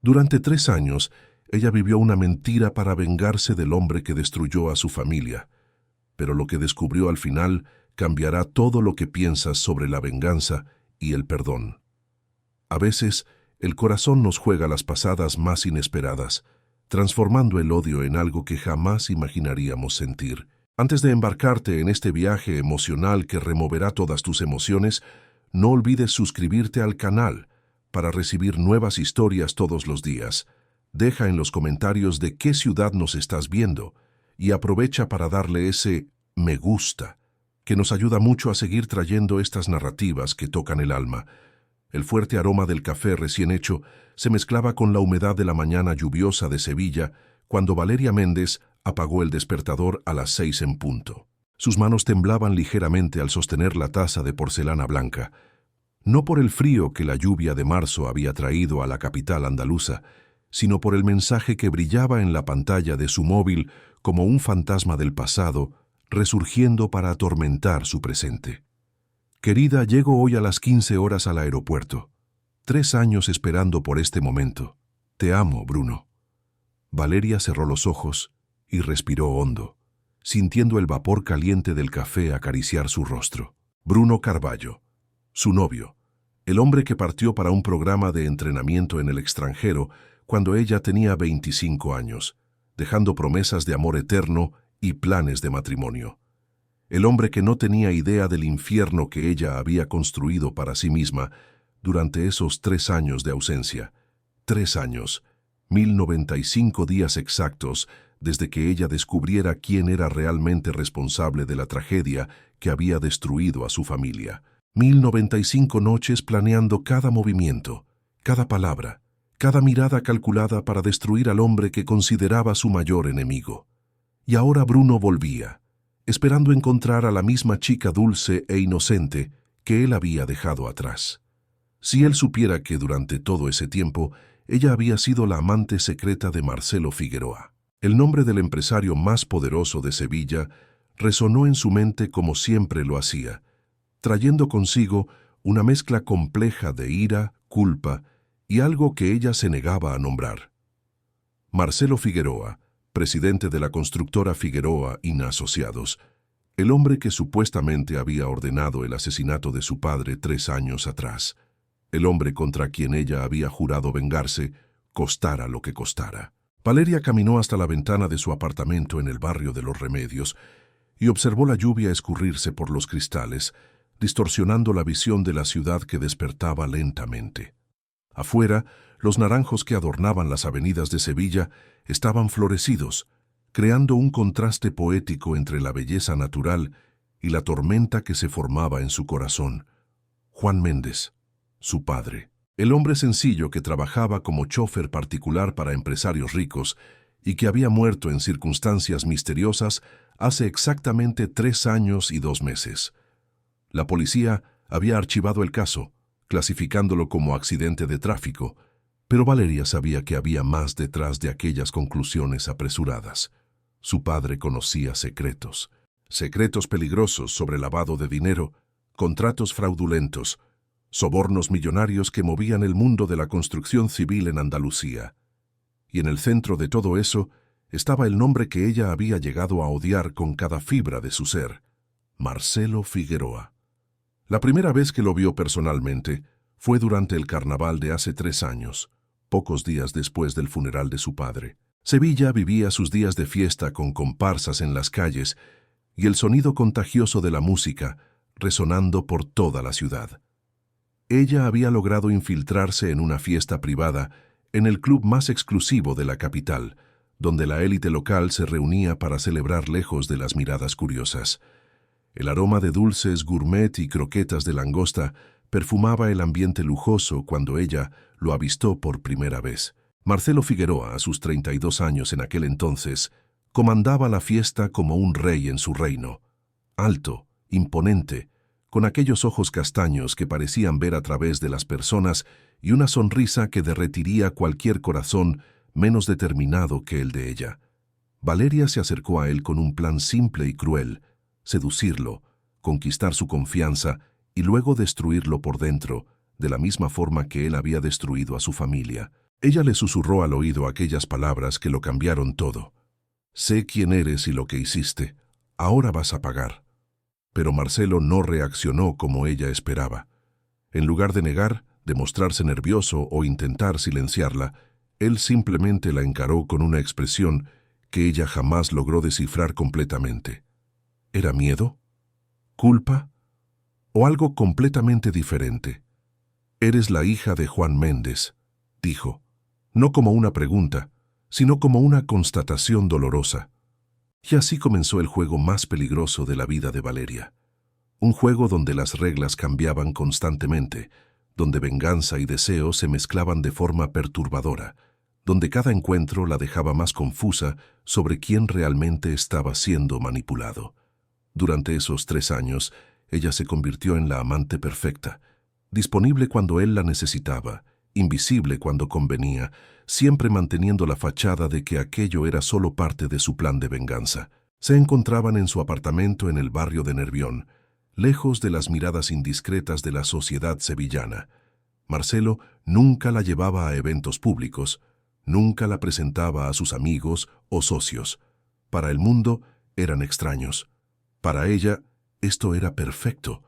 Durante 3 años, ella vivió una mentira para vengarse del hombre que destruyó a su familia. Pero lo que descubrió al final cambiará todo lo que piensas sobre la venganza y el perdón. A veces, el corazón nos juega las pasadas más inesperadas, transformando el odio en algo que jamás imaginaríamos sentir. Antes de embarcarte en este viaje emocional que removerá todas tus emociones, no olvides suscribirte al canal para recibir nuevas historias todos los días. Deja en los comentarios de qué ciudad nos estás viendo y aprovecha para darle ese me gusta, que nos ayuda mucho a seguir trayendo estas narrativas que tocan el alma. El fuerte aroma del café recién hecho se mezclaba con la humedad de la mañana lluviosa de Sevilla cuando Valeria Méndez apagó el despertador a las 6 en punto. Sus manos temblaban ligeramente al sostener la taza de porcelana blanca. No por el frío que la lluvia de marzo había traído a la capital andaluza, sino por el mensaje que brillaba en la pantalla de su móvil como un fantasma del pasado, resurgiendo para atormentar su presente. Querida, llego hoy a las 15 horas al aeropuerto. 3 años esperando por este momento. Te amo, Bruno. Valeria cerró los ojos y respiró hondo, sintiendo el vapor caliente del café acariciar su rostro. Bruno Carballo, su novio, el hombre que partió para un programa de entrenamiento en el extranjero cuando ella tenía 25 años, dejando promesas de amor eterno y planes de matrimonio. El hombre que no tenía idea del infierno que ella había construido para sí misma durante esos 3 años de ausencia. 3 años, 1095 días exactos desde que ella descubriera quién era realmente responsable de la tragedia que había destruido a su familia. 1095 noches planeando cada movimiento, cada palabra, cada mirada calculada para destruir al hombre que consideraba su mayor enemigo. Y ahora Bruno volvía, esperando encontrar a la misma chica dulce e inocente que él había dejado atrás. Si él supiera que durante todo ese tiempo ella había sido la amante secreta de Marcelo Figueroa. El nombre del empresario más poderoso de Sevilla resonó en su mente como siempre lo hacía, trayendo consigo una mezcla compleja de ira, culpa y algo que ella se negaba a nombrar. Marcelo Figueroa, presidente de la constructora Figueroa y Asociados, el hombre que supuestamente había ordenado el asesinato de su padre 3 años atrás, el hombre contra quien ella había jurado vengarse, costara lo que costara. Valeria caminó hasta la ventana de su apartamento en el barrio de Los Remedios y observó la lluvia escurrirse por los cristales, distorsionando la visión de la ciudad que despertaba lentamente. Afuera, los naranjos que adornaban las avenidas de Sevilla estaban florecidos, creando un contraste poético entre la belleza natural y la tormenta que se formaba en su corazón. Juan Méndez, su padre, el hombre sencillo que trabajaba como chofer particular para empresarios ricos y que había muerto en circunstancias misteriosas hace exactamente 3 años y 2 meses. La policía había archivado el caso, clasificándolo como accidente de tráfico, pero Valeria sabía que había más detrás de aquellas conclusiones apresuradas. Su padre conocía secretos peligrosos sobre lavado de dinero, contratos fraudulentos, sobornos millonarios que movían el mundo de la construcción civil en Andalucía. Y en el centro de todo eso estaba el nombre que ella había llegado a odiar con cada fibra de su ser: Marcelo Figueroa. La primera vez que lo vio personalmente fue durante el carnaval de hace 3 años, pocos días después del funeral de su padre. Sevilla vivía sus días de fiesta con comparsas en las calles y el sonido contagioso de la música resonando por toda la ciudad. Ella había logrado infiltrarse en una fiesta privada en el club más exclusivo de la capital, donde la élite local se reunía para celebrar lejos de las miradas curiosas. El aroma de dulces gourmet y croquetas de langosta perfumaba el ambiente lujoso cuando ella lo avistó por primera vez. Marcelo Figueroa, a sus 32 años en aquel entonces, comandaba la fiesta como un rey en su reino. Alto, imponente, con aquellos ojos castaños que parecían ver a través de las personas y una sonrisa que derretiría cualquier corazón menos determinado que el de ella. Valeria se acercó a él con un plan simple y cruel: seducirlo, conquistar su confianza y luego destruirlo por dentro, de la misma forma que él había destruido a su familia. Ella le susurró al oído aquellas palabras que lo cambiaron todo. Sé quién eres y lo que hiciste. Ahora vas a pagar. Pero Marcelo no reaccionó como ella esperaba. En lugar de negar, de mostrarse nervioso o intentar silenciarla, él simplemente la encaró con una expresión que ella jamás logró descifrar completamente. ¿Era miedo? ¿Culpa? ¿O algo completamente diferente? Eres la hija de Juan Méndez, dijo, no como una pregunta, sino como una constatación dolorosa. Y así comenzó el juego más peligroso de la vida de Valeria. Un juego donde las reglas cambiaban constantemente, donde venganza y deseo se mezclaban de forma perturbadora, donde cada encuentro la dejaba más confusa sobre quién realmente estaba siendo manipulado. Durante esos 3 años, ella se convirtió en la amante perfecta, disponible cuando él la necesitaba, invisible cuando convenía, siempre manteniendo la fachada de que aquello era solo parte de su plan de venganza. Se encontraban en su apartamento en el barrio de Nervión, lejos de las miradas indiscretas de la sociedad sevillana. Marcelo nunca la llevaba a eventos públicos, nunca la presentaba a sus amigos o socios. Para el mundo eran extraños. Para ella, esto era perfecto.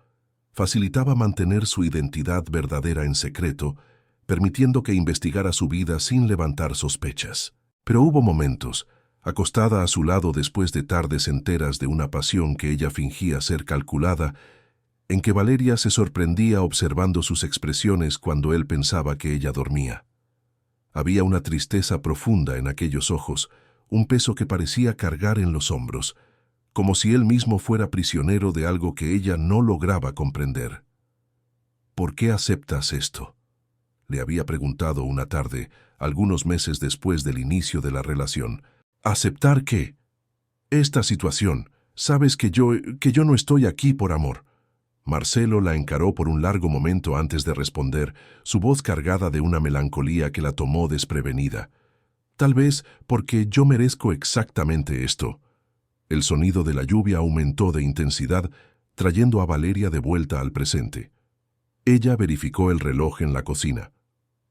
Facilitaba mantener su identidad verdadera en secreto, permitiendo que investigara su vida sin levantar sospechas. Pero hubo momentos, acostada a su lado después de tardes enteras de una pasión que ella fingía ser calculada, en que Valeria se sorprendía observando sus expresiones cuando él pensaba que ella dormía. Había una tristeza profunda en aquellos ojos, un peso que parecía cargar en los hombros, como si él mismo fuera prisionero de algo que ella no lograba comprender. ¿Por qué aceptas esto?, le había preguntado una tarde, algunos meses después del inicio de la relación. ¿Aceptar qué? Esta situación. Sabes que yo no estoy aquí por amor. Marcelo la encaró por un largo momento antes de responder, su voz cargada de una melancolía que la tomó desprevenida. Tal vez porque yo merezco exactamente esto. El sonido de la lluvia aumentó de intensidad, trayendo a Valeria de vuelta al presente. Ella verificó el reloj en la cocina.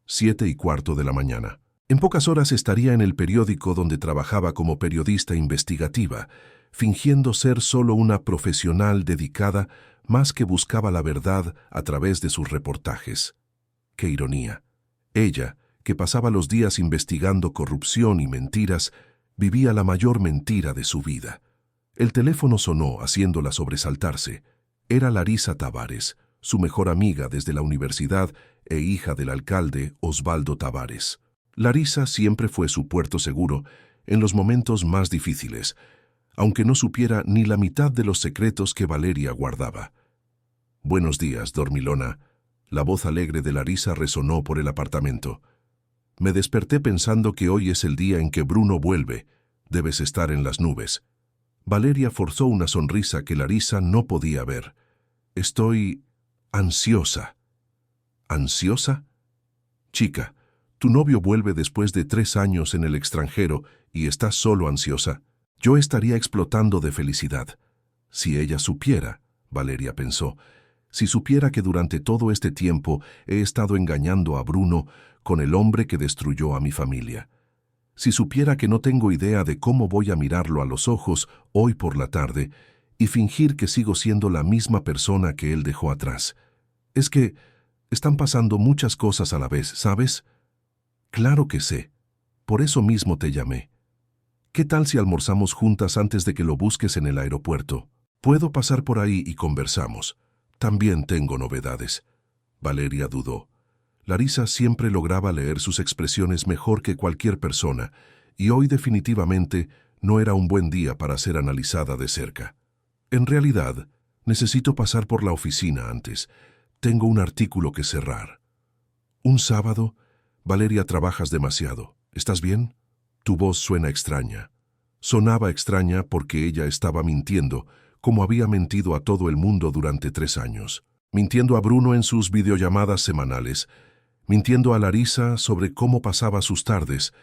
7:15 de la mañana. En pocas horas estaría en el periódico donde trabajaba como periodista investigativa, fingiendo ser solo una profesional dedicada más que buscaba la verdad a través de sus reportajes. ¡Qué ironía! Ella, que pasaba los días investigando corrupción y mentiras, vivía la mayor mentira de su vida. El teléfono sonó haciéndola sobresaltarse. Era Larisa Tavares, su mejor amiga desde la universidad e hija del alcalde Osvaldo Tavares. Larisa siempre fue su puerto seguro en los momentos más difíciles, aunque no supiera ni la mitad de los secretos que Valeria guardaba. «Buenos días, dormilona». La voz alegre de Larisa resonó por el apartamento. «Me desperté pensando que hoy es el día en que Bruno vuelve. Debes estar en las nubes». Valeria forzó una sonrisa que Larisa no podía ver. «Estoy ansiosa». ¿Ansiosa? Chica, tu novio vuelve después de 3 años en el extranjero y estás solo ansiosa. Yo estaría explotando de felicidad. Si ella supiera, Valeria pensó, si supiera que durante todo este tiempo he estado engañando a Bruno con el hombre que destruyó a mi familia. Si supiera que no tengo idea de cómo voy a mirarlo a los ojos hoy por la tarde y fingir que sigo siendo la misma persona que él dejó atrás. Es que están pasando muchas cosas a la vez, ¿sabes? Claro que sé. Por eso mismo te llamé. ¿Qué tal si almorzamos juntas antes de que lo busques en el aeropuerto? Puedo pasar por ahí y conversamos. También tengo novedades. Valeria dudó. Larisa siempre lograba leer sus expresiones mejor que cualquier persona, y hoy definitivamente no era un buen día para ser analizada de cerca. En realidad, necesito pasar por la oficina antes. Tengo un artículo que cerrar. ¿Un sábado? Valeria, trabajas demasiado. ¿Estás bien? Tu voz suena extraña. Sonaba extraña porque ella estaba mintiendo, como había mentido a todo el mundo durante 3 años. Mintiendo a Bruno en sus videollamadas semanales, mintiendo a Larisa sobre cómo pasaba sus tardes,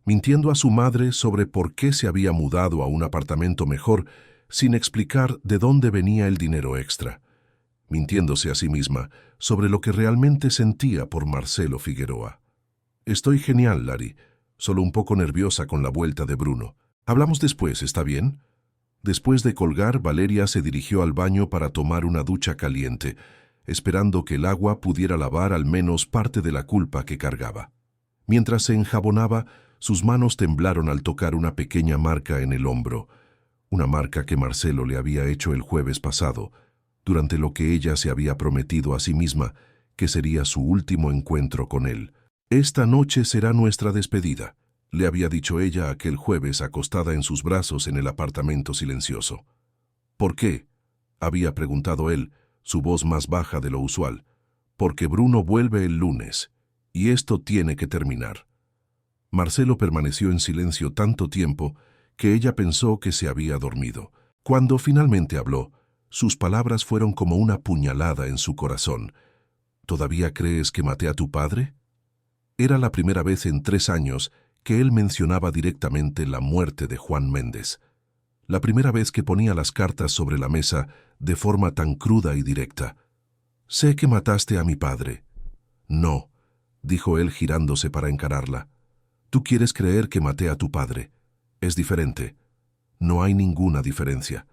mintiendo a su madre sobre por qué se había mudado a un apartamento mejor sin explicar de dónde venía el dinero extra. Mintiéndose a sí misma sobre lo que realmente sentía por Marcelo Figueroa. Estoy genial, Lari. Solo un poco nerviosa con la vuelta de Bruno. Hablamos después, ¿está bien? Después de colgar, Valeria se dirigió al baño para tomar una ducha caliente, esperando que el agua pudiera lavar al menos parte de la culpa que cargaba. Mientras se enjabonaba, sus manos temblaron al tocar una pequeña marca en el hombro, una marca que Marcelo le había hecho el jueves pasado, durante lo que ella se había prometido a sí misma que sería su último encuentro con él. «Esta noche será nuestra despedida», le había dicho ella aquel jueves acostada en sus brazos en el apartamento silencioso. «¿Por qué?», había preguntado él, su voz más baja de lo usual. «Porque Bruno vuelve el lunes, y esto tiene que terminar». Marcelo permaneció en silencio tanto tiempo que ella pensó que se había dormido. Cuando finalmente habló, sus palabras fueron como una puñalada en su corazón. «¿Todavía crees que maté a tu padre?». Era la primera vez en 3 años que él mencionaba directamente la muerte de Juan Méndez. La primera vez que ponía las cartas sobre la mesa de forma tan cruda y directa. «Sé que mataste a mi padre». «No», dijo él girándose para encararla. «Tú quieres creer que maté a tu padre. Es diferente. No hay ninguna diferencia».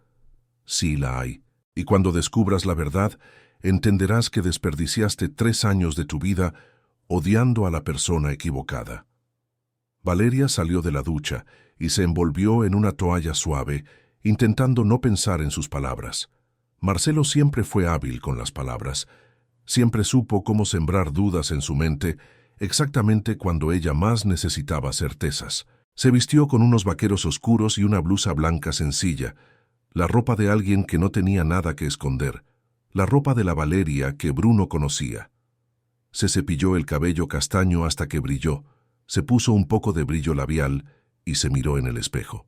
«Sí la hay. Y cuando descubras la verdad, entenderás que desperdiciaste 3 años de tu vida odiando a la persona equivocada». Valeria salió de la ducha y se envolvió en una toalla suave, intentando no pensar en sus palabras. Marcelo siempre fue hábil con las palabras. Siempre supo cómo sembrar dudas en su mente, exactamente cuando ella más necesitaba certezas. Se vistió con unos vaqueros oscuros y una blusa blanca sencilla, la ropa de alguien que no tenía nada que esconder, la ropa de la Valeria que Bruno conocía. Se cepilló el cabello castaño hasta que brilló, se puso un poco de brillo labial y se miró en el espejo.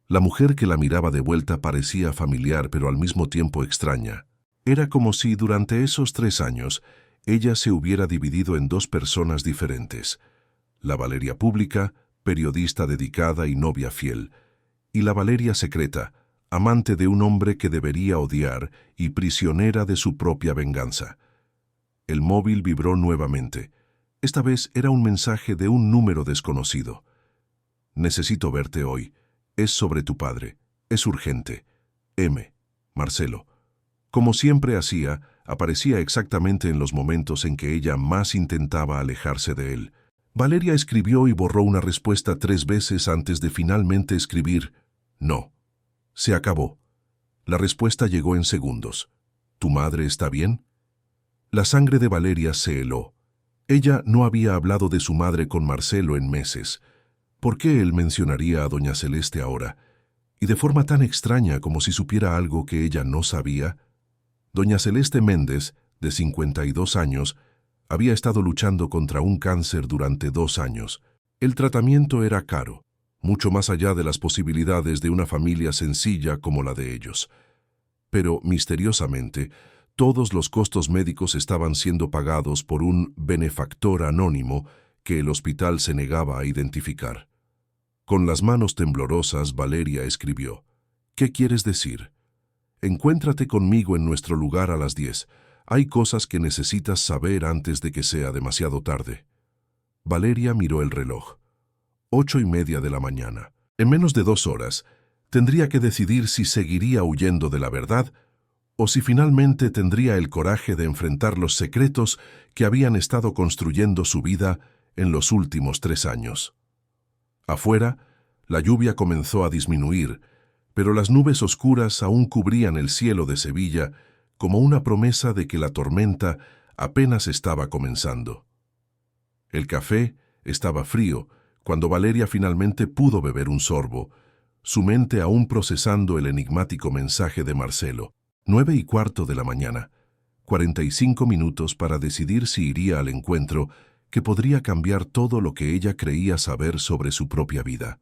La mujer que la miraba de vuelta parecía familiar pero al mismo tiempo extraña. Era como si durante esos 3 años ella se hubiera dividido en 2 personas diferentes. La Valeria pública, periodista dedicada y novia fiel, y la Valeria secreta, amante de un hombre que debería odiar y prisionera de su propia venganza. El móvil vibró nuevamente. Esta vez era un mensaje de un número desconocido. «Necesito verte hoy. Es sobre tu padre. Es urgente. M. Marcelo». Como siempre hacía, aparecía exactamente en los momentos en que ella más intentaba alejarse de él. Valeria escribió y borró una respuesta 3 veces antes de finalmente escribir «No». Se acabó. La respuesta llegó en segundos. «¿Tu madre está bien?». La sangre de Valeria se heló. Ella no había hablado de su madre con Marcelo en meses. ¿Por qué él mencionaría a doña Celeste ahora? Y de forma tan extraña como si supiera algo que ella no sabía. Doña Celeste Méndez, de 52 años, había estado luchando contra un cáncer durante 2 años. El tratamiento era caro, mucho más allá de las posibilidades de una familia sencilla como la de ellos. Pero, misteriosamente, todos los costos médicos estaban siendo pagados por un benefactor anónimo que el hospital se negaba a identificar. Con las manos temblorosas, Valeria escribió: «¿Qué quieres decir? Encuéntrate conmigo en nuestro lugar a las 10. Hay cosas que necesitas saber antes de que sea demasiado tarde». Valeria miró el reloj. 8:30 de la mañana. En menos de 2 horas, tendría que decidir si seguiría huyendo de la verdad o si finalmente tendría el coraje de enfrentar los secretos que habían estado construyendo su vida en los últimos 3 años. Afuera, la lluvia comenzó a disminuir, pero las nubes oscuras aún cubrían el cielo de Sevilla como una promesa de que la tormenta apenas estaba comenzando. El café estaba frío cuando Valeria finalmente pudo beber un sorbo, su mente aún procesando el enigmático mensaje de Marcelo. 9:15 de la mañana, 45 minutos para decidir si iría al encuentro que podría cambiar todo lo que ella creía saber sobre su propia vida.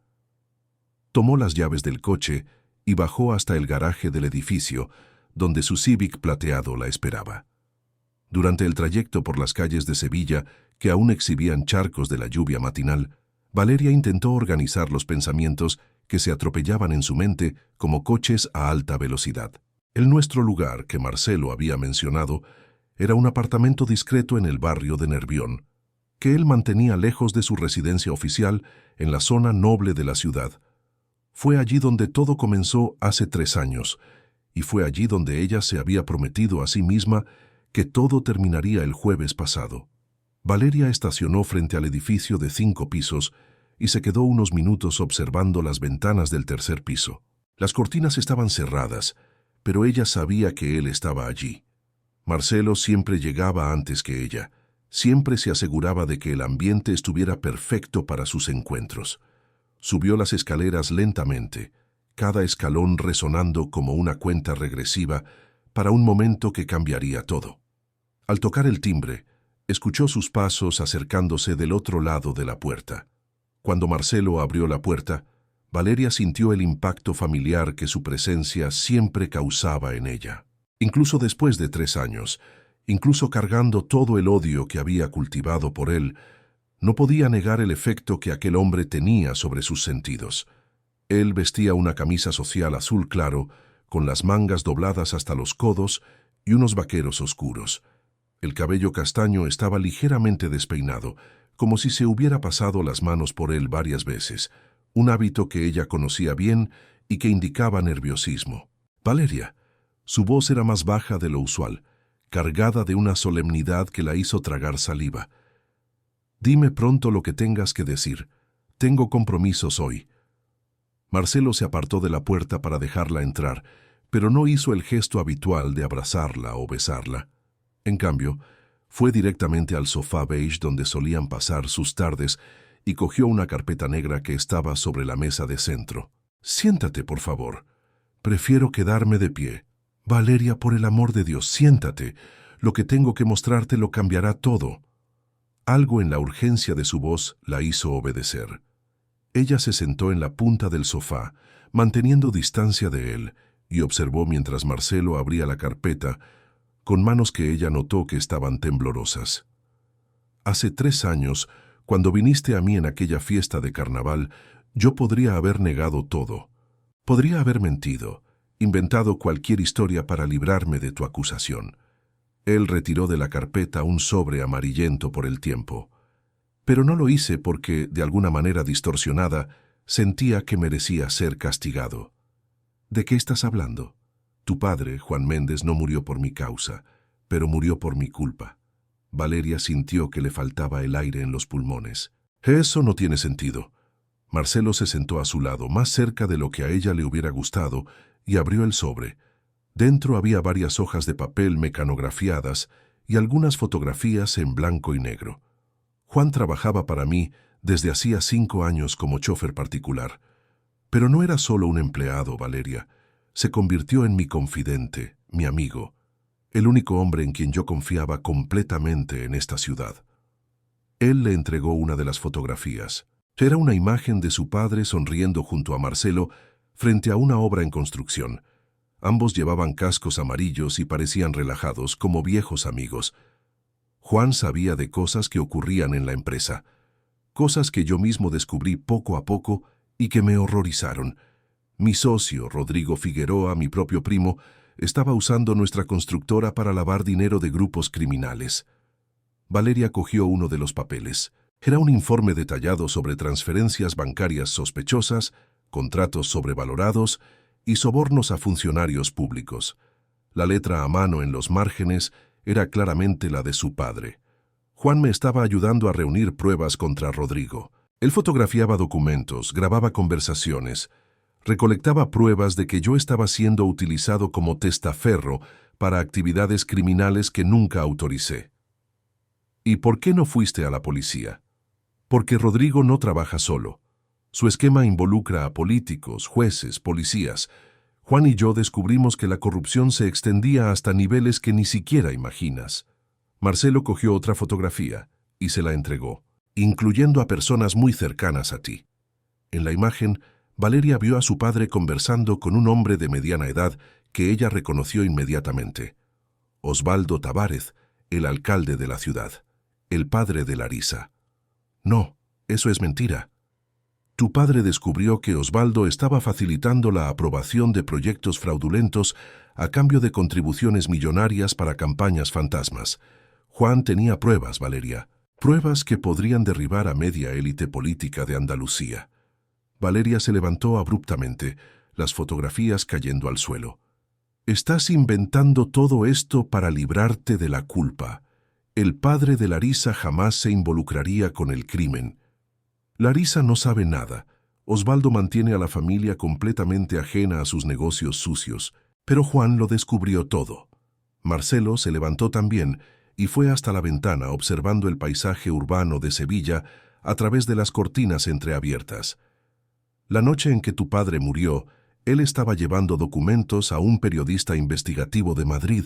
Tomó las llaves del coche y bajó hasta el garaje del edificio, donde su Civic plateado la esperaba. Durante el trayecto por las calles de Sevilla, que aún exhibían charcos de la lluvia matinal, Valeria intentó organizar los pensamientos que se atropellaban en su mente como coches a alta velocidad. El nuestro lugar, que Marcelo había mencionado, era un apartamento discreto en el barrio de Nervión. que él mantenía lejos de su residencia oficial en la zona noble de la ciudad. Fue allí donde todo comenzó hace 3 años, y fue allí donde ella se había prometido a sí misma que todo terminaría el jueves pasado. Valeria estacionó frente al edificio de 5 pisos y se quedó unos minutos observando las ventanas del tercer piso. Las cortinas estaban cerradas, pero ella sabía que él estaba allí. Marcelo siempre llegaba antes que ella. Siempre se aseguraba de que el ambiente estuviera perfecto para sus encuentros. Subió las escaleras lentamente, cada escalón resonando como una cuenta regresiva para un momento que cambiaría todo. Al tocar el timbre, escuchó sus pasos acercándose del otro lado de la puerta. Cuando Marcelo abrió la puerta, Valeria sintió el impacto familiar que su presencia siempre causaba en ella. Incluso después de 3 años, incluso cargando todo el odio que había cultivado por él, no podía negar el efecto que aquel hombre tenía sobre sus sentidos. Él vestía una camisa social azul claro, con las mangas dobladas hasta los codos y unos vaqueros oscuros. El cabello castaño estaba ligeramente despeinado, como si se hubiera pasado las manos por él varias veces, un hábito que ella conocía bien y que indicaba nerviosismo. Valeria. Su voz era más baja de lo usual, cargada de una solemnidad que la hizo tragar saliva. Dime pronto lo que tengas que decir. Tengo compromisos hoy. Marcelo se apartó de la puerta para dejarla entrar, pero no hizo el gesto habitual de abrazarla o besarla. En cambio, fue directamente al sofá beige donde solían pasar sus tardes y cogió una carpeta negra que estaba sobre la mesa de centro. Siéntate, por favor. Prefiero quedarme de pie. Valeria, por el amor de Dios, siéntate. Lo que tengo que mostrarte lo cambiará todo. Algo en la urgencia de su voz la hizo obedecer. Ella se sentó en la punta del sofá, manteniendo distancia de él, y observó mientras Marcelo abría la carpeta, con manos que ella notó que estaban temblorosas. Hace 3 años, cuando viniste a mí en aquella fiesta de carnaval, yo podría haber negado todo. Podría haber mentido, inventado cualquier historia para librarme de tu acusación. Él retiró de la carpeta un sobre amarillento por el tiempo. Pero no lo hice porque, de alguna manera distorsionada, sentía que merecía ser castigado. ¿De qué estás hablando? Tu padre, Juan Méndez, no murió por mi causa, pero murió por mi culpa. Valeria sintió que le faltaba el aire en los pulmones. Eso no tiene sentido. Marcelo se sentó a su lado, más cerca de lo que a ella le hubiera gustado, y abrió el sobre. Dentro había varias hojas de papel mecanografiadas y algunas fotografías en blanco y negro. Juan trabajaba para mí desde hacía 5 años como chofer particular. Pero no era solo un empleado, Valeria. Se convirtió en mi confidente, mi amigo, el único hombre en quien yo confiaba completamente en esta ciudad. Él le entregó una de las fotografías. Era una imagen de su padre sonriendo junto a Marcelo frente a una obra en construcción. Ambos llevaban cascos amarillos y parecían relajados, como viejos amigos. Juan sabía de cosas que ocurrían en la empresa, cosas que yo mismo descubrí poco a poco y que me horrorizaron. Mi socio, Rodrigo Figueroa, mi propio primo, estaba usando nuestra constructora para lavar dinero de grupos criminales. Valeria cogió uno de los papeles. Era un informe detallado sobre transferencias bancarias sospechosas, contratos sobrevalorados y sobornos a funcionarios públicos. La letra a mano en los márgenes era claramente la de su padre. Juan me estaba ayudando a reunir pruebas contra Rodrigo. Él fotografiaba documentos, grababa conversaciones, recolectaba pruebas de que yo estaba siendo utilizado como testaferro para actividades criminales que nunca autoricé. ¿Y por qué no fuiste a la policía? Porque Rodrigo no trabaja solo. Su esquema involucra a políticos, jueces, policías. Juan y yo descubrimos que la corrupción se extendía hasta niveles que ni siquiera imaginas. Marcelo cogió otra fotografía y se la entregó, incluyendo a personas muy cercanas a ti. En la imagen, Valeria vio a su padre conversando con un hombre de mediana edad que ella reconoció inmediatamente. Osvaldo Tavárez, el alcalde de la ciudad, el padre de Larisa. No, eso es mentira. Tu padre descubrió que Osvaldo estaba facilitando la aprobación de proyectos fraudulentos a cambio de contribuciones millonarias para campañas fantasmas. Juan tenía pruebas, Valeria. Pruebas que podrían derribar a media élite política de Andalucía. Valeria se levantó abruptamente, las fotografías cayendo al suelo. Estás inventando todo esto para librarte de la culpa. El padre de Larisa jamás se involucraría con el crimen. Larisa no sabe nada. Osvaldo mantiene a la familia completamente ajena a sus negocios sucios, pero Juan lo descubrió todo. Marcelo se levantó también y fue hasta la ventana observando el paisaje urbano de Sevilla a través de las cortinas entreabiertas. La noche en que tu padre murió, él estaba llevando documentos a un periodista investigativo de Madrid.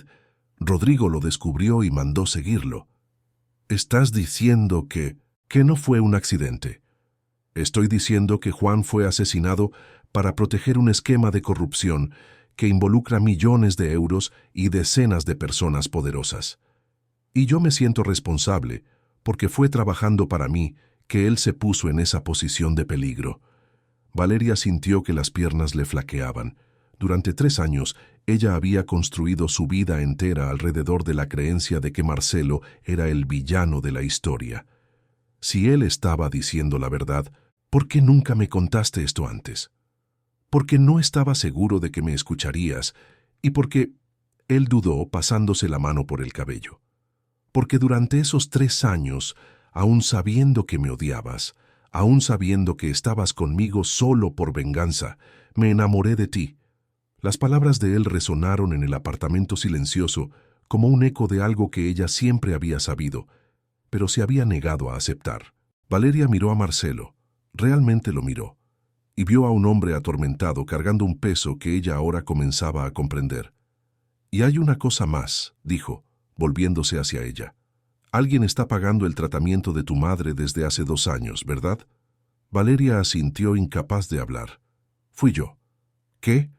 Rodrigo lo descubrió y mandó seguirlo. ¿Estás diciendo que no fue un accidente? Estoy diciendo que Juan fue asesinado para proteger un esquema de corrupción que involucra millones de euros y decenas de personas poderosas. Y yo me siento responsable, porque fue trabajando para mí que él se puso en esa posición de peligro. Valeria sintió que las piernas le flaqueaban. Durante 3 años, ella había construido su vida entera alrededor de la creencia de que Marcelo era el villano de la historia. Si él estaba diciendo la verdad, ¿por qué nunca me contaste esto antes? Porque no estaba seguro de que me escucharías y porque él dudó pasándose la mano por el cabello. Porque durante esos 3 años, aún sabiendo que me odiabas, aún sabiendo que estabas conmigo solo por venganza, me enamoré de ti. Las palabras de él resonaron en el apartamento silencioso como un eco de algo que ella siempre había sabido, pero se había negado a aceptar. Valeria miró a Marcelo, realmente lo miró, y vio a un hombre atormentado cargando un peso que ella ahora comenzaba a comprender. Y hay una cosa más, dijo, volviéndose hacia ella. Alguien está pagando el tratamiento de tu madre desde hace 2 años, ¿verdad? Valeria asintió incapaz de hablar. Fui yo. ¿Qué?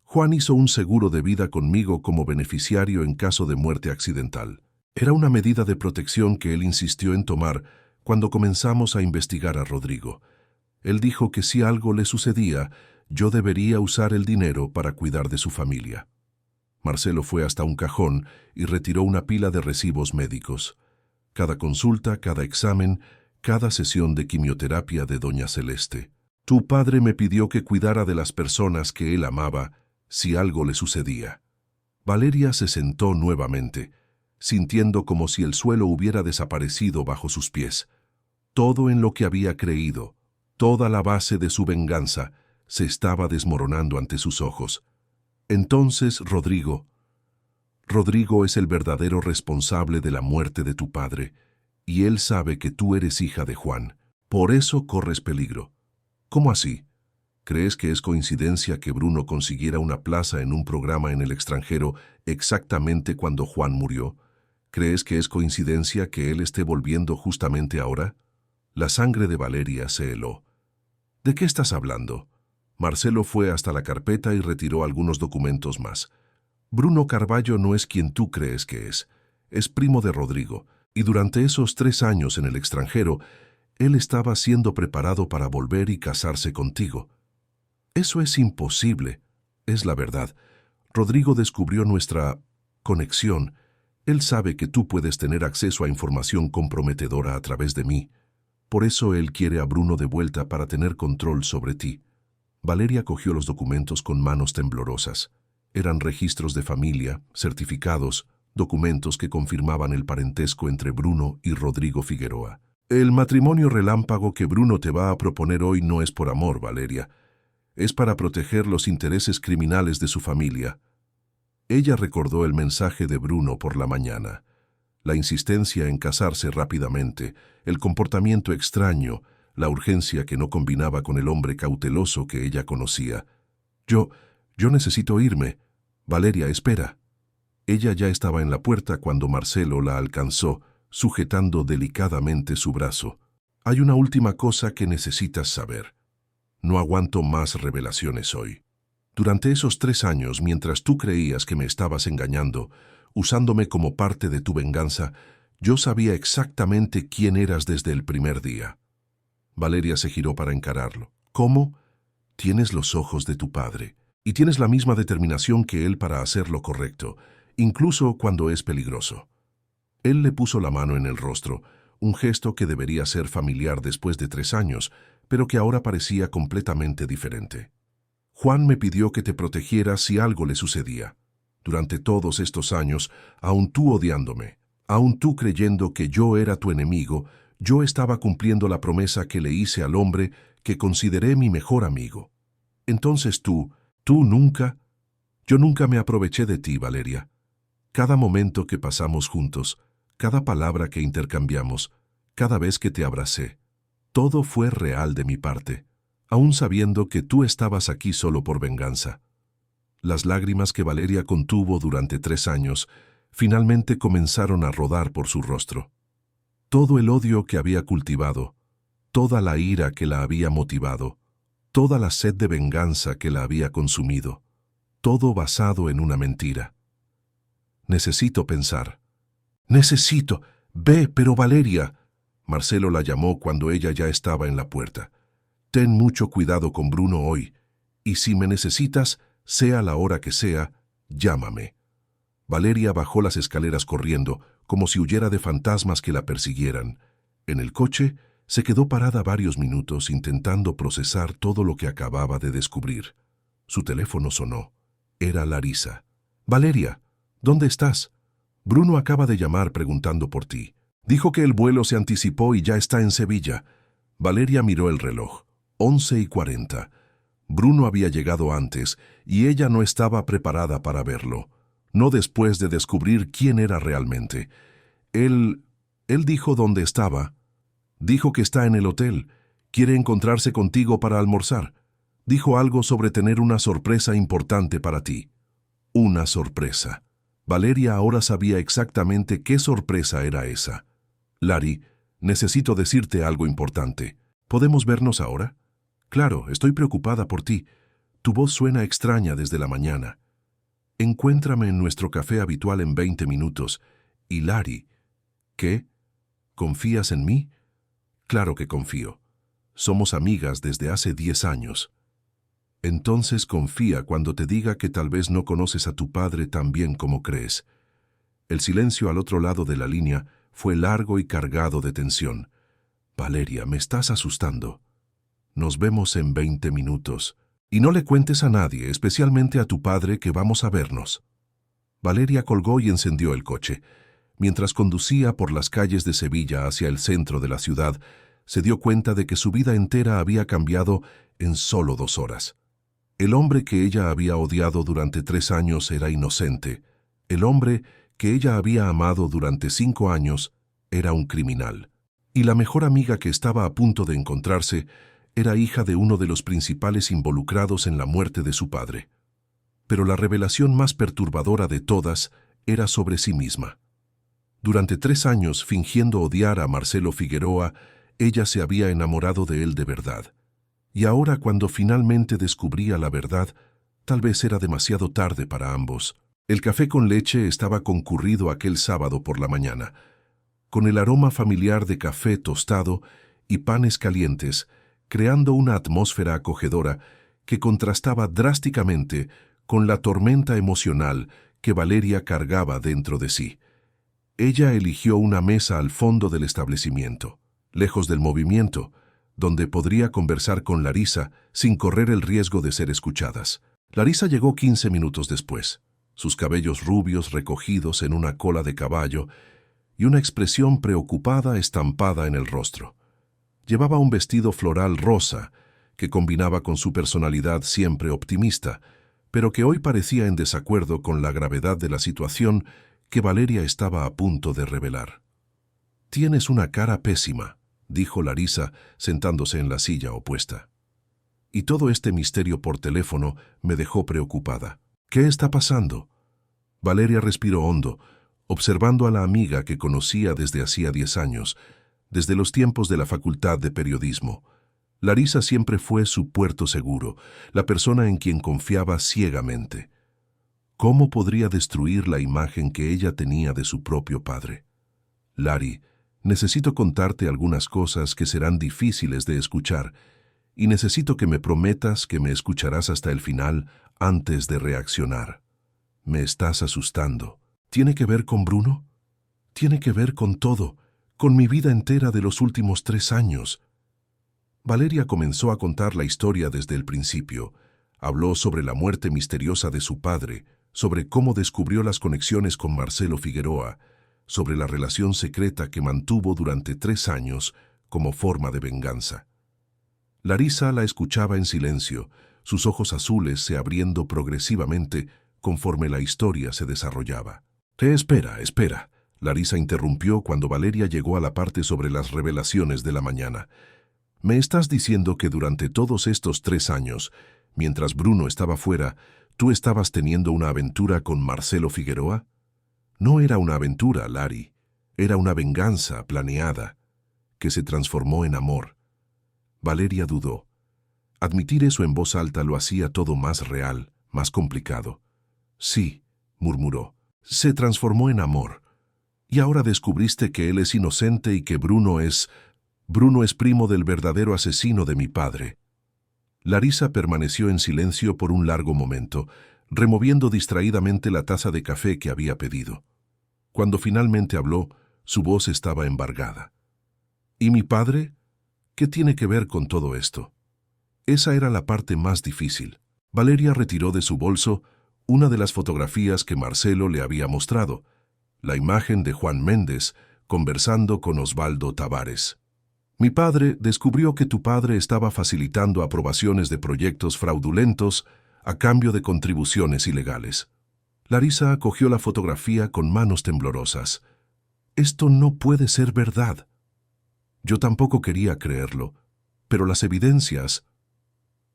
Juan hizo un seguro de vida conmigo como beneficiario en caso de muerte accidental. Era una medida de protección que él insistió en tomar cuando comenzamos a investigar a Rodrigo. Él dijo que si algo le sucedía, yo debería usar el dinero para cuidar de su familia. Marcelo fue hasta un cajón y retiró una pila de recibos médicos. Cada consulta, cada examen, cada sesión de quimioterapia de doña Celeste. Tu padre me pidió que cuidara de las personas que él amaba si algo le sucedía. Valeria se sentó nuevamente, sintiendo como si el suelo hubiera desaparecido bajo sus pies. Todo en lo que había creído, toda la base de su venganza, se estaba desmoronando ante sus ojos. Entonces, Rodrigo es el verdadero responsable de la muerte de tu padre, y él sabe que tú eres hija de Juan. Por eso corres peligro. ¿Cómo así? ¿Crees que es coincidencia que Bruno consiguiera una plaza en un programa en el extranjero exactamente cuando Juan murió? ¿Crees que es coincidencia que él esté volviendo justamente ahora? La sangre de Valeria se heló. ¿De qué estás hablando? Marcelo fue hasta la carpeta y retiró algunos documentos más. Bruno Carballo no es quien tú crees que es primo de Rodrigo, y durante esos 3 años en el extranjero, él estaba siendo preparado para volver y casarse contigo. Eso es imposible, es la verdad. Rodrigo descubrió nuestra conexión. Él sabe que tú puedes tener acceso a información comprometedora a través de mí. Por eso él quiere a Bruno de vuelta para tener control sobre ti. Valeria cogió los documentos con manos temblorosas. Eran registros de familia, certificados, documentos que confirmaban el parentesco entre Bruno y Rodrigo Figueroa. El matrimonio relámpago que Bruno te va a proponer hoy no es por amor, Valeria. Es para proteger los intereses criminales de su familia. Ella recordó el mensaje de Bruno por la mañana. La insistencia en casarse rápidamente, el comportamiento extraño, la urgencia que no combinaba con el hombre cauteloso que ella conocía. Yo necesito irme. Valeria, espera. Ella ya estaba en la puerta cuando Marcelo la alcanzó, sujetando delicadamente su brazo. Hay una última cosa que necesitas saber. No aguanto más revelaciones hoy. Durante esos 3 años, mientras tú creías que me estabas engañando, usándome como parte de tu venganza, yo sabía exactamente quién eras desde el primer día. Valeria se giró para encararlo. ¿Cómo? Tienes los ojos de tu padre, y tienes la misma determinación que él para hacer lo correcto, incluso cuando es peligroso. Él le puso la mano en el rostro, un gesto que debería ser familiar después de 3 años, pero que ahora parecía completamente diferente. Juan me pidió que te protegiera si algo le sucedía. Durante todos estos años, aun tú odiándome, aun tú creyendo que yo era tu enemigo, yo estaba cumpliendo la promesa que le hice al hombre que consideré mi mejor amigo. Entonces yo nunca me aproveché de ti, Valeria. Cada momento que pasamos juntos, cada palabra que intercambiamos, cada vez que te abracé, todo fue real de mi parte, aún sabiendo que tú estabas aquí solo por venganza. Las lágrimas que Valeria contuvo durante 3 años finalmente comenzaron a rodar por su rostro. Todo el odio que había cultivado, toda la ira que la había motivado, toda la sed de venganza que la había consumido, todo basado en una mentira. Necesito pensar. Necesito. Ve, pero Valeria. Marcelo la llamó cuando ella ya estaba en la puerta. Ten mucho cuidado con Bruno hoy, y si me necesitas, sea la hora que sea, llámame. Valeria bajó las escaleras corriendo, como si huyera de fantasmas que la persiguieran. En el coche, se quedó parada varios minutos intentando procesar todo lo que acababa de descubrir. Su teléfono sonó. Era Larisa. Valeria, ¿dónde estás? Bruno acaba de llamar preguntando por ti. Dijo que el vuelo se anticipó y ya está en Sevilla. Valeria miró el reloj. 11:40. Bruno había llegado antes y ella no estaba preparada para verlo. No después de descubrir quién era realmente. Él dijo dónde estaba. Dijo que está en el hotel. Quiere encontrarse contigo para almorzar. Dijo algo sobre tener una sorpresa importante para ti. Una sorpresa. Valeria ahora sabía exactamente qué sorpresa era esa. Lari, necesito decirte algo importante. ¿Podemos vernos ahora? Claro, estoy preocupada por ti. Tu voz suena extraña desde la mañana. Encuéntrame en nuestro café habitual en 20 minutos. Y Lari, ¿qué? ¿Confías en mí? Claro que confío. Somos amigas desde hace 10 años. Entonces confía cuando te diga que tal vez no conoces a tu padre tan bien como crees. El silencio al otro lado de la línea fue largo y cargado de tensión. Valeria, me estás asustando. Nos vemos en 20 minutos. Y no le cuentes a nadie, especialmente a tu padre, que vamos a vernos. Valeria colgó y encendió el coche. Mientras conducía por las calles de Sevilla hacia el centro de la ciudad, se dio cuenta de que su vida entera había cambiado en solo 2 horas. El hombre que ella había odiado durante 3 años era inocente. El hombre que ella había amado durante 5 años era un criminal. Y la mejor amiga que estaba a punto de encontrarse era hija de uno de los principales involucrados en la muerte de su padre. Pero la revelación más perturbadora de todas era sobre sí misma. Durante 3 años, fingiendo odiar a Marcelo Figueroa, ella se había enamorado de él de verdad. Y ahora, cuando finalmente descubría la verdad, tal vez era demasiado tarde para ambos. El café con leche estaba concurrido aquel sábado por la mañana. Con el aroma familiar de café tostado y panes calientes, creando una atmósfera acogedora que contrastaba drásticamente con la tormenta emocional que Valeria cargaba dentro de sí. Ella eligió una mesa al fondo del establecimiento, lejos del movimiento, donde podría conversar con Larisa sin correr el riesgo de ser escuchadas. Larisa llegó 15 minutos después, sus cabellos rubios recogidos en una cola de caballo y una expresión preocupada estampada en el rostro. Llevaba un vestido floral rosa que combinaba con su personalidad siempre optimista, pero que hoy parecía en desacuerdo con la gravedad de la situación que Valeria estaba a punto de revelar. «Tienes una cara pésima», dijo Larisa, sentándose en la silla opuesta. Y todo este misterio por teléfono me dejó preocupada. ¿Qué está pasando? Valeria respiró hondo, observando a la amiga que conocía desde hacía 10 años, desde los tiempos de la Facultad de Periodismo. Larisa siempre fue su puerto seguro, la persona en quien confiaba ciegamente. ¿Cómo podría destruir la imagen que ella tenía de su propio padre? Lari, necesito contarte algunas cosas que serán difíciles de escuchar, y necesito que me prometas que me escucharás hasta el final antes de reaccionar. Me estás asustando. ¿Tiene que ver con Bruno? Tiene que ver con todo, con mi vida entera de los últimos 3 años. Valeria comenzó a contar la historia desde el principio. Habló sobre la muerte misteriosa de su padre, sobre cómo descubrió las conexiones con Marcelo Figueroa, sobre la relación secreta que mantuvo durante 3 años como forma de venganza. Larisa la escuchaba en silencio, sus ojos azules se abriendo progresivamente conforme la historia se desarrollaba. Espera. Larisa interrumpió cuando Valeria llegó a la parte sobre las revelaciones de la mañana. ¿Me estás diciendo que durante todos estos 3 años, mientras Bruno estaba fuera, tú estabas teniendo una aventura con Marcelo Figueroa? No era una aventura, Lari. Era una venganza planeada, que se transformó en amor. Valeria dudó. Admitir eso en voz alta lo hacía todo más real, más complicado. Sí, murmuró, se transformó en amor. Y ahora descubriste que él es inocente y que Bruno es primo del verdadero asesino de mi padre. Larisa permaneció en silencio por un largo momento, removiendo distraídamente la taza de café que había pedido. Cuando finalmente habló, su voz estaba embargada. ¿Y mi padre? ¿Qué tiene que ver con todo esto? Esa era la parte más difícil. Valeria retiró de su bolso una de las fotografías que Marcelo le había mostrado, la imagen de Juan Méndez conversando con Osvaldo Tavares. Mi padre descubrió que tu padre estaba facilitando aprobaciones de proyectos fraudulentos a cambio de contribuciones ilegales. Larisa cogió la fotografía con manos temblorosas. Esto no puede ser verdad. Yo tampoco quería creerlo, pero las evidencias...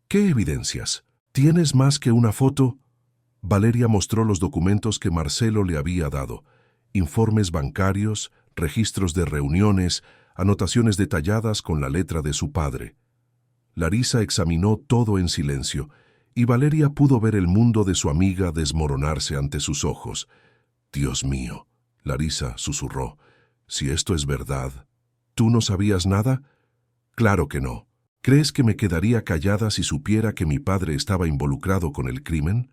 ¿Qué evidencias? ¿Tienes más que una foto? Valeria mostró los documentos que Marcelo le había dado. Informes bancarios, registros de reuniones, anotaciones detalladas con la letra de su padre. Larisa examinó todo en silencio, y Valeria pudo ver el mundo de su amiga desmoronarse ante sus ojos. Dios mío, Larisa susurró, si esto es verdad, ¿tú no sabías nada? Claro que no. ¿Crees que me quedaría callada si supiera que mi padre estaba involucrado con el crimen?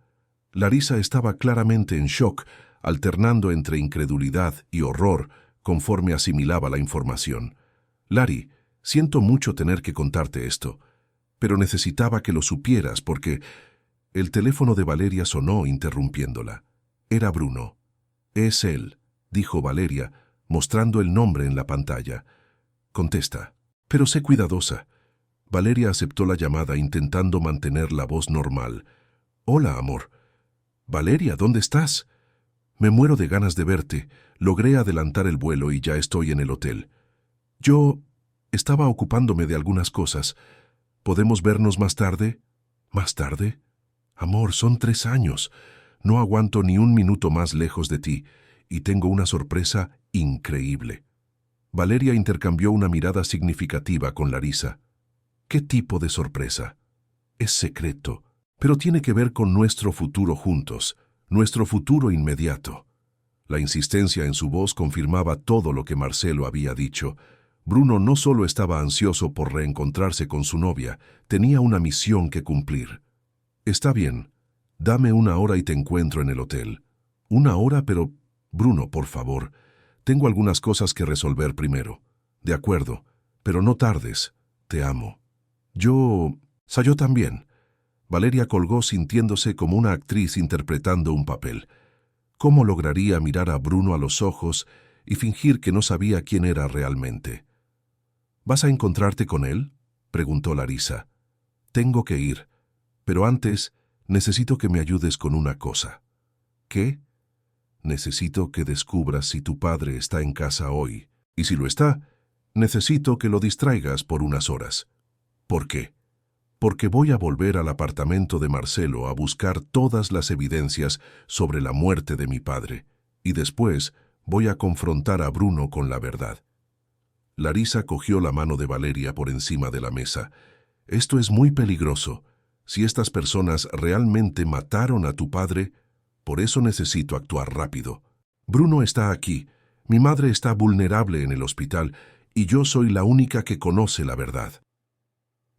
Larisa estaba claramente en shock, alternando entre incredulidad y horror conforme asimilaba la información. Lari, siento mucho tener que contarte esto, pero necesitaba que lo supieras porque... El teléfono de Valeria sonó interrumpiéndola. Era Bruno. Es él, dijo Valeria, mostrando el nombre en la pantalla. Contesta, pero sé cuidadosa. Valeria aceptó la llamada intentando mantener la voz normal. Hola, amor. Valeria, ¿dónde estás? Me muero de ganas de verte. Logré adelantar el vuelo y ya estoy en el hotel. Yo estaba ocupándome de algunas cosas. ¿Podemos vernos más tarde? ¿Más tarde? Amor, son 3 años. No aguanto ni un minuto más lejos de ti, y tengo una sorpresa increíble. Valeria intercambió una mirada significativa con Larisa. ¿Qué tipo de sorpresa? Es secreto, pero tiene que ver con nuestro futuro juntos, nuestro futuro inmediato. La insistencia en su voz confirmaba todo lo que Marcelo había dicho. Bruno no solo estaba ansioso por reencontrarse con su novia, tenía una misión que cumplir. Está bien, dame 1 hora y te encuentro en el hotel. 1 hora, pero... Bruno, por favor, tengo algunas cosas que resolver primero. De acuerdo, pero no tardes. Te amo. Yo también. Valeria colgó sintiéndose como una actriz interpretando un papel. ¿Cómo lograría mirar a Bruno a los ojos y fingir que no sabía quién era realmente? ¿Vas a encontrarte con él?, preguntó Larisa. Tengo que ir, pero antes necesito que me ayudes con una cosa. ¿Qué? Necesito que descubras si tu padre está en casa hoy, y si lo está, necesito que lo distraigas por unas horas. ¿Por qué? Porque voy a volver al apartamento de Marcelo a buscar todas las evidencias sobre la muerte de mi padre, y después voy a confrontar a Bruno con la verdad. Larisa cogió la mano de Valeria por encima de la mesa. Esto es muy peligroso. Si estas personas realmente mataron a tu padre, por eso necesito actuar rápido. Bruno está aquí, mi madre está vulnerable en el hospital, y yo soy la única que conoce la verdad.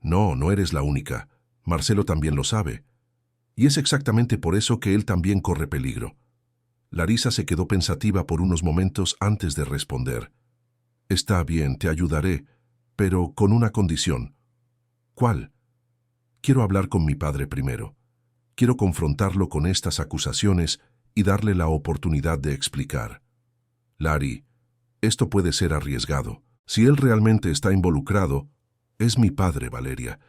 No, no eres la única. Marcelo también lo sabe. Y es exactamente por eso que él también corre peligro. Larisa se quedó pensativa por unos momentos antes de responder. Está bien, te ayudaré, pero con una condición. ¿Cuál? Quiero hablar con mi padre primero. Quiero confrontarlo con estas acusaciones y darle la oportunidad de explicar. Larry, esto puede ser arriesgado. Si él realmente está involucrado, es mi padre, Valeria.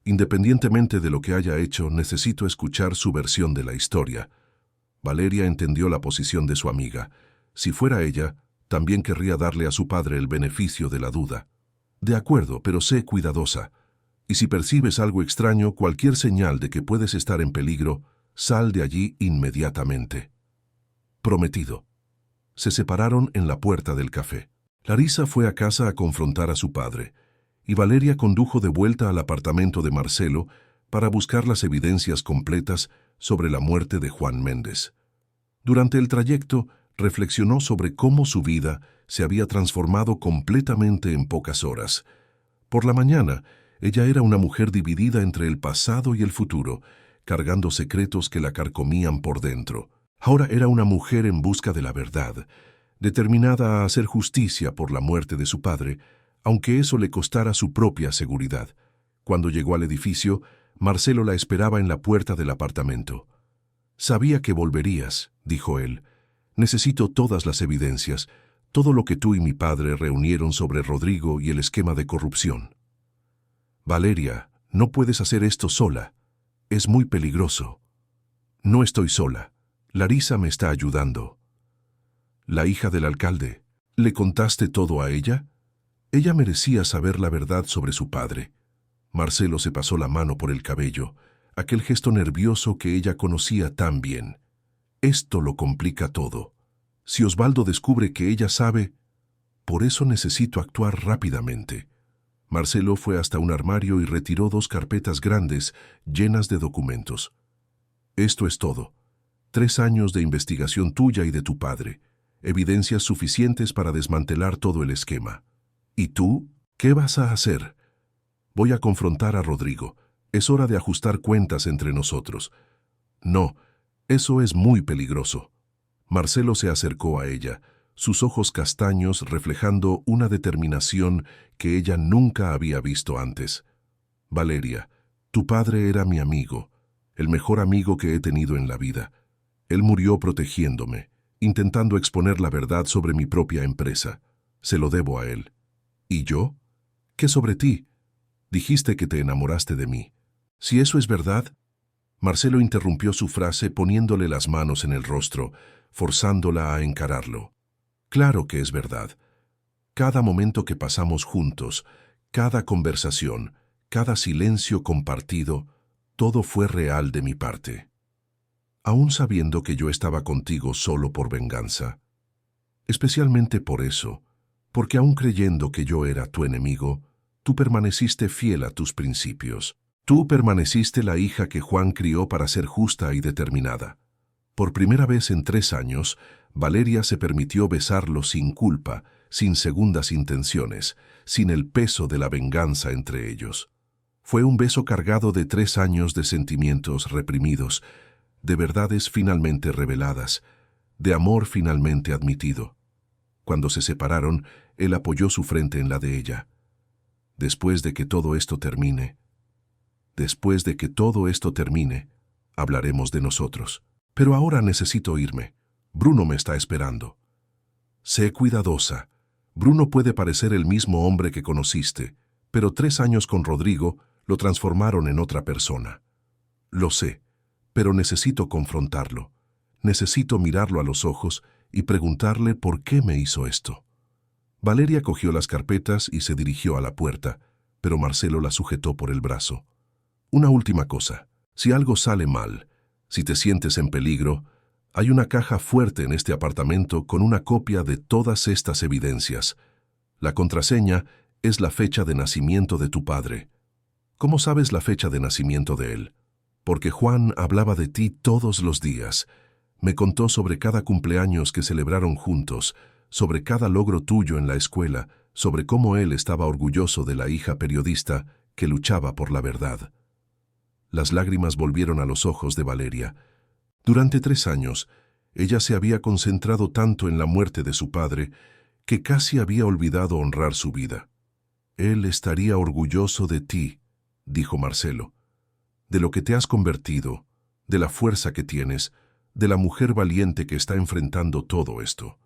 Independientemente de lo que haya hecho, necesito escuchar su versión de la historia. Valeria entendió la posición de su amiga. Si fuera ella, también querría darle a su padre el beneficio de la duda. De acuerdo, pero sé cuidadosa. Y si percibes algo extraño, cualquier señal de que puedes estar en peligro, sal de allí inmediatamente. Prometido. Se separaron en la puerta del café. Larisa fue a casa a confrontar a su padre, y Valeria condujo de vuelta al apartamento de Marcelo para buscar las evidencias completas sobre la muerte de Juan Méndez. Durante el trayecto, reflexionó sobre cómo su vida se había transformado completamente en pocas horas. Por la mañana, ella era una mujer dividida entre el pasado y el futuro, cargando secretos que la carcomían por dentro. Ahora era una mujer en busca de la verdad, determinada a hacer justicia por la muerte de su padre, aunque eso le costara su propia seguridad. Cuando llegó al edificio, Marcelo la esperaba en la puerta del apartamento. «Sabía que volverías», dijo él. «Necesito todas las evidencias, todo lo que tú y mi padre reunieron sobre Rodrigo y el esquema de corrupción». «Valeria, no puedes hacer esto sola. Es muy peligroso». «No estoy sola. Larisa me está ayudando». «La hija del alcalde. ¿Le contaste todo a ella?» Ella merecía saber la verdad sobre su padre. Marcelo se pasó la mano por el cabello, aquel gesto nervioso que ella conocía tan bien. Esto lo complica todo. Si Osvaldo descubre que ella sabe, por eso necesito actuar rápidamente. Marcelo fue hasta un armario y retiró 2 carpetas grandes llenas de documentos. Esto es todo. 3 años de investigación tuya y de tu padre. Evidencias suficientes para desmantelar todo el esquema. ¿Y tú? ¿Qué vas a hacer? Voy a confrontar a Rodrigo. Es hora de ajustar cuentas entre nosotros. No, eso es muy peligroso. Marcelo se acercó a ella, sus ojos castaños reflejando una determinación que ella nunca había visto antes. Valeria, tu padre era mi amigo, el mejor amigo que he tenido en la vida. Él murió protegiéndome, intentando exponer la verdad sobre mi propia empresa. Se lo debo a él. ¿Y yo? ¿Qué sobre ti? Dijiste que te enamoraste de mí. Si eso es verdad... Marcelo interrumpió su frase poniéndole las manos en el rostro, forzándola a encararlo. Claro que es verdad. Cada momento que pasamos juntos, cada conversación, cada silencio compartido, todo fue real de mi parte. Aún sabiendo que yo estaba contigo solo por venganza. Especialmente por eso, porque aún creyendo que yo era tu enemigo, tú permaneciste fiel a tus principios. Tú permaneciste la hija que Juan crió para ser justa y determinada. Por primera vez en 3 años, Valeria se permitió besarlo sin culpa, sin segundas intenciones, sin el peso de la venganza entre ellos. Fue un beso cargado de 3 años de sentimientos reprimidos, de verdades finalmente reveladas, de amor finalmente admitido. Cuando se separaron, él apoyó su frente en la de ella. Después de que todo esto termine, hablaremos de nosotros. Pero ahora necesito irme. Bruno me está esperando. Sé cuidadosa. Bruno puede parecer el mismo hombre que conociste, pero 3 años con Rodrigo lo transformaron en otra persona. Lo sé, pero necesito confrontarlo. Necesito mirarlo a los ojos y preguntarle por qué me hizo esto. Valeria cogió las carpetas y se dirigió a la puerta, pero Marcelo la sujetó por el brazo. Una última cosa. Si algo sale mal, si te sientes en peligro, hay una caja fuerte en este apartamento con una copia de todas estas evidencias. La contraseña es la fecha de nacimiento de tu padre. ¿Cómo sabes la fecha de nacimiento de él? Porque Juan hablaba de ti todos los días. Me contó sobre cada cumpleaños que celebraron juntos, sobre cada logro tuyo en la escuela, sobre cómo él estaba orgulloso de la hija periodista que luchaba por la verdad. Las lágrimas volvieron a los ojos de Valeria. Durante 3 años, ella se había concentrado tanto en la muerte de su padre que casi había olvidado honrar su vida. Él estaría orgulloso de ti, dijo Marcelo, de lo que te has convertido, de la fuerza que tienes, de la mujer valiente que está enfrentando todo esto.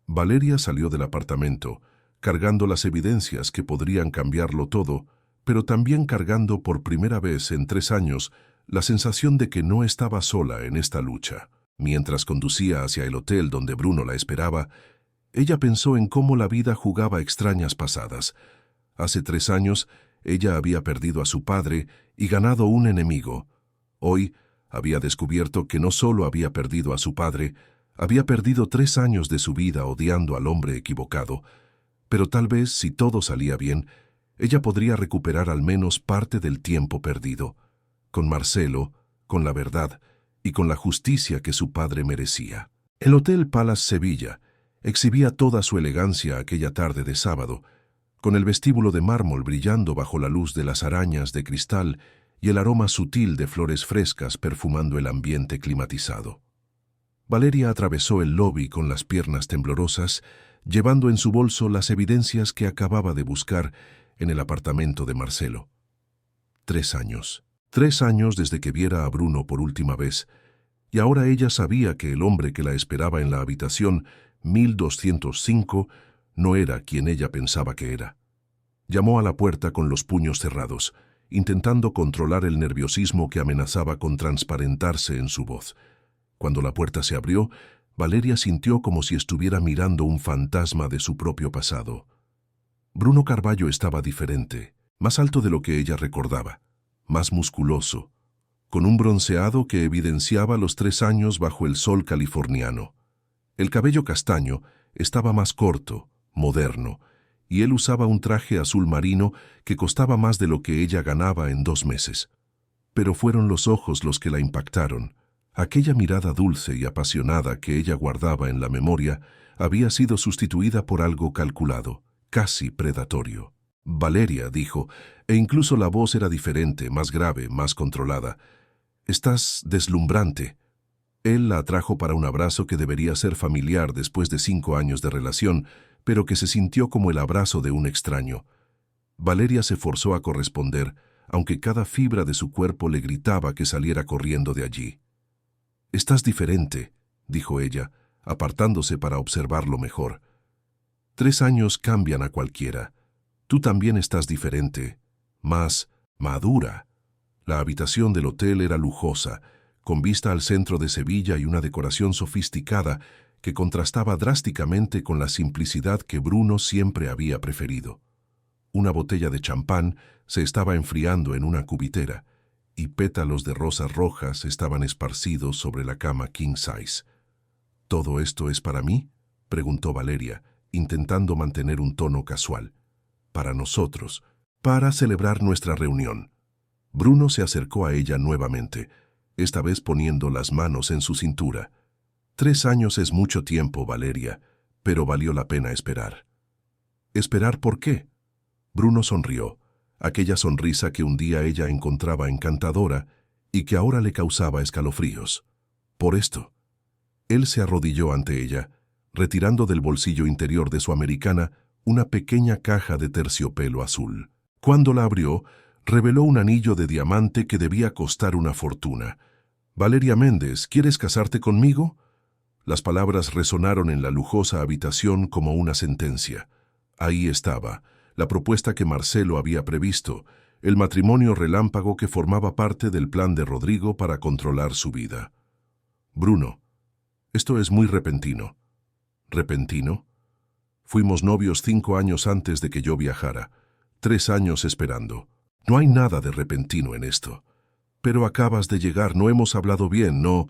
Valeria salió del apartamento, cargando las evidencias que podrían cambiarlo todo, pero también cargando por primera vez en 3 años la sensación de que no estaba sola en esta lucha. Mientras conducía hacia el hotel donde Bruno la esperaba, ella pensó en cómo la vida jugaba extrañas pasadas. Hace 3 años, ella había perdido a su padre y ganado un enemigo. Hoy, había descubierto que no solo había perdido a su padre, había perdido 3 años de su vida odiando al hombre equivocado. Pero tal vez, si todo salía bien, ella podría recuperar al menos parte del tiempo perdido, con Marcelo, con la verdad y con la justicia que su padre merecía. El Hotel Palace Sevilla exhibía toda su elegancia aquella tarde de sábado, con el vestíbulo de mármol brillando bajo la luz de las arañas de cristal y el aroma sutil de flores frescas perfumando el ambiente climatizado. Valeria atravesó el lobby con las piernas temblorosas, llevando en su bolso las evidencias que acababa de buscar en el apartamento de Marcelo. 3 años. 3 años desde que viera a Bruno por última vez, y ahora ella sabía que el hombre que la esperaba en la habitación 1205 no era quien ella pensaba que era. Llamó a la puerta con los puños cerrados, intentando controlar el nerviosismo que amenazaba con transparentarse en su voz. Cuando la puerta se abrió, Valeria sintió como si estuviera mirando un fantasma de su propio pasado. Bruno Carballo estaba diferente, más alto de lo que ella recordaba, más musculoso, con un bronceado que evidenciaba los 3 años bajo el sol californiano. El cabello castaño estaba más corto, moderno, y él usaba un traje azul marino que costaba más de lo que ella ganaba en 2 meses. Pero fueron los ojos los que la impactaron. Aquella mirada dulce y apasionada que ella guardaba en la memoria había sido sustituida por algo calculado, casi predatorio. Valeria, dijo, e incluso la voz era diferente, más grave, más controlada. «Estás deslumbrante». Él la atrajo para un abrazo que debería ser familiar después de 5 años de relación, pero que se sintió como el abrazo de un extraño. Valeria se forzó a corresponder, aunque cada fibra de su cuerpo le gritaba que saliera corriendo de allí. «Estás diferente», dijo ella, apartándose para observarlo mejor. 3 años cambian a cualquiera. Tú también estás diferente, más madura. La habitación del hotel era lujosa, con vista al centro de Sevilla y una decoración sofisticada que contrastaba drásticamente con la simplicidad que Bruno siempre había preferido. Una botella de champán se estaba enfriando en una cubitera, y pétalos de rosas rojas estaban esparcidos sobre la cama king size. «¿Todo esto es para mí?», preguntó Valeria, intentando mantener un tono casual. «Para nosotros, para celebrar nuestra reunión». Bruno se acercó a ella nuevamente, esta vez poniendo las manos en su cintura. 3 años es mucho tiempo, Valeria, pero valió la pena esperar. ¿Esperar por qué? Bruno sonrió, aquella sonrisa que un día ella encontraba encantadora y que ahora le causaba escalofríos. Por esto. Él se arrodilló ante ella, retirando del bolsillo interior de su americana una pequeña caja de terciopelo azul. Cuando la abrió, reveló un anillo de diamante que debía costar una fortuna. «Valeria Méndez, ¿quieres casarte conmigo?». Las palabras resonaron en la lujosa habitación como una sentencia. Ahí estaba, la propuesta que Marcelo había previsto, el matrimonio relámpago que formaba parte del plan de Rodrigo para controlar su vida. «Bruno, esto es muy repentino». «¿Repentino?». «Fuimos novios 5 años antes de que yo viajara, 3 años esperando. No hay nada de repentino en esto». «Pero acabas de llegar, no hemos hablado bien, no».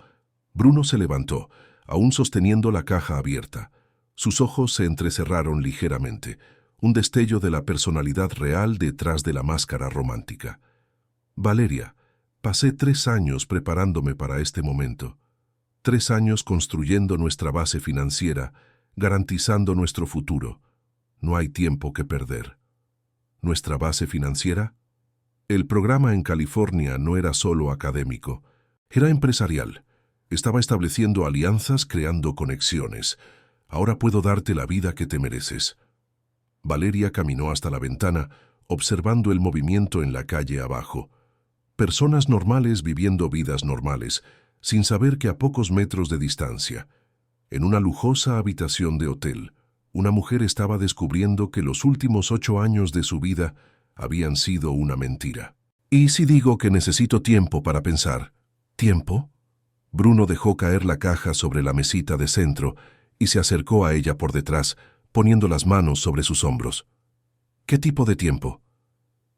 Bruno se levantó, aún sosteniendo la caja abierta. Sus ojos se entrecerraron ligeramente, un destello de la personalidad real detrás de la máscara romántica. «Valeria, pasé 3 años preparándome para este momento. 3 años construyendo nuestra base financiera, garantizando nuestro futuro. No hay tiempo que perder». «¿Nuestra base financiera?». El programa en California no era solo académico, era empresarial. Estaba estableciendo alianzas, creando conexiones. Ahora puedo darte la vida que te mereces. Valeria caminó hasta la ventana, observando el movimiento en la calle abajo. Personas normales viviendo vidas normales, sin saber que a pocos metros de distancia, en una lujosa habitación de hotel, una mujer estaba descubriendo que los últimos 8 años de su vida habían sido una mentira. ¿Y si digo que necesito tiempo para pensar? ¿Tiempo? Bruno dejó caer la caja sobre la mesita de centro y se acercó a ella por detrás, poniendo las manos sobre sus hombros. ¿Qué tipo de tiempo?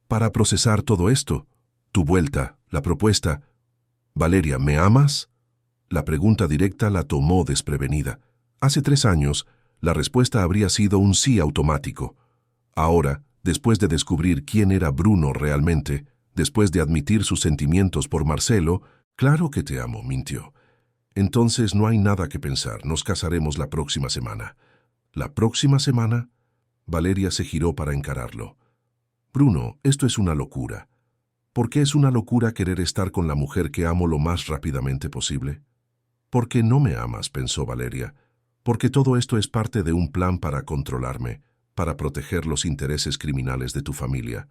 Para procesar todo esto. Tu vuelta, la propuesta. Valeria, ¿me amas? La pregunta directa la tomó desprevenida. Hace 3 años, la respuesta habría sido un sí automático. Ahora, después de descubrir quién era Bruno realmente, después de admitir sus sentimientos por Marcelo, claro que te amo, mintió. Entonces no hay nada que pensar, nos casaremos la próxima semana. ¿La próxima semana? Valeria se giró para encararlo. Bruno, esto es una locura. ¿Por qué es una locura querer estar con la mujer que amo lo más rápidamente posible? Porque no me amas, pensó Valeria. Porque todo esto es parte de un plan para controlarme, para proteger los intereses criminales de tu familia.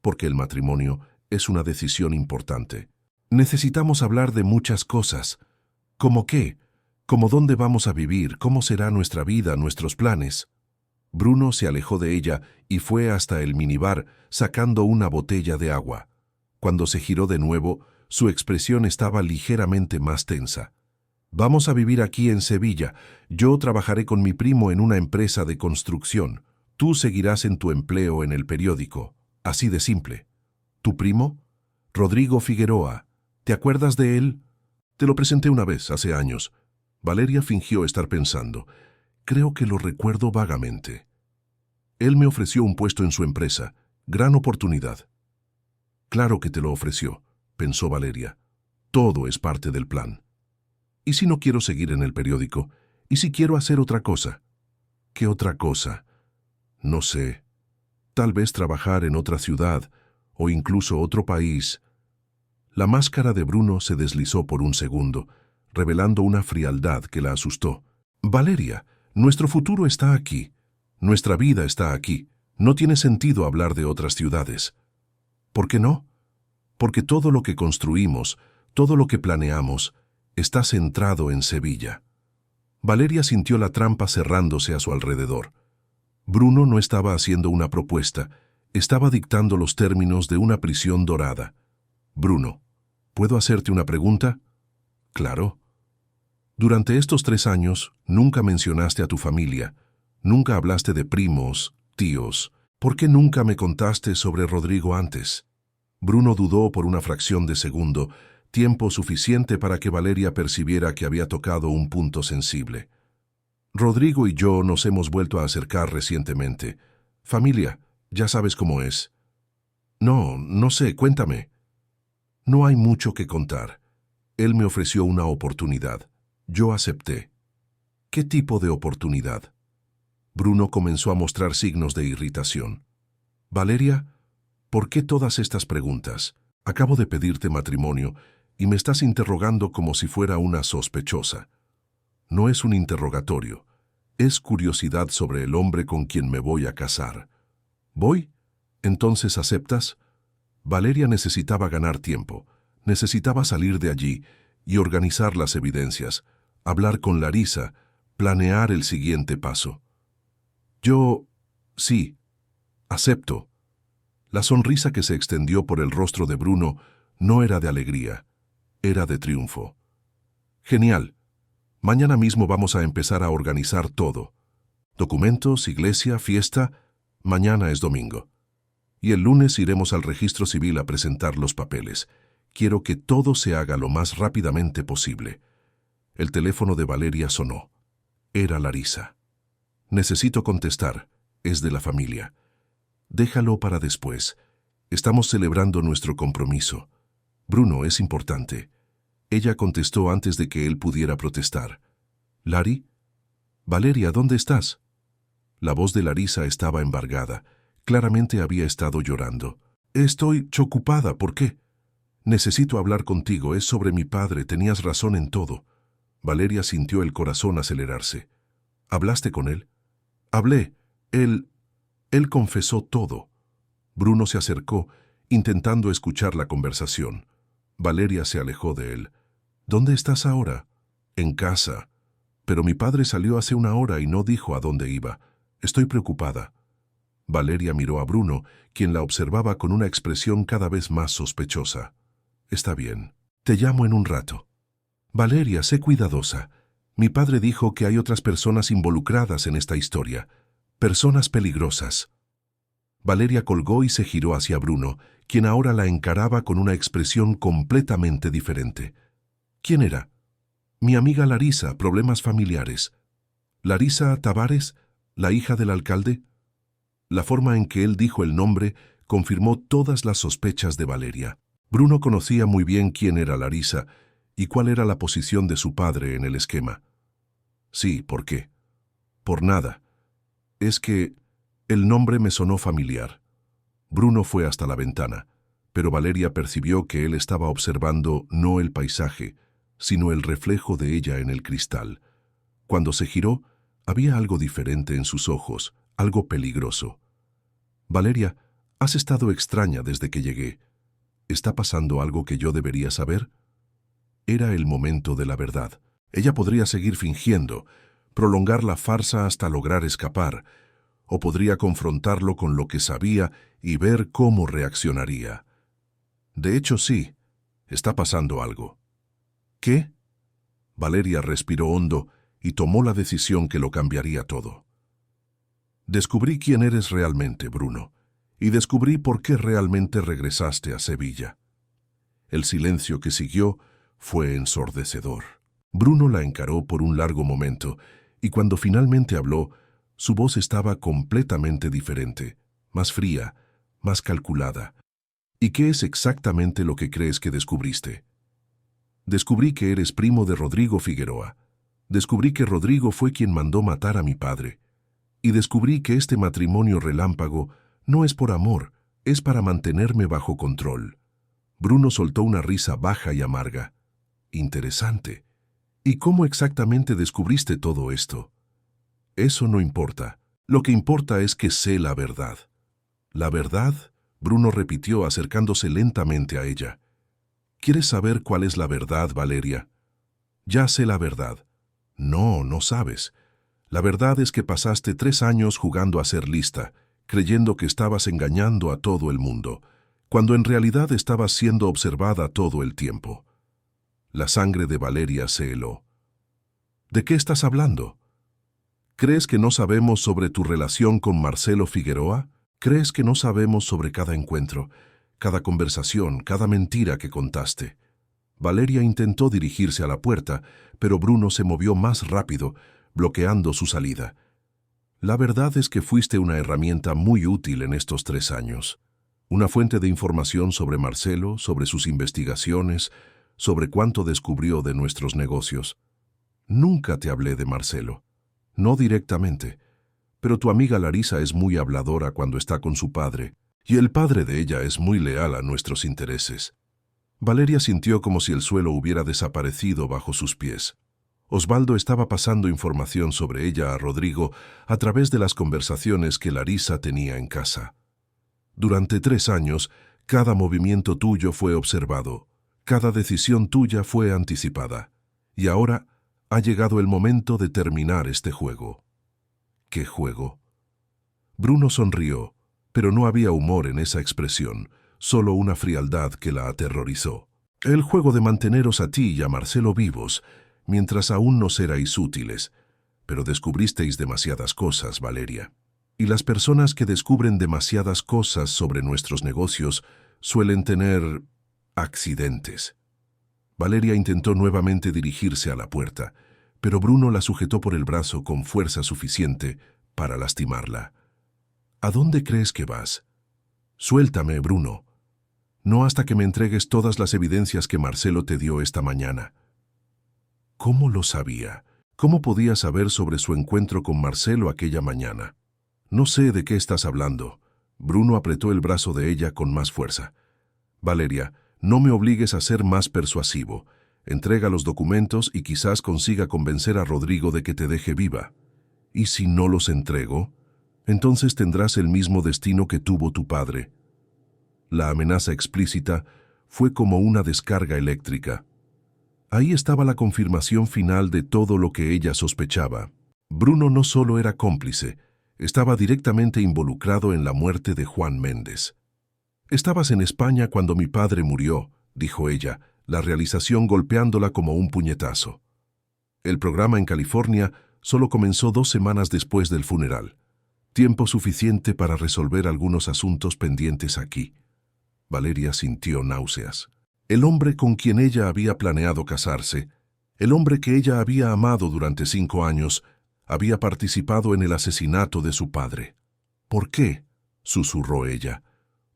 Porque el matrimonio es una decisión importante. Necesitamos hablar de muchas cosas. ¿Cómo qué? ¿Cómo dónde vamos a vivir? ¿Cómo será nuestra vida, nuestros planes? Bruno se alejó de ella y fue hasta el minibar, sacando una botella de agua. Cuando se giró de nuevo, su expresión estaba ligeramente más tensa. Vamos a vivir aquí en Sevilla. Yo trabajaré con mi primo en una empresa de construcción. Tú seguirás en tu empleo en el periódico. Así de simple. ¿Tu primo? Rodrigo Figueroa. ¿Te acuerdas de él? Te lo presenté una vez, hace años. Valeria fingió estar pensando. Creo que lo recuerdo vagamente. Él me ofreció un puesto en su empresa. Gran oportunidad. Claro que te lo ofreció, pensó Valeria. Todo es parte del plan. ¿Y si no quiero seguir en el periódico? ¿Y si quiero hacer otra cosa? ¿Qué otra cosa? No sé. Tal vez trabajar en otra ciudad, o incluso otro país. La máscara de Bruno se deslizó por un segundo, revelando una frialdad que la asustó. Valeria, nuestro futuro está aquí. Nuestra vida está aquí. No tiene sentido hablar de otras ciudades. ¿Por qué no? Porque todo lo que construimos, todo lo que planeamos, está centrado en Sevilla. Valeria sintió la trampa cerrándose a su alrededor. Bruno no estaba haciendo una propuesta, estaba dictando los términos de una prisión dorada. Bruno, ¿puedo hacerte una pregunta? Claro. Durante estos 3 años, nunca mencionaste a tu familia, nunca hablaste de primos, tíos. ¿Por qué nunca me contaste sobre Rodrigo antes? Bruno dudó por una fracción de segundo, tiempo suficiente para que Valeria percibiera que había tocado un punto sensible. Rodrigo y yo nos hemos vuelto a acercar recientemente. Familia, ya sabes cómo es. No sé, cuéntame. No hay mucho que contar. Él me ofreció una oportunidad. Yo acepté. ¿Qué tipo de oportunidad? Bruno comenzó a mostrar signos de irritación. Valeria, ¿por qué todas estas preguntas? Acabo de pedirte matrimonio y me estás interrogando como si fuera una sospechosa. No es un interrogatorio, es curiosidad sobre el hombre con quien me voy a casar. ¿Voy? ¿Entonces aceptas? Valeria necesitaba ganar tiempo, necesitaba salir de allí y organizar las evidencias, hablar con Larisa, planear el siguiente paso. Sí, acepto. La sonrisa que se extendió por el rostro de Bruno no era de alegría, era de triunfo. Genial. Mañana mismo vamos a empezar a organizar todo. Documentos, iglesia, fiesta. Mañana es domingo. Y el lunes iremos al registro civil a presentar los papeles. Quiero que todo se haga lo más rápidamente posible. El teléfono de Valeria sonó. Era Larisa. Necesito contestar. Es de la familia. Déjalo para después. Estamos celebrando nuestro compromiso. Bruno, es importante. Ella contestó antes de que él pudiera protestar. ¿Lari? Valeria, ¿dónde estás? La voz de Larisa estaba embargada. Claramente había estado llorando. Estoy ocupada, ¿por qué? Necesito hablar contigo, es sobre mi padre, tenías razón en todo. Valeria sintió el corazón acelerarse. ¿Hablaste con él? Hablé. Él confesó todo. Bruno se acercó, intentando escuchar la conversación. Valeria se alejó de él. ¿Dónde estás ahora? En casa. Pero mi padre salió hace una hora y no dijo a dónde iba. Estoy preocupada. Valeria miró a Bruno, quien la observaba con una expresión cada vez más sospechosa. Está bien. Te llamo en un rato. Valeria, sé cuidadosa. Mi padre dijo que hay otras personas involucradas en esta historia. Personas peligrosas. Valeria colgó y se giró hacia Bruno, quien ahora la encaraba con una expresión completamente diferente. ¿Quién era? Mi amiga Larisa, problemas familiares. ¿Larisa Tavares, la hija del alcalde? La forma en que él dijo el nombre confirmó todas las sospechas de Valeria. Bruno conocía muy bien quién era Larisa y cuál era la posición de su padre en el esquema. Sí, ¿por qué? Por nada. Es que el nombre me sonó familiar. Bruno fue hasta la ventana, pero Valeria percibió que él estaba observando no el paisaje, sino el reflejo de ella en el cristal. Cuando se giró, había algo diferente en sus ojos, algo peligroso. Valeria, has estado extraña desde que llegué. ¿Está pasando algo que yo debería saber? Era el momento de la verdad. Ella podría seguir fingiendo, prolongar la farsa hasta lograr escapar, o podría confrontarlo con lo que sabía y ver cómo reaccionaría. De hecho, sí, está pasando algo. ¿Qué? Valeria respiró hondo y tomó la decisión que lo cambiaría todo. Descubrí quién eres realmente, Bruno, y descubrí por qué realmente regresaste a Sevilla. El silencio que siguió fue ensordecedor. Bruno la encaró por un largo momento, y cuando finalmente habló, su voz estaba completamente diferente, más fría, más calculada. ¿Y qué es exactamente lo que crees que descubriste? Descubrí que eres primo de Rodrigo Figueroa. Descubrí que Rodrigo fue quien mandó matar a mi padre. Y descubrí que este matrimonio relámpago no es por amor, es para mantenerme bajo control. Bruno soltó una risa baja y amarga. Interesante. ¿Y cómo exactamente descubriste todo esto? Eso no importa. Lo que importa es que sé la verdad. ¿La verdad? Bruno repitió acercándose lentamente a ella. ¿Quieres saber cuál es la verdad, Valeria? Ya sé la verdad. No, no sabes. La verdad es que pasaste 3 años jugando a ser lista, creyendo que estabas engañando a todo el mundo, cuando en realidad estabas siendo observada todo el tiempo. La sangre de Valeria se heló. ¿De qué estás hablando? ¿Crees que no sabemos sobre tu relación con Marcelo Figueroa? ¿Crees que no sabemos sobre cada encuentro, cada conversación, cada mentira que contaste? Valeria intentó dirigirse a la puerta, pero Bruno se movió más rápido, bloqueando su salida. La verdad es que fuiste una herramienta muy útil en estos 3 años. Una fuente de información sobre Marcelo, sobre sus investigaciones, sobre cuánto descubrió de nuestros negocios. Nunca te hablé de Marcelo. No directamente, pero tu amiga Larisa es muy habladora cuando está con su padre, y el padre de ella es muy leal a nuestros intereses. Valeria sintió como si el suelo hubiera desaparecido bajo sus pies. Osvaldo estaba pasando información sobre ella a Rodrigo a través de las conversaciones que Larisa tenía en casa. Durante 3 años, cada movimiento tuyo fue observado, cada decisión tuya fue anticipada, y ahora ha llegado el momento de terminar este juego. ¿Qué juego? Bruno sonrió, pero no había humor en esa expresión, solo una frialdad que la aterrorizó. El juego de manteneros a ti y a Marcelo vivos, mientras aún nos erais útiles, pero descubristeis demasiadas cosas, Valeria. Y las personas que descubren demasiadas cosas sobre nuestros negocios suelen tener accidentes. Valeria intentó nuevamente dirigirse a la puerta, pero Bruno la sujetó por el brazo con fuerza suficiente para lastimarla. ¿A dónde crees que vas? Suéltame, Bruno. No hasta que me entregues todas las evidencias que Marcelo te dio esta mañana. ¿Cómo lo sabía? ¿Cómo podía saber sobre su encuentro con Marcelo aquella mañana? No sé de qué estás hablando. Bruno apretó el brazo de ella con más fuerza. Valeria, no me obligues a ser más persuasivo. Entrega los documentos y quizás consiga convencer a Rodrigo de que te deje viva. ¿Y si no los entrego? Entonces tendrás el mismo destino que tuvo tu padre. La amenaza explícita fue como una descarga eléctrica. Ahí estaba la confirmación final de todo lo que ella sospechaba. Bruno no solo era cómplice, estaba directamente involucrado en la muerte de Juan Méndez. «Estabas en España cuando mi padre murió», dijo ella, la realización golpeándola como un puñetazo. El programa en California solo comenzó 2 semanas después del funeral. Tiempo suficiente para resolver algunos asuntos pendientes aquí. Valeria sintió náuseas. El hombre con quien ella había planeado casarse, el hombre que ella había amado durante 5 años, había participado en el asesinato de su padre. «¿Por qué?», susurró ella.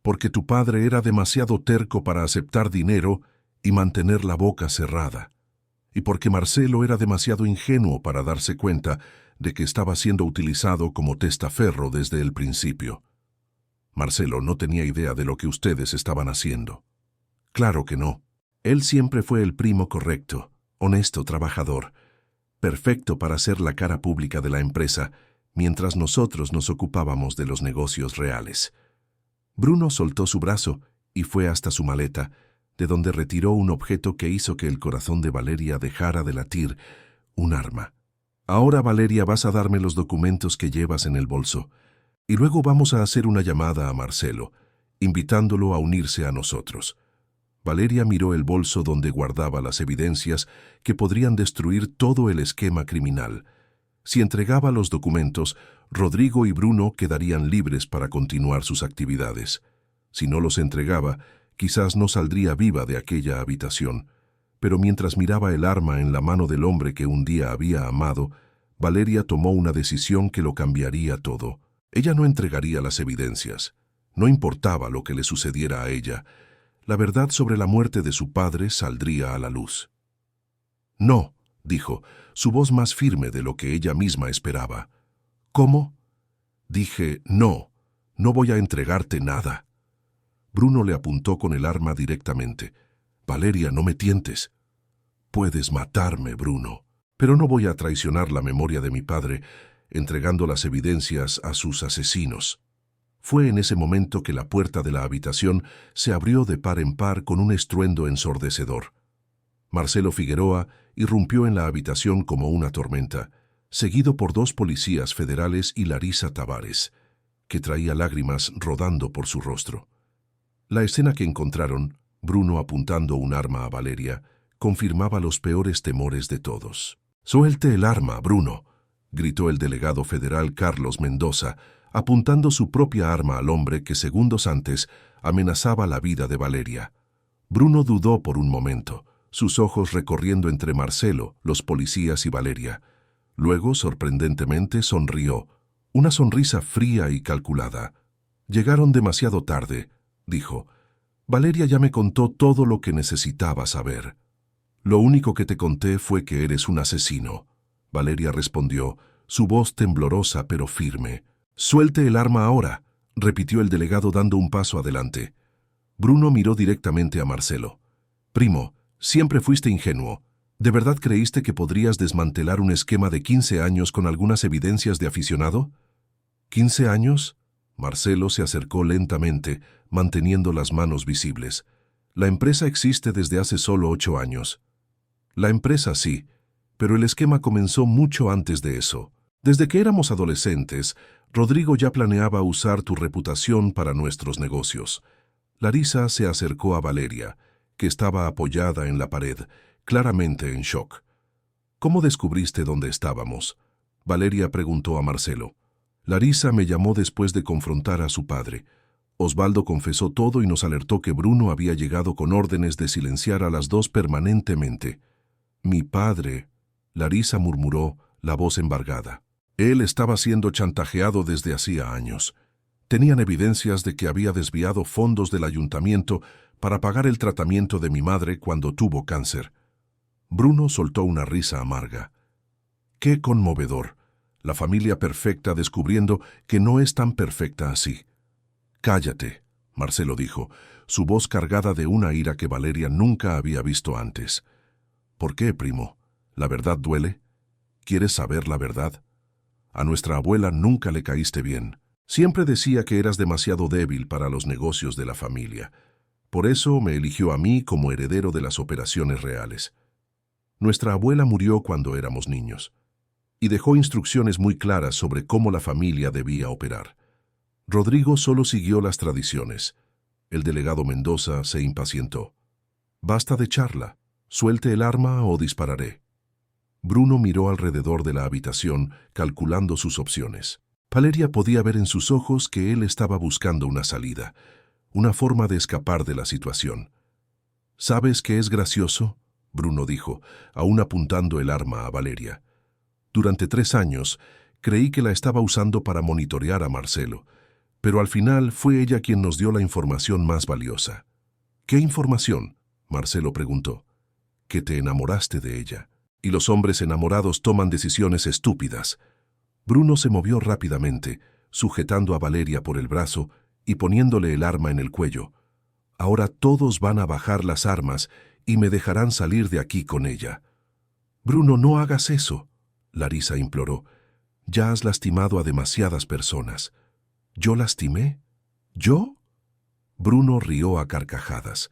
«Porque tu padre era demasiado terco para aceptar dinero y mantener la boca cerrada. Y porque Marcelo era demasiado ingenuo para darse cuenta de que estaba siendo utilizado como testaferro desde el principio. Marcelo no tenía idea de lo que ustedes estaban haciendo». «Claro que no. Él siempre fue el primo correcto, honesto, trabajador, perfecto para ser la cara pública de la empresa, mientras nosotros nos ocupábamos de los negocios reales». Bruno soltó su brazo y fue hasta su maleta, de donde retiró un objeto que hizo que el corazón de Valeria dejara de latir, un arma. «Ahora, Valeria, vas a darme los documentos que llevas en el bolso, y luego vamos a hacer una llamada a Marcelo, invitándolo a unirse a nosotros». Valeria miró el bolso donde guardaba las evidencias que podrían destruir todo el esquema criminal. Si entregaba los documentos, Rodrigo y Bruno quedarían libres para continuar sus actividades. Si no los entregaba, quizás no saldría viva de aquella habitación. Pero mientras miraba el arma en la mano del hombre que un día había amado, Valeria tomó una decisión que lo cambiaría todo. Ella no entregaría las evidencias. No importaba lo que le sucediera a ella. La verdad sobre la muerte de su padre saldría a la luz. «No», dijo, su voz más firme de lo que ella misma esperaba. «¿Cómo?». «Dije, no voy a entregarte nada». Bruno le apuntó con el arma directamente. «Valeria, no me tientes». «Puedes matarme, Bruno, pero no voy a traicionar la memoria de mi padre entregando las evidencias a sus asesinos». Fue en ese momento que la puerta de la habitación se abrió de par en par con un estruendo ensordecedor. Marcelo Figueroa irrumpió en la habitación como una tormenta, seguido por 2 policías federales y Larisa Tavares, que traía lágrimas rodando por su rostro. La escena que encontraron, Bruno apuntando un arma a Valeria, confirmaba los peores temores de todos. «Suelte el arma, Bruno», gritó el delegado federal Carlos Mendoza, apuntando su propia arma al hombre que segundos antes amenazaba la vida de Valeria. Bruno dudó por un momento, sus ojos recorriendo entre Marcelo, los policías y Valeria. Luego, sorprendentemente, sonrió, una sonrisa fría y calculada. «Llegaron demasiado tarde», dijo. «Valeria ya me contó todo lo que necesitaba saber». «Lo único que te conté fue que eres un asesino», Valeria respondió, su voz temblorosa pero firme. «Suelte el arma ahora», repitió el delegado dando un paso adelante. Bruno miró directamente a Marcelo. «Primo, siempre fuiste ingenuo. ¿De verdad creíste que podrías desmantelar un esquema de 15 años con algunas evidencias de aficionado?» «¿15 años?» Marcelo se acercó lentamente, manteniendo las manos visibles. «La empresa existe desde hace solo 8 años». «La empresa sí, pero el esquema comenzó mucho antes de eso. Desde que éramos adolescentes, Rodrigo ya planeaba usar tu reputación para nuestros negocios». Larisa se acercó a Valeria, que estaba apoyada en la pared, claramente en shock. «¿Cómo descubriste dónde estábamos?», Valeria preguntó a Marcelo. «Larisa me llamó después de confrontar a su padre. Osvaldo confesó todo y nos alertó que Bruno había llegado con órdenes de silenciar a las 2 permanentemente». «Mi padre», Larisa murmuró, la voz embargada. «Él estaba siendo chantajeado desde hacía años. Tenían evidencias de que había desviado fondos del ayuntamiento para pagar el tratamiento de mi madre cuando tuvo cáncer». Bruno soltó una risa amarga. «Qué conmovedor. La familia perfecta descubriendo que no es tan perfecta así». «Cállate», Marcelo dijo, su voz cargada de una ira que Valeria nunca había visto antes. «¿Por qué, primo? ¿La verdad duele? ¿Quieres saber la verdad?». A nuestra abuela nunca le caíste bien. Siempre decía que eras demasiado débil para los negocios de la familia. Por eso me eligió a mí como heredero de las operaciones reales. Nuestra abuela murió cuando éramos niños y dejó instrucciones muy claras sobre cómo la familia debía operar. Rodrigo solo siguió las tradiciones. El delegado Mendoza se impacientó. «Basta de charla. Suelte el arma o dispararé». Bruno miró alrededor de la habitación, calculando sus opciones. Valeria podía ver en sus ojos que él estaba buscando una salida, una forma de escapar de la situación. «¿Sabes qué es gracioso?», Bruno dijo, aún apuntando el arma a Valeria. «Durante 3 años, creí que la estaba usando para monitorear a Marcelo, pero al final fue ella quien nos dio la información más valiosa». «¿Qué información?», Marcelo preguntó. «Que te enamoraste de ella. Y los hombres enamorados toman decisiones estúpidas». Bruno se movió rápidamente, sujetando a Valeria por el brazo y poniéndole el arma en el cuello. «Ahora todos van a bajar las armas y me dejarán salir de aquí con ella». «Bruno, no hagas eso», Larisa imploró. «Ya has lastimado a demasiadas personas». «¿Yo lastimé? ¿Yo?». Bruno rió a carcajadas.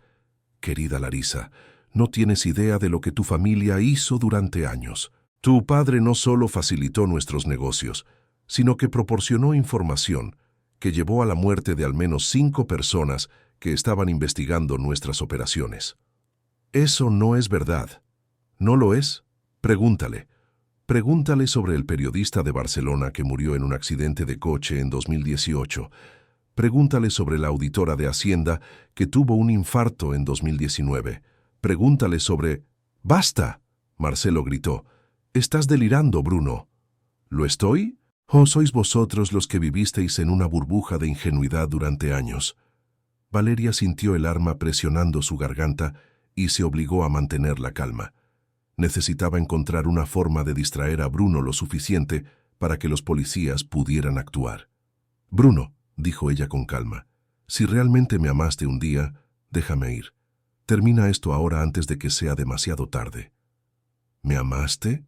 «Querida Larisa, no tienes idea de lo que tu familia hizo durante años. Tu padre no solo facilitó nuestros negocios, sino que proporcionó información que llevó a la muerte de al menos 5 personas que estaban investigando nuestras operaciones». «Eso no es verdad». «¿No lo es? Pregúntale. Pregúntale sobre el periodista de Barcelona que murió en un accidente de coche en 2018. Pregúntale sobre la auditora de Hacienda que tuvo un infarto en 2019. Pregúntale sobre...». «¡Basta!», Marcelo gritó. «Estás delirando, Bruno». «¿Lo estoy? ¿O sois vosotros los que vivisteis en una burbuja de ingenuidad durante años?». Valeria sintió el arma presionando su garganta y se obligó a mantener la calma. Necesitaba encontrar una forma de distraer a Bruno lo suficiente para que los policías pudieran actuar. «Bruno», dijo ella con calma, «si realmente me amaste un día, déjame ir. Termina esto ahora antes de que sea demasiado tarde». «¿Me amaste?».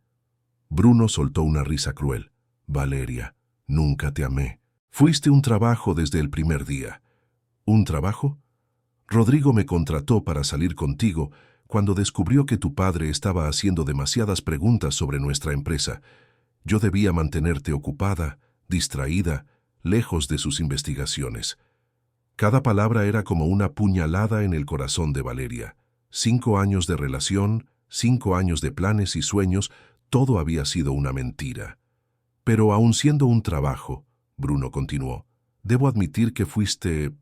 Bruno soltó una risa cruel. «Valeria, nunca te amé. Fuiste un trabajo desde el primer día». «¿Un trabajo?». «Rodrigo me contrató para salir contigo cuando descubrió que tu padre estaba haciendo demasiadas preguntas sobre nuestra empresa. Yo debía mantenerte ocupada, distraída, lejos de sus investigaciones». Cada palabra era como una puñalada en el corazón de Valeria. 5 años de relación, 5 años de planes y sueños, todo había sido una mentira. «Pero aun siendo un trabajo», Bruno continuó, «debo admitir que fuiste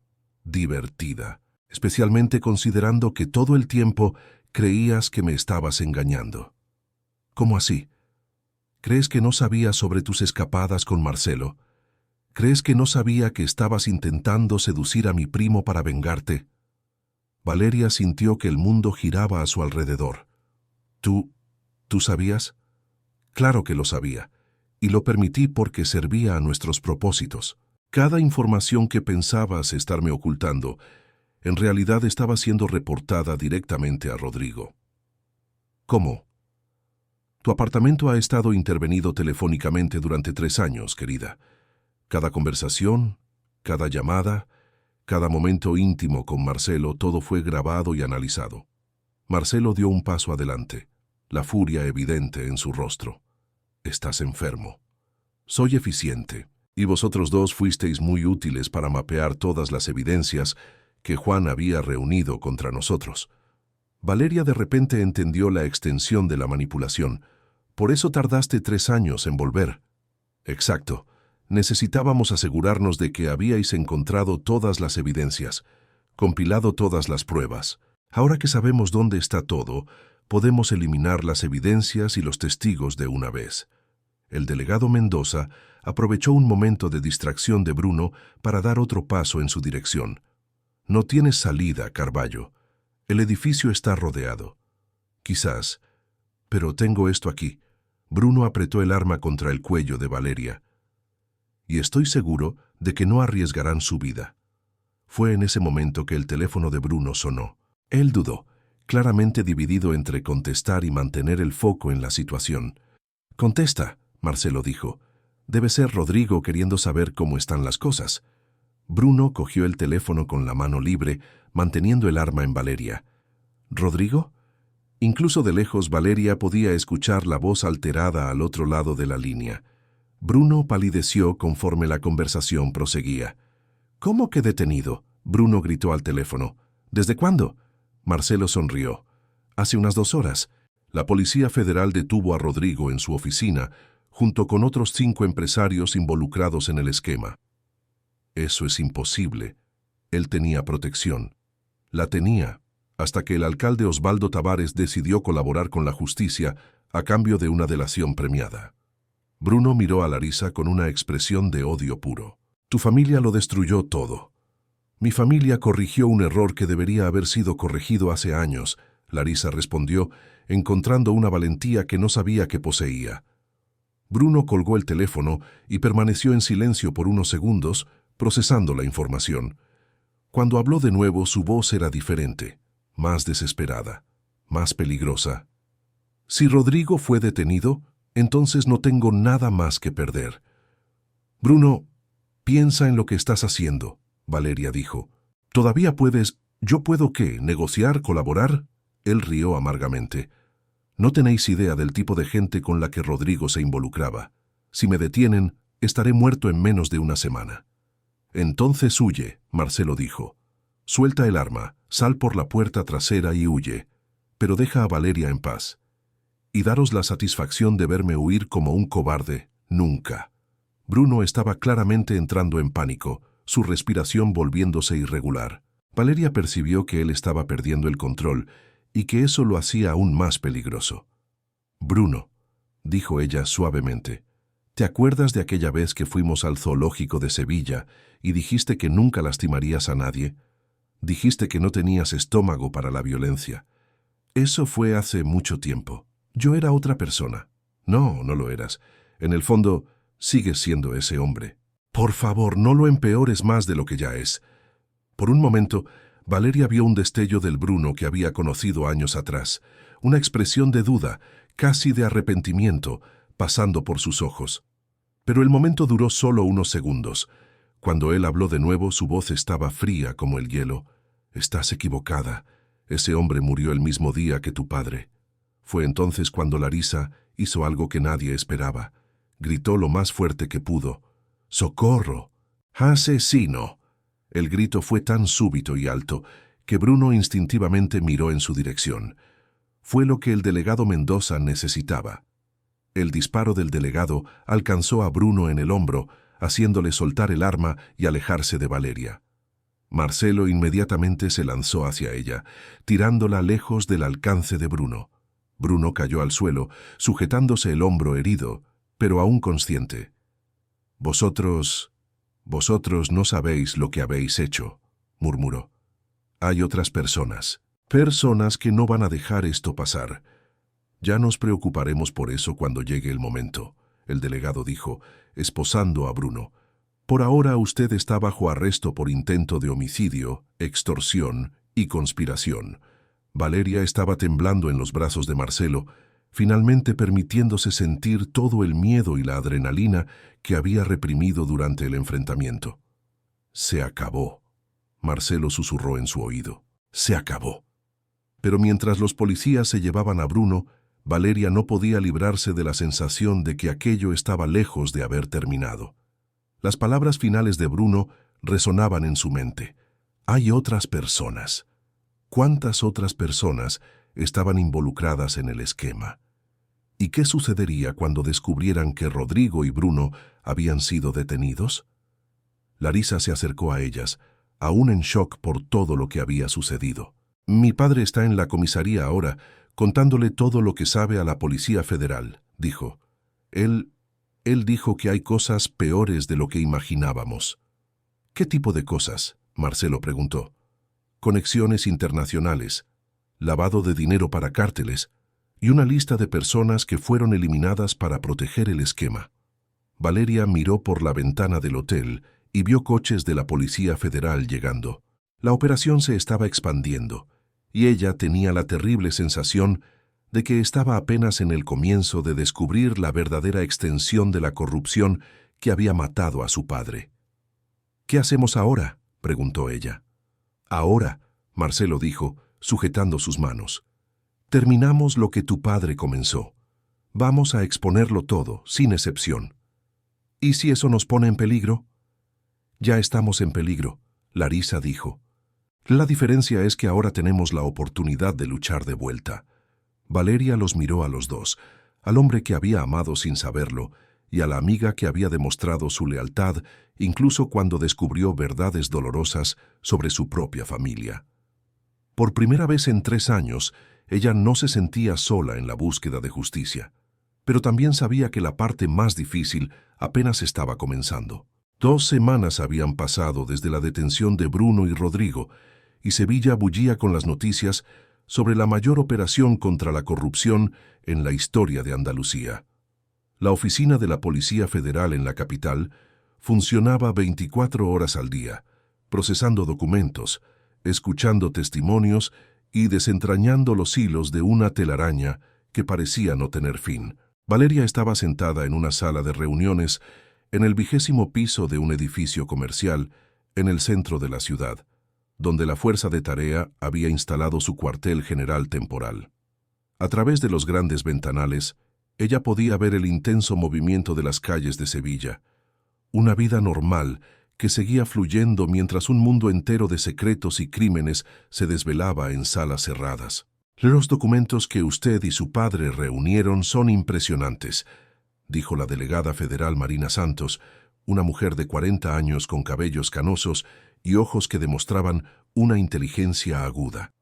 divertida, especialmente considerando que todo el tiempo creías que me estabas engañando». «¿Cómo así? ¿Crees que no sabía sobre tus escapadas con Marcelo? ¿Crees que no sabía que estabas intentando seducir a mi primo para vengarte?». Valeria sintió que el mundo giraba a su alrededor. ¿Tú sabías? «Claro que lo sabía, y lo permití porque servía a nuestros propósitos. Cada información que pensabas estarme ocultando, en realidad estaba siendo reportada directamente a Rodrigo». «¿Cómo?». «Tu apartamento ha estado intervenido telefónicamente durante 3 años, querida. Cada conversación, cada llamada, cada momento íntimo con Marcelo, todo fue grabado y analizado». Marcelo dio un paso adelante, la furia evidente en su rostro. «Estás enfermo. Soy eficiente, y vosotros dos fuisteis muy útiles para mapear todas las evidencias que Juan había reunido contra nosotros». Valeria de repente entendió la extensión de la manipulación. «Por eso tardaste 3 años en volver». «Exacto. Necesitábamos asegurarnos de que habíais encontrado todas las evidencias, compilado todas las pruebas. Ahora que sabemos dónde está todo, podemos eliminar las evidencias y los testigos de una vez». El delegado Mendoza aprovechó un momento de distracción de Bruno para dar otro paso en su dirección. «No tienes salida, Carballo. El edificio está rodeado». «Quizás, pero tengo esto aquí». Bruno apretó el arma contra el cuello de Valeria. «Y estoy seguro de que no arriesgarán su vida». Fue en ese momento que el teléfono de Bruno sonó. Él dudó, claramente dividido entre contestar y mantener el foco en la situación. «Contesta», Marcelo dijo. Debe ser Rodrigo queriendo saber cómo están las cosas. Bruno cogió el teléfono con la mano libre, manteniendo el arma en Valeria. ¿Rodrigo? Incluso de lejos Valeria podía escuchar la voz alterada al otro lado de la línea. Bruno palideció conforme la conversación proseguía. ¿Cómo que detenido?, Bruno gritó al teléfono. ¿Desde cuándo? Marcelo sonrió. Hace unas 2 horas. La Policía Federal detuvo a Rodrigo en su oficina, junto con otros 5 empresarios involucrados en el esquema. Eso es imposible. Él tenía protección. La tenía, hasta que el alcalde Osvaldo Tavares decidió colaborar con la justicia a cambio de una delación premiada. Bruno miró a Larisa con una expresión de odio puro. Tu familia lo destruyó todo. Mi familia corrigió un error que debería haber sido corregido hace años, Larisa respondió, encontrando una valentía que no sabía que poseía. Bruno colgó el teléfono y permaneció en silencio por unos segundos, procesando la información. Cuando habló de nuevo, su voz era diferente, más desesperada, más peligrosa. Si Rodrigo fue detenido, entonces no tengo nada más que perder. Bruno, piensa en lo que estás haciendo, Valeria dijo. ¿Todavía puedes? ¿Yo puedo qué? ¿Negociar? ¿Colaborar? Él rió amargamente. No tenéis idea del tipo de gente con la que Rodrigo se involucraba. Si me detienen, estaré muerto en menos de una semana. Entonces huye, Marcelo dijo. Suelta el arma, sal por la puerta trasera y huye. Pero deja a Valeria en paz. Y daros la satisfacción de verme huir como un cobarde, nunca. Bruno estaba claramente entrando en pánico, su respiración volviéndose irregular. Valeria percibió que él estaba perdiendo el control y que eso lo hacía aún más peligroso. Bruno, dijo ella suavemente, ¿te acuerdas de aquella vez que fuimos al zoológico de Sevilla y dijiste que nunca lastimarías a nadie? Dijiste que no tenías estómago para la violencia. Eso fue hace mucho tiempo. Yo era otra persona. No, no lo eras. En el fondo, sigues siendo ese hombre. Por favor, no lo empeores más de lo que ya es. Por un momento, Valeria vio un destello del Bruno que había conocido años atrás, una expresión de duda, casi de arrepentimiento, pasando por sus ojos. Pero el momento duró solo unos segundos. Cuando él habló de nuevo, su voz estaba fría como el hielo. Estás equivocada. Ese hombre murió el mismo día que tu padre. Fue entonces cuando Larisa hizo algo que nadie esperaba. Gritó lo más fuerte que pudo. ¡Socorro! ¡Asesino! El grito fue tan súbito y alto que Bruno instintivamente miró en su dirección. Fue lo que el delegado Mendoza necesitaba. El disparo del delegado alcanzó a Bruno en el hombro, haciéndole soltar el arma y alejarse de Valeria. Marcelo inmediatamente se lanzó hacia ella, tirándola lejos del alcance de Bruno. Bruno cayó al suelo, sujetándose el hombro herido, pero aún consciente. Vosotros no sabéis lo que habéis hecho, murmuró. Hay otras personas que no van a dejar esto pasar. Ya nos preocuparemos por eso cuando llegue el momento, el delegado dijo, esposando a Bruno. Por ahora usted está bajo arresto por intento de homicidio, extorsión y conspiración. Valeria estaba temblando en los brazos de Marcelo, finalmente permitiéndose sentir todo el miedo y la adrenalina que había reprimido durante el enfrentamiento. Se acabó, Marcelo susurró en su oído. Se acabó. Pero mientras los policías se llevaban a Bruno, Valeria no podía librarse de la sensación de que aquello estaba lejos de haber terminado. Las palabras finales de Bruno resonaban en su mente. Hay otras personas. ¿Cuántas otras personas estaban involucradas en el esquema? ¿Y qué sucedería cuando descubrieran que Rodrigo y Bruno habían sido detenidos? Larisa se acercó a ellas, aún en shock por todo lo que había sucedido. Mi padre está en la comisaría ahora, contándole todo lo que sabe a la Policía Federal, dijo. Él dijo que hay cosas peores de lo que imaginábamos. ¿Qué tipo de cosas?, Marcelo preguntó. Conexiones internacionales, lavado de dinero para cárteles y una lista de personas que fueron eliminadas para proteger el esquema. Valeria miró por la ventana del hotel y vio coches de la Policía Federal llegando. La operación se estaba expandiendo y ella tenía la terrible sensación de que estaba apenas en el comienzo de descubrir la verdadera extensión de la corrupción que había matado a su padre. «¿Qué hacemos ahora?», preguntó ella. «Ahora», Marcelo dijo, sujetando sus manos. «Terminamos lo que tu padre comenzó. Vamos a exponerlo todo, sin excepción». «¿Y si eso nos pone en peligro?». «Ya estamos en peligro», Larisa dijo. «La diferencia es que ahora tenemos la oportunidad de luchar de vuelta». Valeria los miró a los dos, al hombre que había amado sin saberlo y a la amiga que había demostrado su lealtad incluso cuando descubrió verdades dolorosas sobre su propia familia. Por primera vez en 3 años, ella no se sentía sola en la búsqueda de justicia, pero también sabía que la parte más difícil apenas estaba comenzando. 2 semanas habían pasado desde la detención de Bruno y Rodrigo, y Sevilla bullía con las noticias sobre la mayor operación contra la corrupción en la historia de Andalucía. La oficina de la Policía Federal en la capital funcionaba 24 horas al día, procesando documentos, escuchando testimonios y desentrañando los hilos de una telaraña que parecía no tener fin. Valeria estaba sentada en una sala de reuniones en el 20º piso de un edificio comercial en el centro de la ciudad, donde la Fuerza de Tarea había instalado su cuartel general temporal. A través de los grandes ventanales, ella podía ver el intenso movimiento de las calles de Sevilla, una vida normal que seguía fluyendo mientras un mundo entero de secretos y crímenes se desvelaba en salas cerradas. «Los documentos que usted y su padre reunieron son impresionantes», dijo la delegada federal Marina Santos, una mujer de 40 años con cabellos canosos y ojos que demostraban una inteligencia aguda.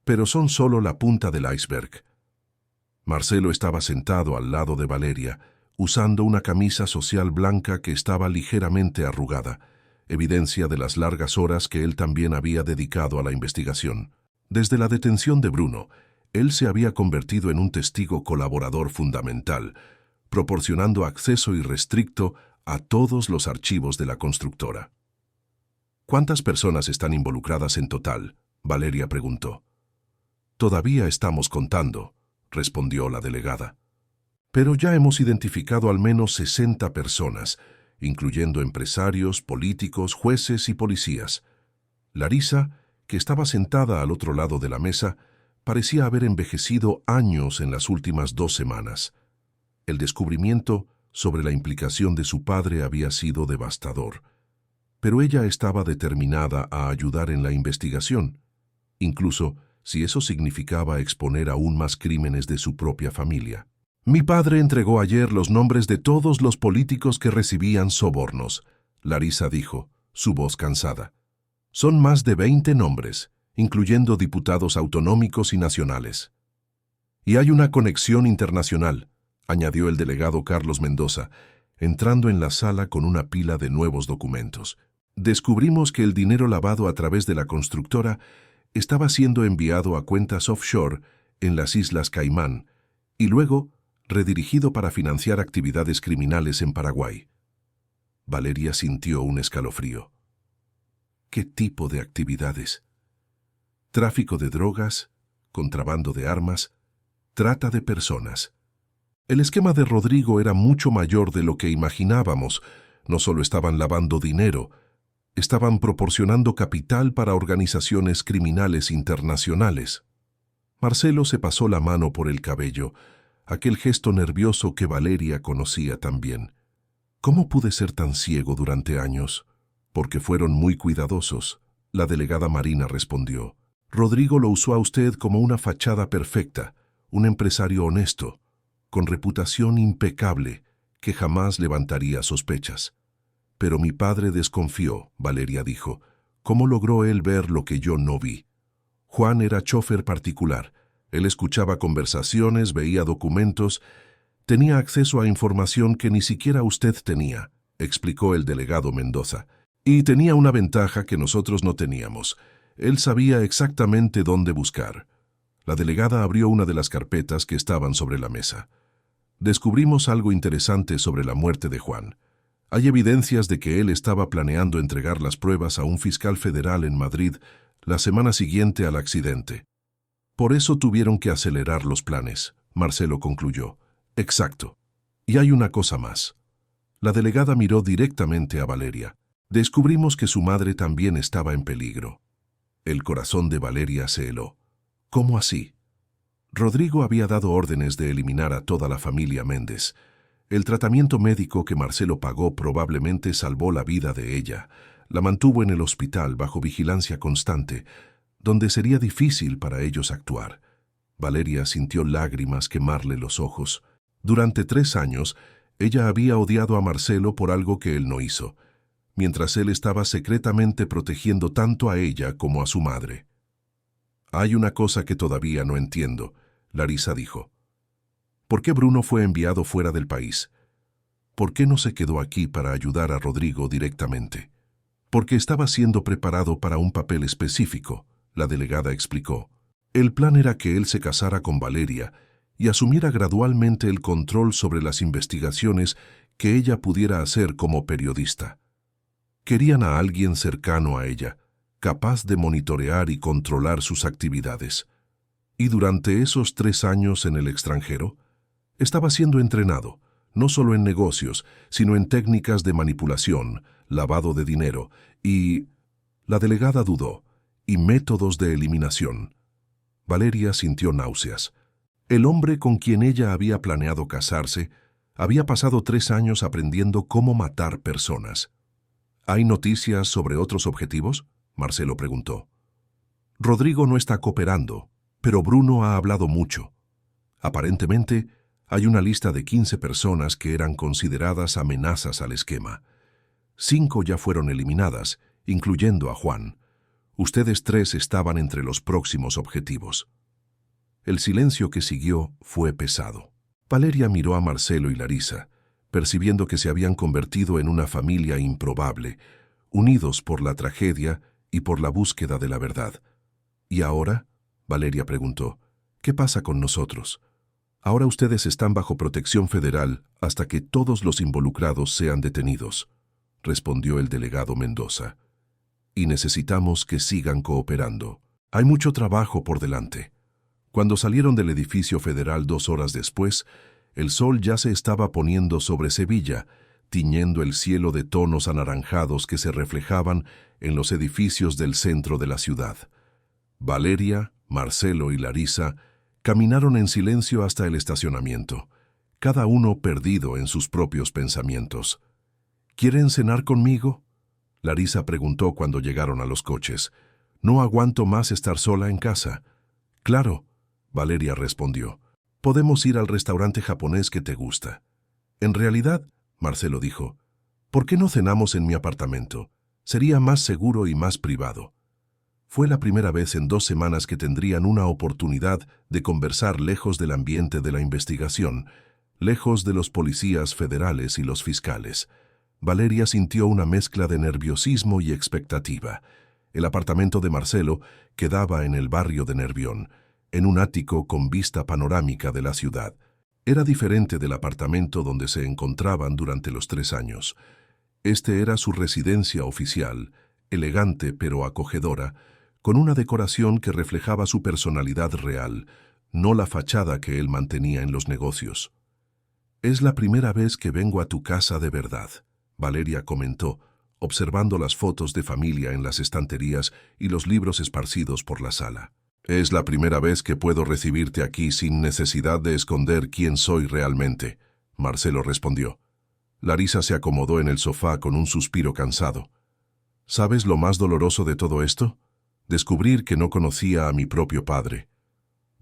«Pero son solo la punta del iceberg». Marcelo estaba sentado al lado de Valeria, usando una camisa social blanca que estaba ligeramente arrugada, evidencia de las largas horas que él también había dedicado a la investigación. Desde la detención de Bruno, él se había convertido en un testigo colaborador fundamental, proporcionando acceso irrestricto a todos los archivos de la constructora. «¿Cuántas personas están involucradas en total?», Valeria preguntó. «Todavía estamos contando», respondió la delegada. «Pero ya hemos identificado al menos 60 personas, incluyendo empresarios, políticos, jueces y policías». Larisa, que estaba sentada al otro lado de la mesa, parecía haber envejecido años en las últimas 2 semanas. El descubrimiento sobre la implicación de su padre había sido devastador, pero ella estaba determinada a ayudar en la investigación, incluso si eso significaba exponer aún más crímenes de su propia familia. «Mi padre entregó ayer los nombres de todos los políticos que recibían sobornos», Larisa dijo, su voz cansada. «Son más de 20 nombres, incluyendo diputados autonómicos y nacionales. Y hay una conexión internacional», añadió el delegado Carlos Mendoza, entrando en la sala con una pila de nuevos documentos. «Descubrimos que el dinero lavado a través de la constructora estaba siendo enviado a cuentas offshore en las Islas Caimán y luego redirigido para financiar actividades criminales en Paraguay». Valeria sintió un escalofrío. ¿Qué tipo de actividades? Tráfico de drogas, contrabando de armas, trata de personas. El esquema de Rodrigo era mucho mayor de lo que imaginábamos. No solo estaban lavando dinero, estaban proporcionando capital para organizaciones criminales internacionales. Marcelo se pasó la mano por el cabello, aquel gesto nervioso que Valeria conocía también. «¿Cómo pude ser tan ciego durante años?». «Porque fueron muy cuidadosos», la delegada Marina respondió. «Rodrigo lo usó a usted como una fachada perfecta, un empresario honesto, con reputación impecable, que jamás levantaría sospechas». «Pero mi padre desconfió», Valeria dijo. «¿Cómo logró él ver lo que yo no vi?». «Juan era chofer particular. Él escuchaba conversaciones, veía documentos, tenía acceso a información que ni siquiera usted tenía», explicó el delegado Mendoza. «Y tenía una ventaja que nosotros no teníamos. Él sabía exactamente dónde buscar». La delegada abrió una de las carpetas que estaban sobre la mesa. «Descubrimos algo interesante sobre la muerte de Juan. Hay evidencias de que él estaba planeando entregar las pruebas a un fiscal federal en Madrid la semana siguiente al accidente». Por eso tuvieron que acelerar los planes, Marcelo concluyó. Exacto. Y hay una cosa más. La delegada miró directamente a Valeria. Descubrimos que su madre también estaba en peligro. El corazón de Valeria se heló. ¿Cómo así? Rodrigo había dado órdenes de eliminar a toda la familia Méndez. El tratamiento médico que Marcelo pagó probablemente salvó la vida de ella. La mantuvo en el hospital bajo vigilancia constante, donde sería difícil para ellos actuar. Valeria sintió lágrimas quemarle los ojos. Durante 3 años, ella había odiado a Marcelo por algo que él no hizo, mientras él estaba secretamente protegiendo tanto a ella como a su madre. Hay una cosa que todavía no entiendo, Larisa dijo. ¿Por qué Bruno fue enviado fuera del país? ¿Por qué no se quedó aquí para ayudar a Rodrigo directamente? Porque estaba siendo preparado para un papel específico, la delegada explicó. El plan era que él se casara con Valeria y asumiera gradualmente el control sobre las investigaciones que ella pudiera hacer como periodista. Querían a alguien cercano a ella, capaz de monitorear y controlar sus actividades. Y durante esos 3 años en el extranjero, estaba siendo entrenado, no solo en negocios, sino en técnicas de manipulación, lavado de dinero y... La delegada dudó, y métodos de eliminación. Valeria sintió náuseas. El hombre con quien ella había planeado casarse había pasado 3 años aprendiendo cómo matar personas. ¿Hay noticias sobre otros objetivos?, Marcelo preguntó. Rodrigo no está cooperando, pero Bruno ha hablado mucho. Aparentemente, hay una lista de 15 personas que eran consideradas amenazas al esquema. 5 ya fueron eliminadas, incluyendo a Juan. Ustedes 3 estaban entre los próximos objetivos. El silencio que siguió fue pesado. Valeria miró a Marcelo y Larisa, percibiendo que se habían convertido en una familia improbable, unidos por la tragedia y por la búsqueda de la verdad. ¿Y ahora?, Valeria preguntó. ¿Qué pasa con nosotros? Ahora ustedes están bajo protección federal hasta que todos los involucrados sean detenidos, respondió el delegado Mendoza. Y necesitamos que sigan cooperando. Hay mucho trabajo por delante. Cuando salieron del edificio federal 2 horas después, el sol ya se estaba poniendo sobre Sevilla, tiñendo el cielo de tonos anaranjados que se reflejaban en los edificios del centro de la ciudad. Valeria, Marcelo y Larisa caminaron en silencio hasta el estacionamiento, cada uno perdido en sus propios pensamientos. ¿Quieren cenar conmigo?, Larisa preguntó cuando llegaron a los coches. No aguanto más estar sola en casa. Claro, Valeria respondió. Podemos ir al restaurante japonés que te gusta. En realidad, Marcelo dijo, ¿por qué no cenamos en mi apartamento? Sería más seguro y más privado. Fue la primera vez en 2 semanas que tendrían una oportunidad de conversar lejos del ambiente de la investigación, lejos de los policías federales y los fiscales. Valeria sintió una mezcla de nerviosismo y expectativa. El apartamento de Marcelo quedaba en el barrio de Nervión, en un ático con vista panorámica de la ciudad. Era diferente del apartamento donde se encontraban durante los 3 años. Este era su residencia oficial, elegante pero acogedora, con una decoración que reflejaba su personalidad real, no la fachada que él mantenía en los negocios. «Es la primera vez que vengo a tu casa de verdad», Valeria comentó, observando las fotos de familia en las estanterías y los libros esparcidos por la sala. «Es la primera vez que puedo recibirte aquí sin necesidad de esconder quién soy realmente», Marcelo respondió. Larisa se acomodó en el sofá con un suspiro cansado. «¿Sabes lo más doloroso de todo esto? Descubrir que no conocía a mi propio padre».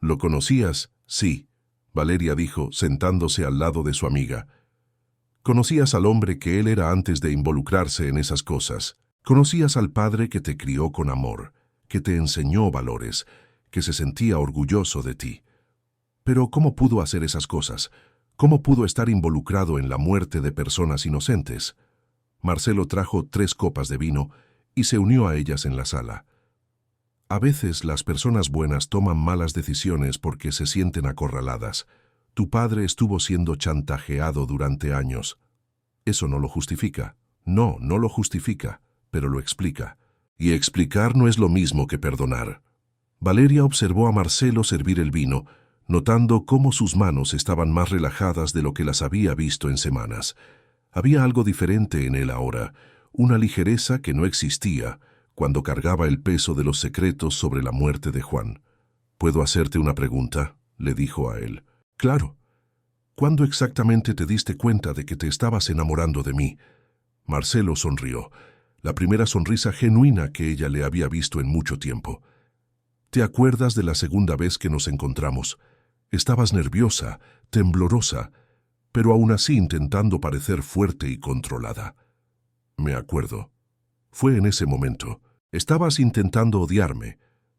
«¿Lo conocías?» «Sí», Valeria dijo, sentándose al lado de su amiga. «Conocías al hombre que él era antes de involucrarse en esas cosas. Conocías al padre que te crió con amor, que te enseñó valores, que se sentía orgulloso de ti. Pero ¿cómo pudo hacer esas cosas? ¿Cómo pudo estar involucrado en la muerte de personas inocentes?» Marcelo trajo 3 copas de vino y se unió a ellas en la sala. «A veces las personas buenas toman malas decisiones porque se sienten acorraladas. Tu padre estuvo siendo chantajeado durante años. Eso no lo justifica. No, no lo justifica, pero lo explica. Y explicar no es lo mismo que perdonar». Valeria observó a Marcelo servir el vino, notando cómo sus manos estaban más relajadas de lo que las había visto en semanas. Había algo diferente en él ahora, una ligereza que no existía cuando cargaba el peso de los secretos sobre la muerte de Juan. «¿Puedo hacerte una pregunta?», le dijo a él. «Claro. ¿Cuándo exactamente te diste cuenta de que te estabas enamorando de mí?». Marcelo sonrió, la primera sonrisa genuina que ella le había visto en mucho tiempo. «¿Te acuerdas de la segunda vez que nos encontramos? Estabas nerviosa, temblorosa, pero aún así intentando parecer fuerte y controlada». «Me acuerdo. Fue en ese momento. Estabas intentando odiarme,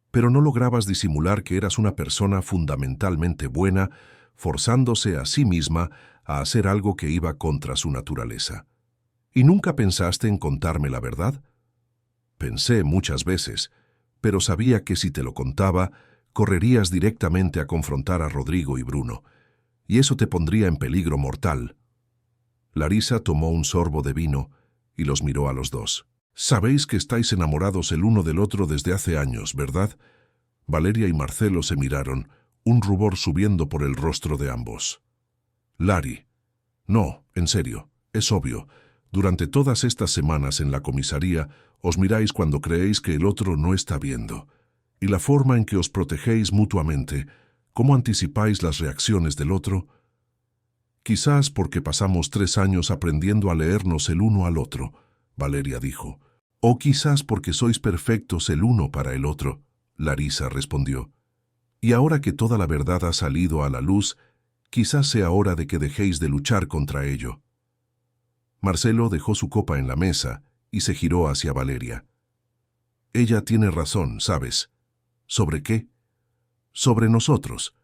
pero no lograbas disimular que eras una persona fundamentalmente buena, forzándose a sí misma a hacer algo que iba contra su naturaleza. ¿Y nunca pensaste en contarme la verdad?». «Pensé muchas veces, pero sabía que si te lo contaba, correrías directamente a confrontar a Rodrigo y Bruno, y eso te pondría en peligro mortal». Larisa tomó un sorbo de vino y los miró a los dos. «Sabéis que estáis enamorados el uno del otro desde hace años, ¿verdad?». Valeria y Marcelo se miraron, un rubor subiendo por el rostro de ambos. «Lari, no, en serio, es obvio. Durante todas estas semanas en la comisaría os miráis cuando creéis que el otro no está viendo. Y la forma en que os protegéis mutuamente, cómo anticipáis las reacciones del otro. Quizás porque pasamos 3 años aprendiendo a leernos el uno al otro», Valeria dijo. «O quizás porque sois perfectos el uno para el otro», Larisa respondió. «Y ahora que toda la verdad ha salido a la luz, quizás sea hora de que dejéis de luchar contra ello». Marcelo dejó su copa en la mesa y se giró hacia Valeria. «Ella tiene razón, ¿sabes? ¿Sobre qué? Sobre nosotros,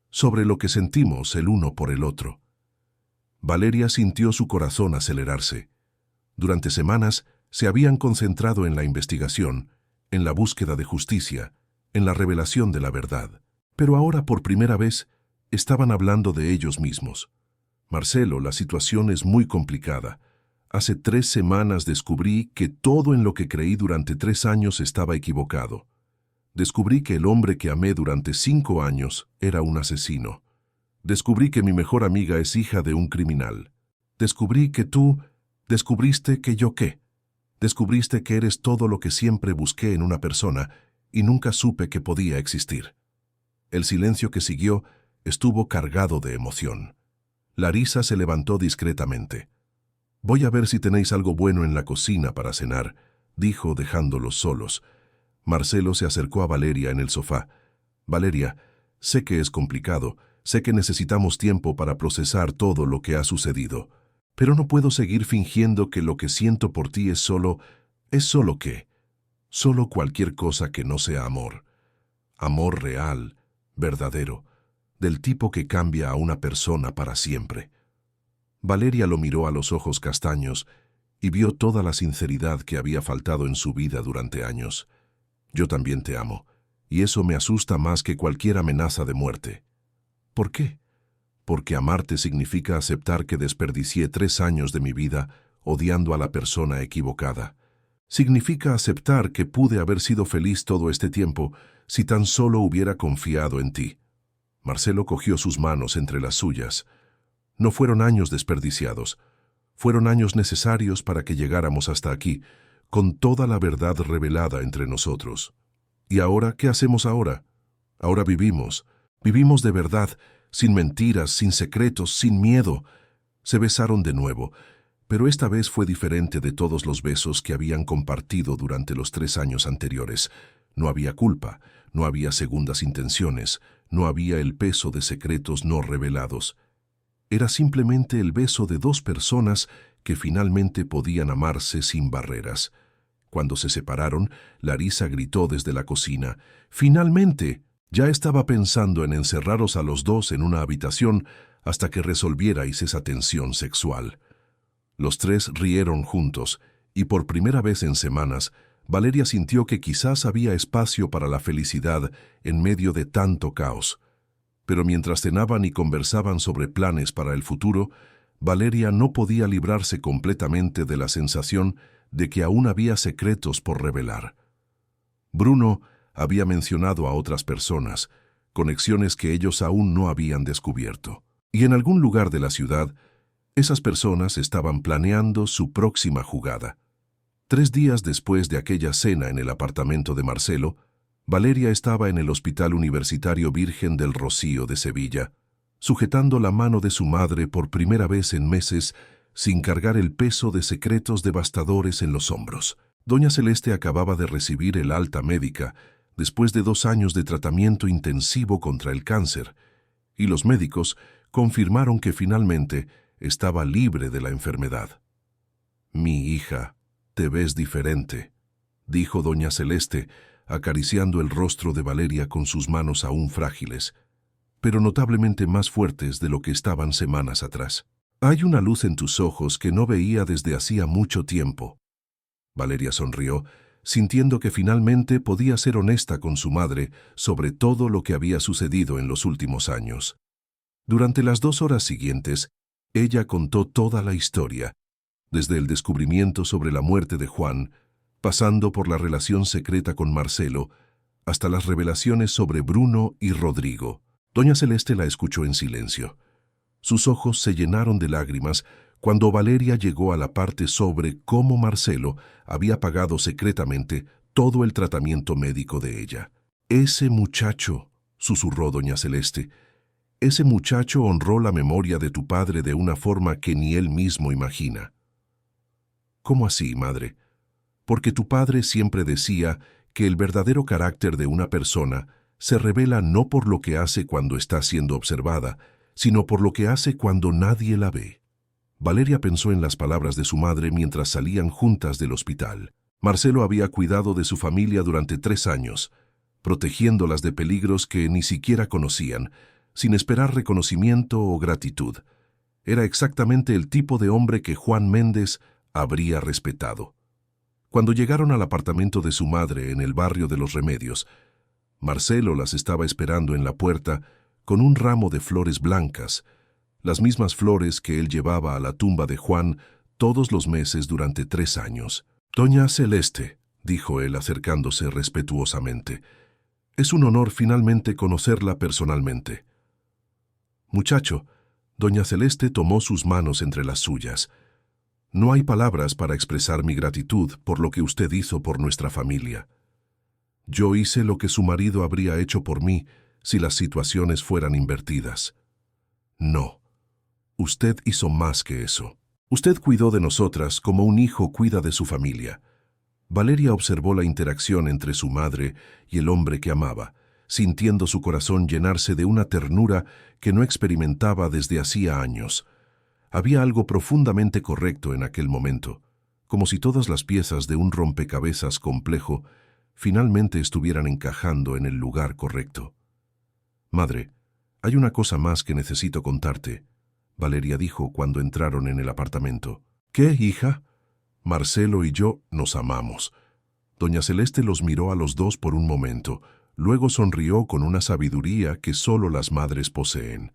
sobre lo que sentimos el uno por el otro». Valeria sintió su corazón acelerarse. Durante semanas se habían concentrado en la investigación, en la búsqueda de justicia, en la revelación de la verdad. Pero ahora, por primera vez, estaban hablando de ellos mismos. «Marcelo, la situación es muy complicada. Hace 3 semanas descubrí que todo en lo que creí durante 3 años estaba equivocado. Descubrí que el hombre que amé durante 5 años era un asesino. Descubrí que mi mejor amiga es hija de un criminal. Descubrí que tú... Descubriste que yo qué. Descubriste que eres todo lo que siempre busqué en una persona y nunca supe que podía existir». El silencio que siguió estuvo cargado de emoción. Larisa se levantó discretamente. «Voy a ver si tenéis algo bueno en la cocina para cenar», dijo dejándolos solos. Marcelo se acercó a Valeria en el sofá. «Valeria, sé que es complicado, sé que necesitamos tiempo para procesar todo lo que ha sucedido, pero no puedo seguir fingiendo que lo que siento por ti es solo qué. Solo cualquier cosa que no sea amor. Amor real, verdadero, del tipo que cambia a una persona para siempre». Valeria lo miró a los ojos castaños y vio toda la sinceridad que había faltado en su vida durante años. «Yo también te amo, y eso me asusta más que cualquier amenaza de muerte». «¿Por qué?». «Porque amarte significa aceptar que desperdicié 3 años de mi vida odiando a la persona equivocada. Significa aceptar que pude haber sido feliz todo este tiempo si tan solo hubiera confiado en ti». Marcelo cogió sus manos entre las suyas. «No fueron años desperdiciados. Fueron años necesarios para que llegáramos hasta aquí, con toda la verdad revelada entre nosotros. ¿Y ahora qué hacemos ahora? Ahora vivimos. Vivimos de verdad, sin mentiras, sin secretos, sin miedo». Se besaron de nuevo, pero esta vez fue diferente de todos los besos que habían compartido durante los 3 años anteriores. No había culpa, no había segundas intenciones, no había el peso de secretos no revelados. Era simplemente el beso de 2 personas que finalmente podían amarse sin barreras. Cuando se separaron, Larisa gritó desde la cocina: «¡Finalmente!». Ya estaba pensando en encerraros a los 2 en una habitación hasta que resolvierais esa tensión sexual. Los 3 rieron juntos, y por primera vez en semanas, Valeria sintió que quizás había espacio para la felicidad en medio de tanto caos. Pero mientras cenaban y conversaban sobre planes para el futuro, Valeria no podía librarse completamente de la sensación de que aún había secretos por revelar. Bruno había mencionado a otras personas, conexiones que ellos aún no habían descubierto. Y en algún lugar de la ciudad, esas personas estaban planeando su próxima jugada. 3 días después de aquella cena en el apartamento de Marcelo, Valeria estaba en el Hospital Universitario Virgen del Rocío de Sevilla, sujetando la mano de su madre por primera vez en meses, sin cargar el peso de secretos devastadores en los hombros. Doña Celeste acababa de recibir el alta médica después de 2 años de tratamiento intensivo contra el cáncer, y los médicos confirmaron que finalmente estaba libre de la enfermedad. «Mi hija, te ves diferente», dijo doña Celeste, acariciando el rostro de Valeria con sus manos aún frágiles, pero notablemente más fuertes de lo que estaban semanas atrás. «Hay una luz en tus ojos que no veía desde hacía mucho tiempo». Valeria sonrió, sintiendo que finalmente podía ser honesta con su madre sobre todo lo que había sucedido en los últimos años. Durante las 2 horas siguientes, ella contó toda la historia, desde el descubrimiento sobre la muerte de Juan, pasando por la relación secreta con Marcelo, hasta las revelaciones sobre Bruno y Rodrigo. Doña Celeste la escuchó en silencio. Sus ojos se llenaron de lágrimas cuando Valeria llegó a la parte sobre cómo Marcelo había pagado secretamente todo el tratamiento médico de ella. «Ese muchacho», susurró doña Celeste, «ese muchacho honró la memoria de tu padre de una forma que ni él mismo imagina». «¿Cómo así, madre?» «Porque tu padre siempre decía que el verdadero carácter de una persona se revela no por lo que hace cuando está siendo observada, sino por lo que hace cuando nadie la ve». Valeria pensó en las palabras de su madre mientras salían juntas del hospital. Marcelo había cuidado de su familia durante 3 años, protegiéndolas de peligros que ni siquiera conocían, sin esperar reconocimiento o gratitud. Era exactamente el tipo de hombre que Juan Méndez habría respetado. Cuando llegaron al apartamento de su madre en el barrio de Los Remedios, Marcelo las estaba esperando en la puerta con un ramo de flores blancas, las mismas flores que él llevaba a la tumba de Juan todos los meses durante 3 años. «Doña Celeste», dijo él acercándose respetuosamente, «es un honor finalmente conocerla personalmente». «Muchacho», doña Celeste tomó sus manos entre las suyas, «no hay palabras para expresar mi gratitud por lo que usted hizo por nuestra familia. Yo hice lo que su marido habría hecho por mí si las situaciones fueran invertidas. No. Usted hizo más que eso. Usted cuidó de nosotras como un hijo cuida de su familia». Valeria observó la interacción entre su madre y el hombre que amaba, sintiendo su corazón llenarse de una ternura que no experimentaba desde hacía años. Había algo profundamente correcto en aquel momento, como si todas las piezas de un rompecabezas complejo finalmente estuvieran encajando en el lugar correcto. «Madre, hay una cosa más que necesito contarte», Valeria dijo cuando entraron en el apartamento. «¿Qué, hija?» «Marcelo y yo nos amamos». Doña Celeste los miró a los dos por un momento, luego sonrió con una sabiduría que solo las madres poseen.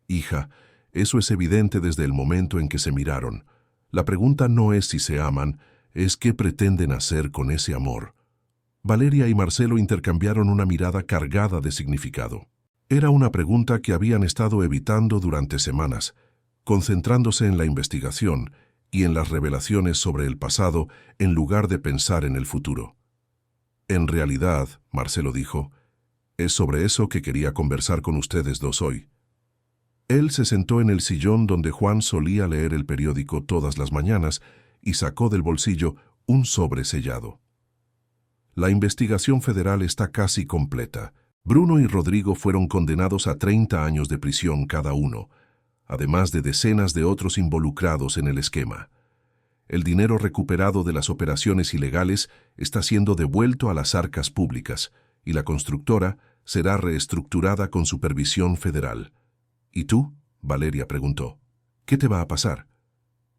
«Hija, eso es evidente desde el momento en que se miraron. La pregunta no es si se aman, es qué pretenden hacer con ese amor». Valeria y Marcelo intercambiaron una mirada cargada de significado. Era una pregunta que habían estado evitando durante semanas, concentrándose en la investigación y en las revelaciones sobre el pasado en lugar de pensar en el futuro. «En realidad», Marcelo dijo, «es sobre eso que quería conversar con ustedes dos hoy». Él se sentó en el sillón donde Juan solía leer el periódico todas las mañanas y sacó del bolsillo un sobre sellado. «La investigación federal está casi completa. Bruno y Rodrigo fueron condenados a 30 años de prisión cada uno, además de decenas de otros involucrados en el esquema. El dinero recuperado de las operaciones ilegales está siendo devuelto a las arcas públicas y la constructora será reestructurada con supervisión federal». «¿Y tú?», Valeria preguntó. «¿Qué te va a pasar?».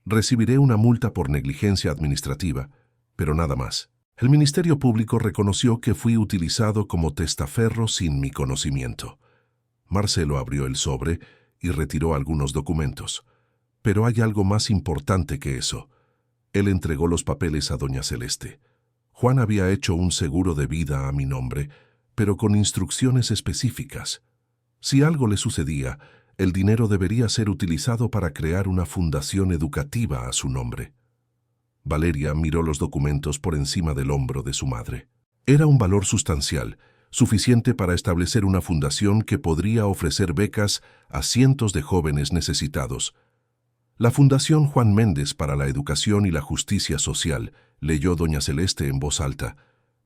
«Recibiré una multa por negligencia administrativa, pero nada más. El Ministerio Público reconoció que fui utilizado como testaferro sin mi conocimiento». Marcelo abrió el sobre y retiró algunos documentos. «Pero hay algo más importante que eso». Él entregó los papeles a doña Celeste. Juan había hecho un seguro de vida a mi nombre, pero con instrucciones específicas. Si algo le sucedía, el dinero debería ser utilizado para crear una fundación educativa a su nombre. Valeria miró los documentos por encima del hombro de su madre. Era un valor sustancial, suficiente para establecer una fundación que podría ofrecer becas a cientos de jóvenes necesitados. La Fundación Juan Méndez para la Educación y la Justicia Social, leyó doña Celeste en voz alta.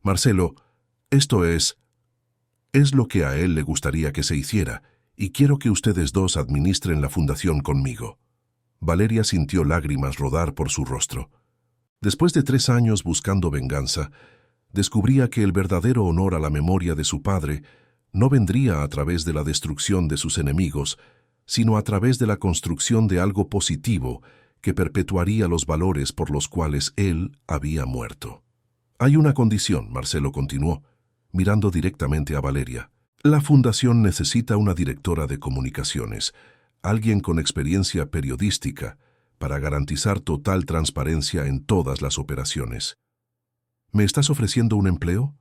Marcelo, esto es lo que a él le gustaría que se hiciera, y quiero que ustedes dos administren la fundación conmigo. Valeria sintió lágrimas rodar por su rostro. Después de 3 años buscando venganza, descubría que el verdadero honor a la memoria de su padre no vendría a través de la destrucción de sus enemigos, sino a través de la construcción de algo positivo que perpetuaría los valores por los cuales él había muerto. Hay una condición, Marcelo continuó, mirando directamente a Valeria. La fundación necesita una directora de comunicaciones, alguien con experiencia periodística, para garantizar total transparencia en todas las operaciones. ¿Me estás ofreciendo un empleo?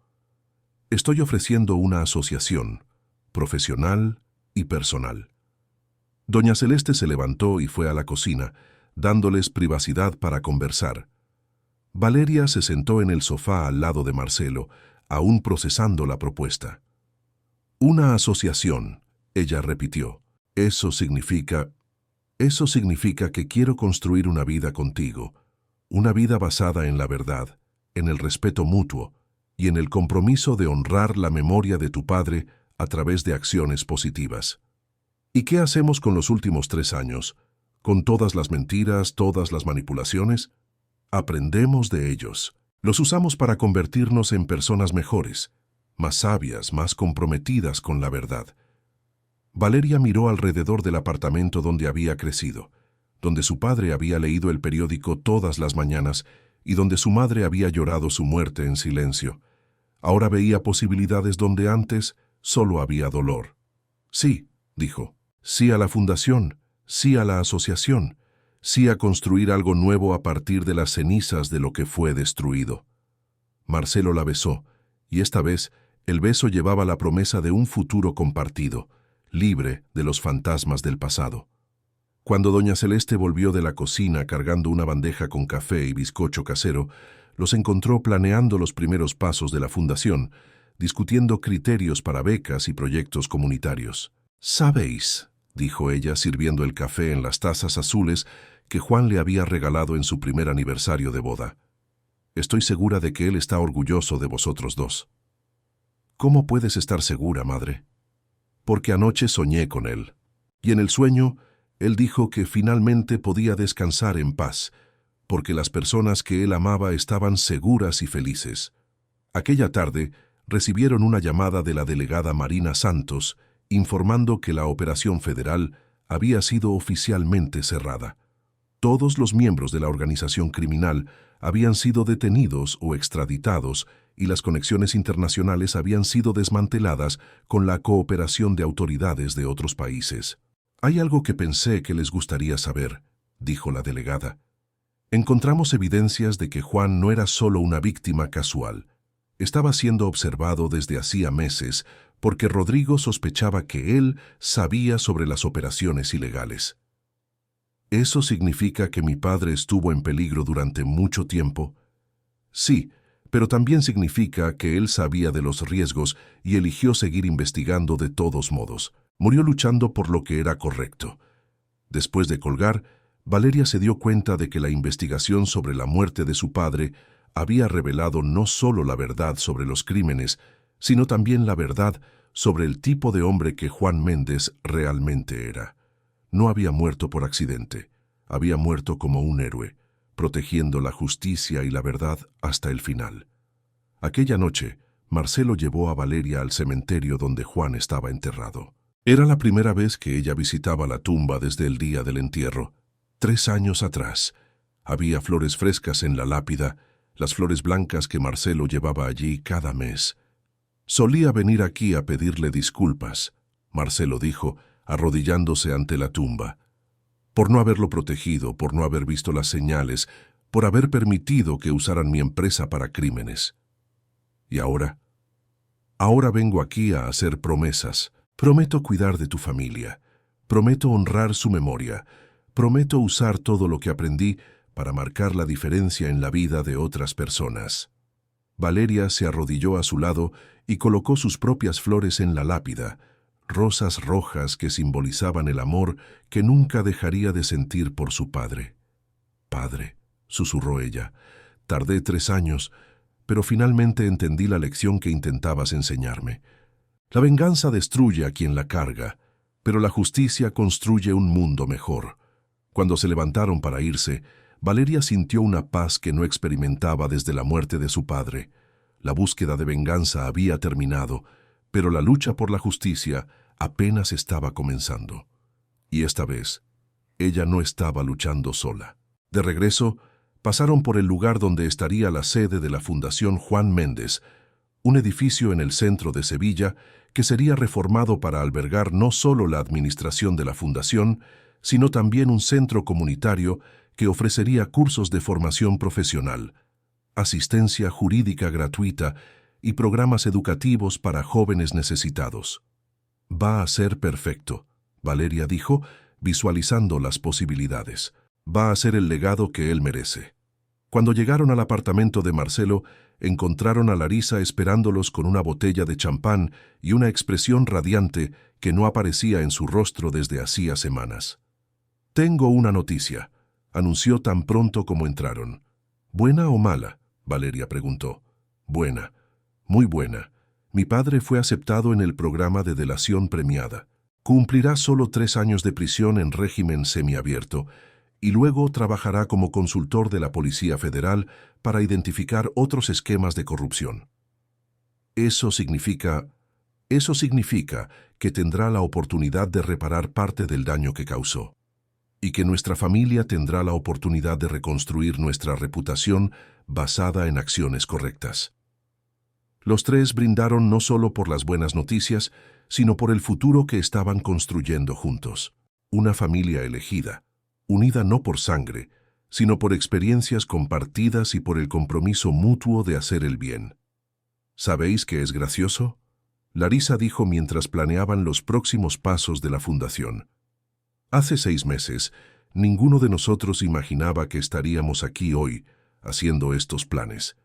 Estoy ofreciendo una asociación, profesional y personal. Doña Celeste se levantó y fue a la cocina, dándoles privacidad para conversar. Valeria se sentó en el sofá al lado de Marcelo, aún procesando la propuesta. Una asociación, ella repitió. Eso significa que quiero construir una vida contigo, una vida basada en la verdad, en el respeto mutuo y en el compromiso de honrar la memoria de tu padre a través de acciones positivas. ¿Y qué hacemos con los últimos 3 años? ¿Con todas las mentiras, todas las manipulaciones? Aprendemos de ellos. Los usamos para convertirnos en personas mejores, más sabias, más comprometidas con la verdad. Valeria miró alrededor del apartamento donde había crecido, donde su padre había leído el periódico todas las mañanas y donde su madre había llorado su muerte en silencio. Ahora veía posibilidades donde antes solo había dolor. Sí, dijo, sí a la fundación, sí a la asociación, sí a construir algo nuevo a partir de las cenizas de lo que fue destruido. Marcelo la besó, y esta vez el beso llevaba la promesa de un futuro compartido, libre de los fantasmas del pasado. Cuando doña Celeste volvió de la cocina cargando una bandeja con café y bizcocho casero, los encontró planeando los primeros pasos de la fundación, discutiendo criterios para becas y proyectos comunitarios. «¿Sabéis?», dijo ella sirviendo el café en las tazas azules que Juan le había regalado en su primer aniversario de boda. «Estoy segura de que él está orgulloso de vosotros dos». «¿Cómo puedes estar segura, madre?» «Porque anoche soñé con él. Y en el sueño, él dijo que finalmente podía descansar en paz, porque las personas que él amaba estaban seguras y felices. Aquella tarde, recibieron una llamada de la delegada Marina Santos, informando que la operación federal había sido oficialmente cerrada. Todos los miembros de la organización criminal habían sido detenidos o extraditados y las conexiones internacionales habían sido desmanteladas con la cooperación de autoridades de otros países. «Hay algo que pensé que les gustaría saber», dijo la delegada. «Encontramos evidencias de que Juan no era solo una víctima casual. Estaba siendo observado desde hacía meses porque Rodrigo sospechaba que él sabía sobre las operaciones ilegales». «¿Eso significa que mi padre estuvo en peligro durante mucho tiempo?» «Sí, pero también significa que él sabía de los riesgos y eligió seguir investigando de todos modos. Murió luchando por lo que era correcto». Después de colgar, Valeria se dio cuenta de que la investigación sobre la muerte de su padre había revelado no solo la verdad sobre los crímenes, sino también la verdad sobre el tipo de hombre que Juan Méndez realmente era. No había muerto por accidente, había muerto como un héroe, protegiendo la justicia y la verdad hasta el final. Aquella noche, Marcelo llevó a Valeria al cementerio donde Juan estaba enterrado. Era la primera vez que ella visitaba la tumba desde el día del entierro. 3 años atrás, había flores frescas en la lápida, las flores blancas que Marcelo llevaba allí cada mes. «Solía venir aquí a pedirle disculpas», Marcelo dijo, arrodillándose ante la tumba, «por no haberlo protegido, por no haber visto las señales, por haber permitido que usaran mi empresa para crímenes». ¿Y ahora? Ahora vengo aquí a hacer promesas. Prometo cuidar de tu familia. Prometo honrar su memoria. Prometo usar todo lo que aprendí para marcar la diferencia en la vida de otras personas. Valeria se arrodilló a su lado y colocó sus propias flores en la lápida, rosas rojas que simbolizaban el amor que nunca dejaría de sentir por su padre. «Padre», susurró ella, «tardé 3 años, pero finalmente entendí la lección que intentabas enseñarme. La venganza destruye a quien la carga, pero la justicia construye un mundo mejor». Cuando se levantaron para irse, Valeria sintió una paz que no experimentaba desde la muerte de su padre. La búsqueda de venganza había terminado, pero la lucha por la justicia apenas estaba comenzando. Y esta vez, ella no estaba luchando sola. De regreso, pasaron por el lugar donde estaría la sede de la Fundación Juan Méndez, un edificio en el centro de Sevilla que sería reformado para albergar no solo la administración de la fundación, sino también un centro comunitario que ofrecería cursos de formación profesional, asistencia jurídica gratuita y programas educativos para jóvenes necesitados. «Va a ser perfecto», Valeria dijo, visualizando las posibilidades. «Va a ser el legado que él merece». Cuando llegaron al apartamento de Marcelo, encontraron a Larisa esperándolos con una botella de champán y una expresión radiante que no aparecía en su rostro desde hacía semanas. «Tengo una noticia», anunció tan pronto como entraron. «¿Buena o mala?», Valeria preguntó. «Buena, muy buena. Mi padre fue aceptado en el programa de delación premiada. Cumplirá solo 3 años de prisión en régimen semiabierto y luego trabajará como consultor de la Policía Federal para identificar otros esquemas de corrupción. Eso significa que tendrá la oportunidad de reparar parte del daño que causó. Y que nuestra familia tendrá la oportunidad de reconstruir nuestra reputación basada en acciones correctas». Los tres brindaron no solo por las buenas noticias, sino por el futuro que estaban construyendo juntos. Una familia elegida, unida no por sangre, sino por experiencias compartidas y por el compromiso mutuo de hacer el bien. ¿Sabéis qué es gracioso?, Larisa dijo mientras planeaban los próximos pasos de la fundación. Hace 6 meses, ninguno de nosotros imaginaba que estaríamos aquí hoy, haciendo estos planes.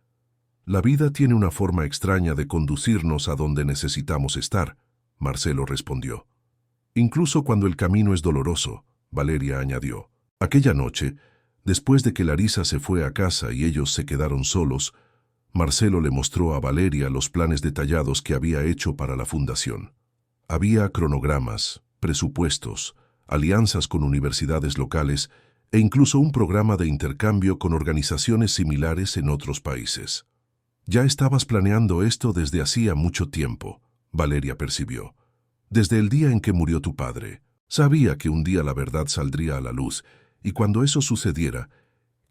La vida tiene una forma extraña de conducirnos a donde necesitamos estar, Marcelo respondió. Incluso cuando el camino es doloroso, Valeria añadió. Aquella noche, después de que Larisa se fue a casa y ellos se quedaron solos, Marcelo le mostró a Valeria los planes detallados que había hecho para la fundación. Había cronogramas, presupuestos, alianzas con universidades locales e incluso un programa de intercambio con organizaciones similares en otros países. «Ya estabas planeando esto desde hacía mucho tiempo», Valeria percibió. «Desde el día en que murió tu padre. Sabía que un día la verdad saldría a la luz, y cuando eso sucediera,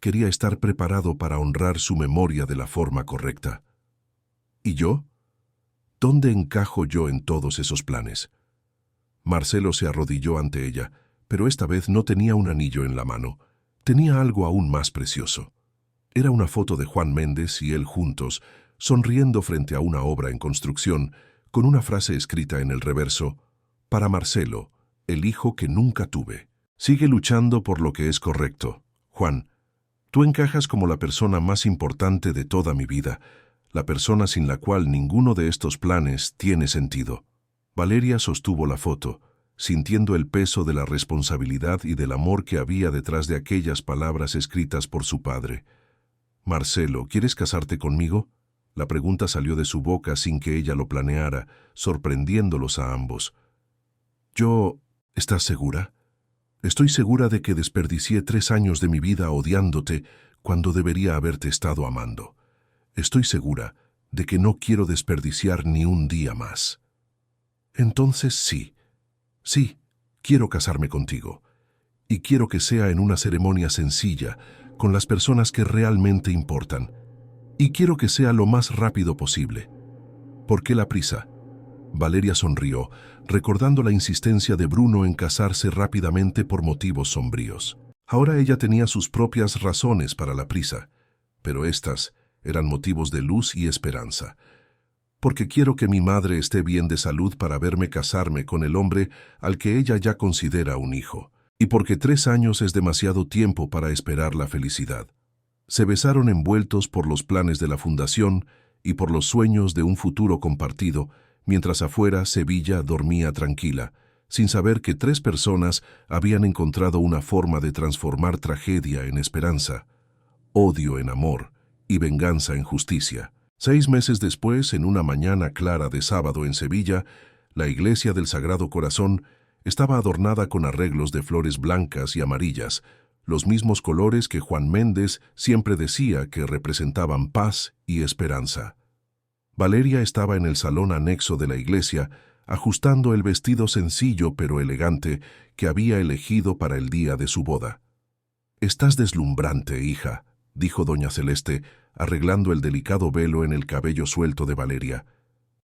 quería estar preparado para honrar su memoria de la forma correcta. ¿Y yo? ¿Dónde encajo yo en todos esos planes?». Marcelo se arrodilló ante ella, pero esta vez no tenía un anillo en la mano. Tenía algo aún más precioso. Era una foto de Juan Méndez y él juntos, sonriendo frente a una obra en construcción, con una frase escrita en el reverso: «Para Marcelo, el hijo que nunca tuve. Sigue luchando por lo que es correcto. Juan, tú encajas como la persona más importante de toda mi vida, la persona sin la cual ninguno de estos planes tiene sentido». Valeria sostuvo la foto, sintiendo el peso de la responsabilidad y del amor que había detrás de aquellas palabras escritas por su padre. «Marcelo, ¿quieres casarte conmigo?». La pregunta salió de su boca sin que ella lo planeara, sorprendiéndolos a ambos. «¿Estás segura?». «Estoy segura de que desperdicié 3 años de mi vida odiándote cuando debería haberte estado amando. Estoy segura de que no quiero desperdiciar ni un día más». «Entonces sí, quiero casarme contigo. Y quiero que sea en una ceremonia sencilla, con las personas que realmente importan. Y quiero que sea lo más rápido posible». «¿Por qué la prisa?». Valeria sonrió, recordando la insistencia de Bruno en casarse rápidamente por motivos sombríos. Ahora ella tenía sus propias razones para la prisa, pero estas eran motivos de luz y esperanza. porque quiero que mi madre esté bien de salud para verme casarme con el hombre al que ella ya considera un hijo, y porque 3 años es demasiado tiempo para esperar la felicidad. Se besaron envueltos por los planes de la fundación y por los sueños de un futuro compartido, mientras afuera Sevilla dormía tranquila, sin saber que 3 personas habían encontrado una forma de transformar tragedia en esperanza, odio en amor y venganza en justicia. 6 meses después, en una mañana clara de sábado en Sevilla, la iglesia del Sagrado Corazón estaba adornada con arreglos de flores blancas y amarillas, los mismos colores que Juan Méndez siempre decía que representaban paz y esperanza. Valeria estaba en el salón anexo de la iglesia, ajustando el vestido sencillo pero elegante que había elegido para el día de su boda. «Estás deslumbrante, hija», dijo doña Celeste, arreglando el delicado velo en el cabello suelto de Valeria.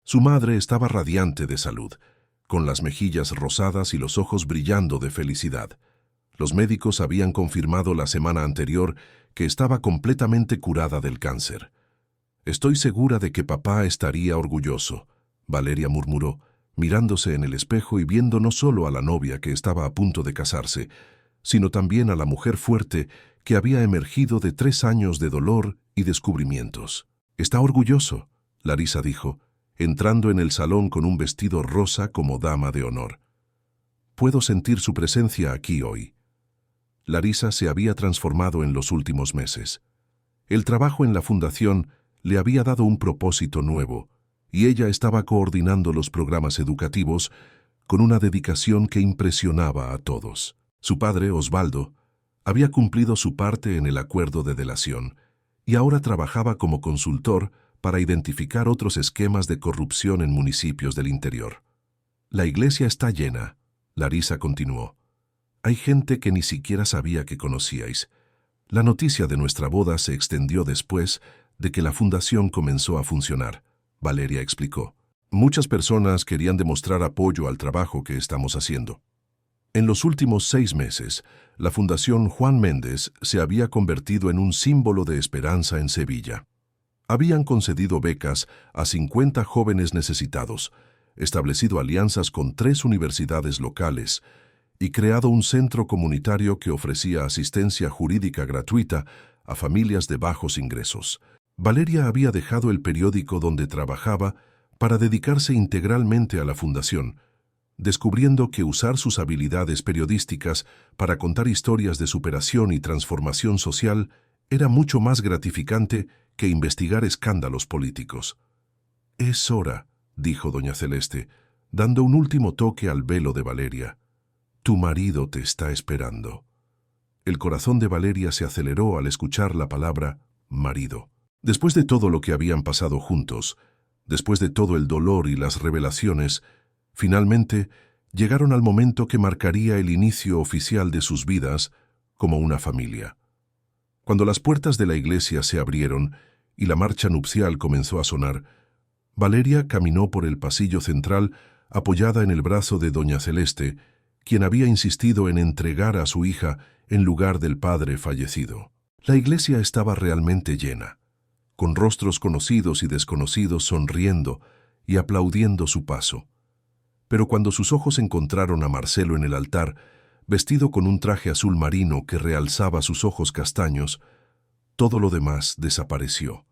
Su madre estaba radiante de salud, con las mejillas rosadas y los ojos brillando de felicidad. Los médicos habían confirmado la semana anterior que estaba completamente curada del cáncer. «Estoy segura de que papá estaría orgulloso», Valeria murmuró, mirándose en el espejo y viendo no solo a la novia que estaba a punto de casarse, sino también a la mujer fuerte que había emergido de 3 años de dolor y descubrimientos. «Está orgulloso», Larisa dijo, entrando en el salón con un vestido rosa como dama de honor. «Puedo sentir su presencia aquí hoy». Larisa se había transformado en los últimos meses. El trabajo en la fundación le había dado un propósito nuevo, y ella estaba coordinando los programas educativos con una dedicación que impresionaba a todos. Su padre, Osvaldo, había cumplido su parte en el acuerdo de delación, y ahora trabajaba como consultor para identificar otros esquemas de corrupción en municipios del interior. «La iglesia está llena», Larisa continuó. «Hay gente que ni siquiera sabía que conocíais. La noticia de nuestra boda se extendió después de que la fundación comenzó a funcionar», Valeria explicó. «Muchas personas querían demostrar apoyo al trabajo que estamos haciendo». En los últimos 6 meses, la Fundación Juan Méndez se había convertido en un símbolo de esperanza en Sevilla. Habían concedido becas a 50 jóvenes necesitados, establecido alianzas con 3 universidades locales y creado un centro comunitario que ofrecía asistencia jurídica gratuita a familias de bajos ingresos. Valeria había dejado el periódico donde trabajaba para dedicarse integralmente a la fundación, descubriendo que usar sus habilidades periodísticas para contar historias de superación y transformación social era mucho más gratificante que investigar escándalos políticos. «Es hora», dijo doña Celeste, dando un último toque al velo de Valeria. «Tu marido te está esperando». El corazón de Valeria se aceleró al escuchar la palabra marido. Después de todo lo que habían pasado juntos, después de todo el dolor y las revelaciones, finalmente llegaron al momento que marcaría el inicio oficial de sus vidas como una familia. Cuando las puertas de la iglesia se abrieron y la marcha nupcial comenzó a sonar, Valeria caminó por el pasillo central apoyada en el brazo de doña Celeste, quien había insistido en entregar a su hija en lugar del padre fallecido. La iglesia estaba realmente llena, con rostros conocidos y desconocidos sonriendo y aplaudiendo su paso. Pero cuando sus ojos encontraron a Marcelo en el altar, vestido con un traje azul marino que realzaba sus ojos castaños, todo lo demás desapareció.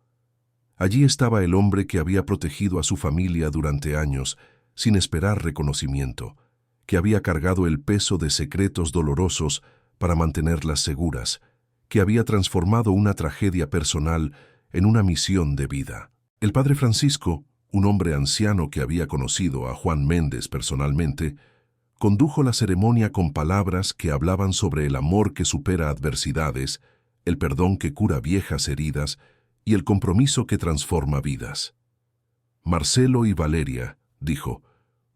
Allí estaba el hombre que había protegido a su familia durante años, sin esperar reconocimiento, que había cargado el peso de secretos dolorosos para mantenerlas seguras, que había transformado una tragedia personal en una misión de vida. El padre Francisco, un hombre anciano que había conocido a Juan Méndez personalmente, condujo la ceremonia con palabras que hablaban sobre el amor que supera adversidades, el perdón que cura viejas heridas y el compromiso que transforma vidas. «Marcelo y Valeria», dijo,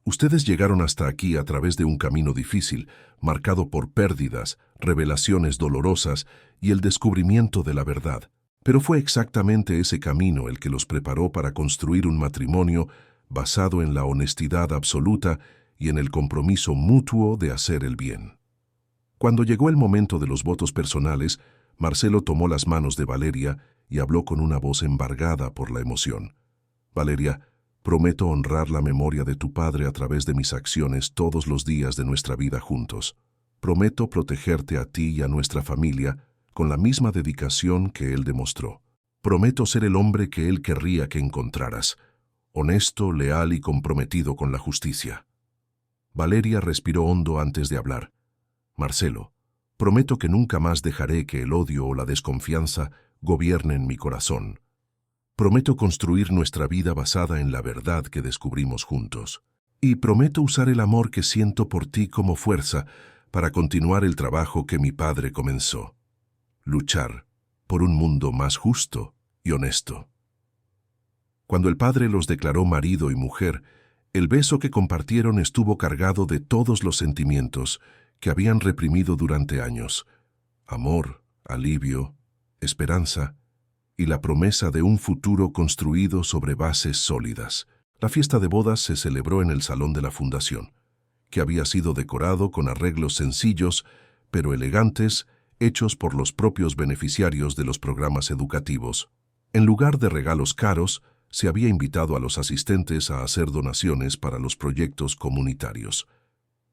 «ustedes llegaron hasta aquí a través de un camino difícil, marcado por pérdidas, revelaciones dolorosas y el descubrimiento de la verdad. Pero fue exactamente ese camino el que los preparó para construir un matrimonio basado en la honestidad absoluta y en el compromiso mutuo de hacer el bien». Cuando llegó el momento de los votos personales, Marcelo tomó las manos de Valeria y habló con una voz embargada por la emoción. «Valeria, Prometo honrar la memoria de tu padre a través de mis acciones todos los días de nuestra vida juntos. Prometo protegerte a ti y a nuestra familia con la misma dedicación que él demostró. Prometo ser el hombre que él querría que encontraras, honesto, leal y comprometido con la justicia. Valeria respiró hondo antes de hablar. Marcelo, prometo que nunca más dejaré que el odio o la desconfianza gobiernen mi corazón. Prometo construir nuestra vida basada en la verdad que descubrimos juntos. Y prometo usar el amor que siento por ti como fuerza para continuar el trabajo que mi padre comenzó. Luchar por un mundo más justo y honesto. Cuando el padre los declaró marido y mujer, el beso que compartieron estuvo cargado de todos los sentimientos que habían reprimido durante años: amor, alivio, esperanza y la promesa de un futuro construido sobre bases sólidas. La fiesta de bodas se celebró en el salón de la fundación, que había sido decorado con arreglos sencillos pero elegantes, hechos por los propios beneficiarios de los programas educativos. En lugar de regalos caros, se había invitado a los asistentes a hacer donaciones para los proyectos comunitarios.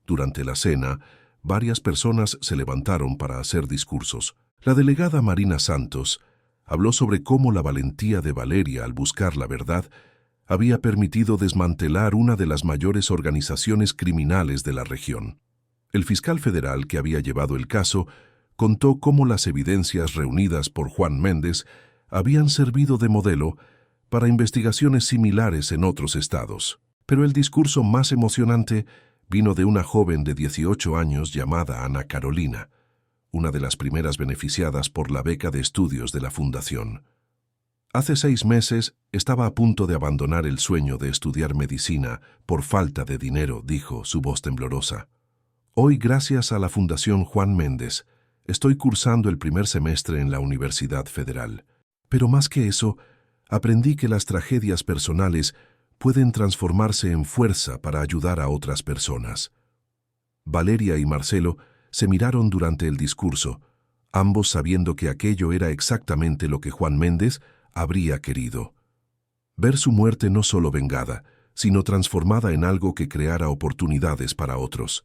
Durante la cena, varias personas se levantaron para hacer discursos. La delegada Marina Santos habló sobre cómo la valentía de Valeria al buscar la verdad había permitido desmantelar una de las mayores organizaciones criminales de la región. El fiscal federal que había llevado el caso contó cómo las evidencias reunidas por Juan Méndez habían servido de modelo para investigaciones similares en otros estados. Pero el discurso más emocionante vino de una joven de 18 años llamada Ana Carolina, una de las primeras beneficiadas por la beca de estudios de la Fundación. Hace 6 meses estaba a punto de abandonar el sueño de estudiar medicina por falta de dinero, dijo, su voz temblorosa. Hoy, gracias a la Fundación Juan Méndez, estoy cursando el primer semestre en la Universidad Federal. Pero más que eso, aprendí que las tragedias personales pueden transformarse en fuerza para ayudar a otras personas. Valeria y Marcelo se miraron durante el discurso, ambos sabiendo que aquello era exactamente lo que Juan Méndez habría querido. Ver su muerte no solo vengada, sino transformada en algo que creara oportunidades para otros.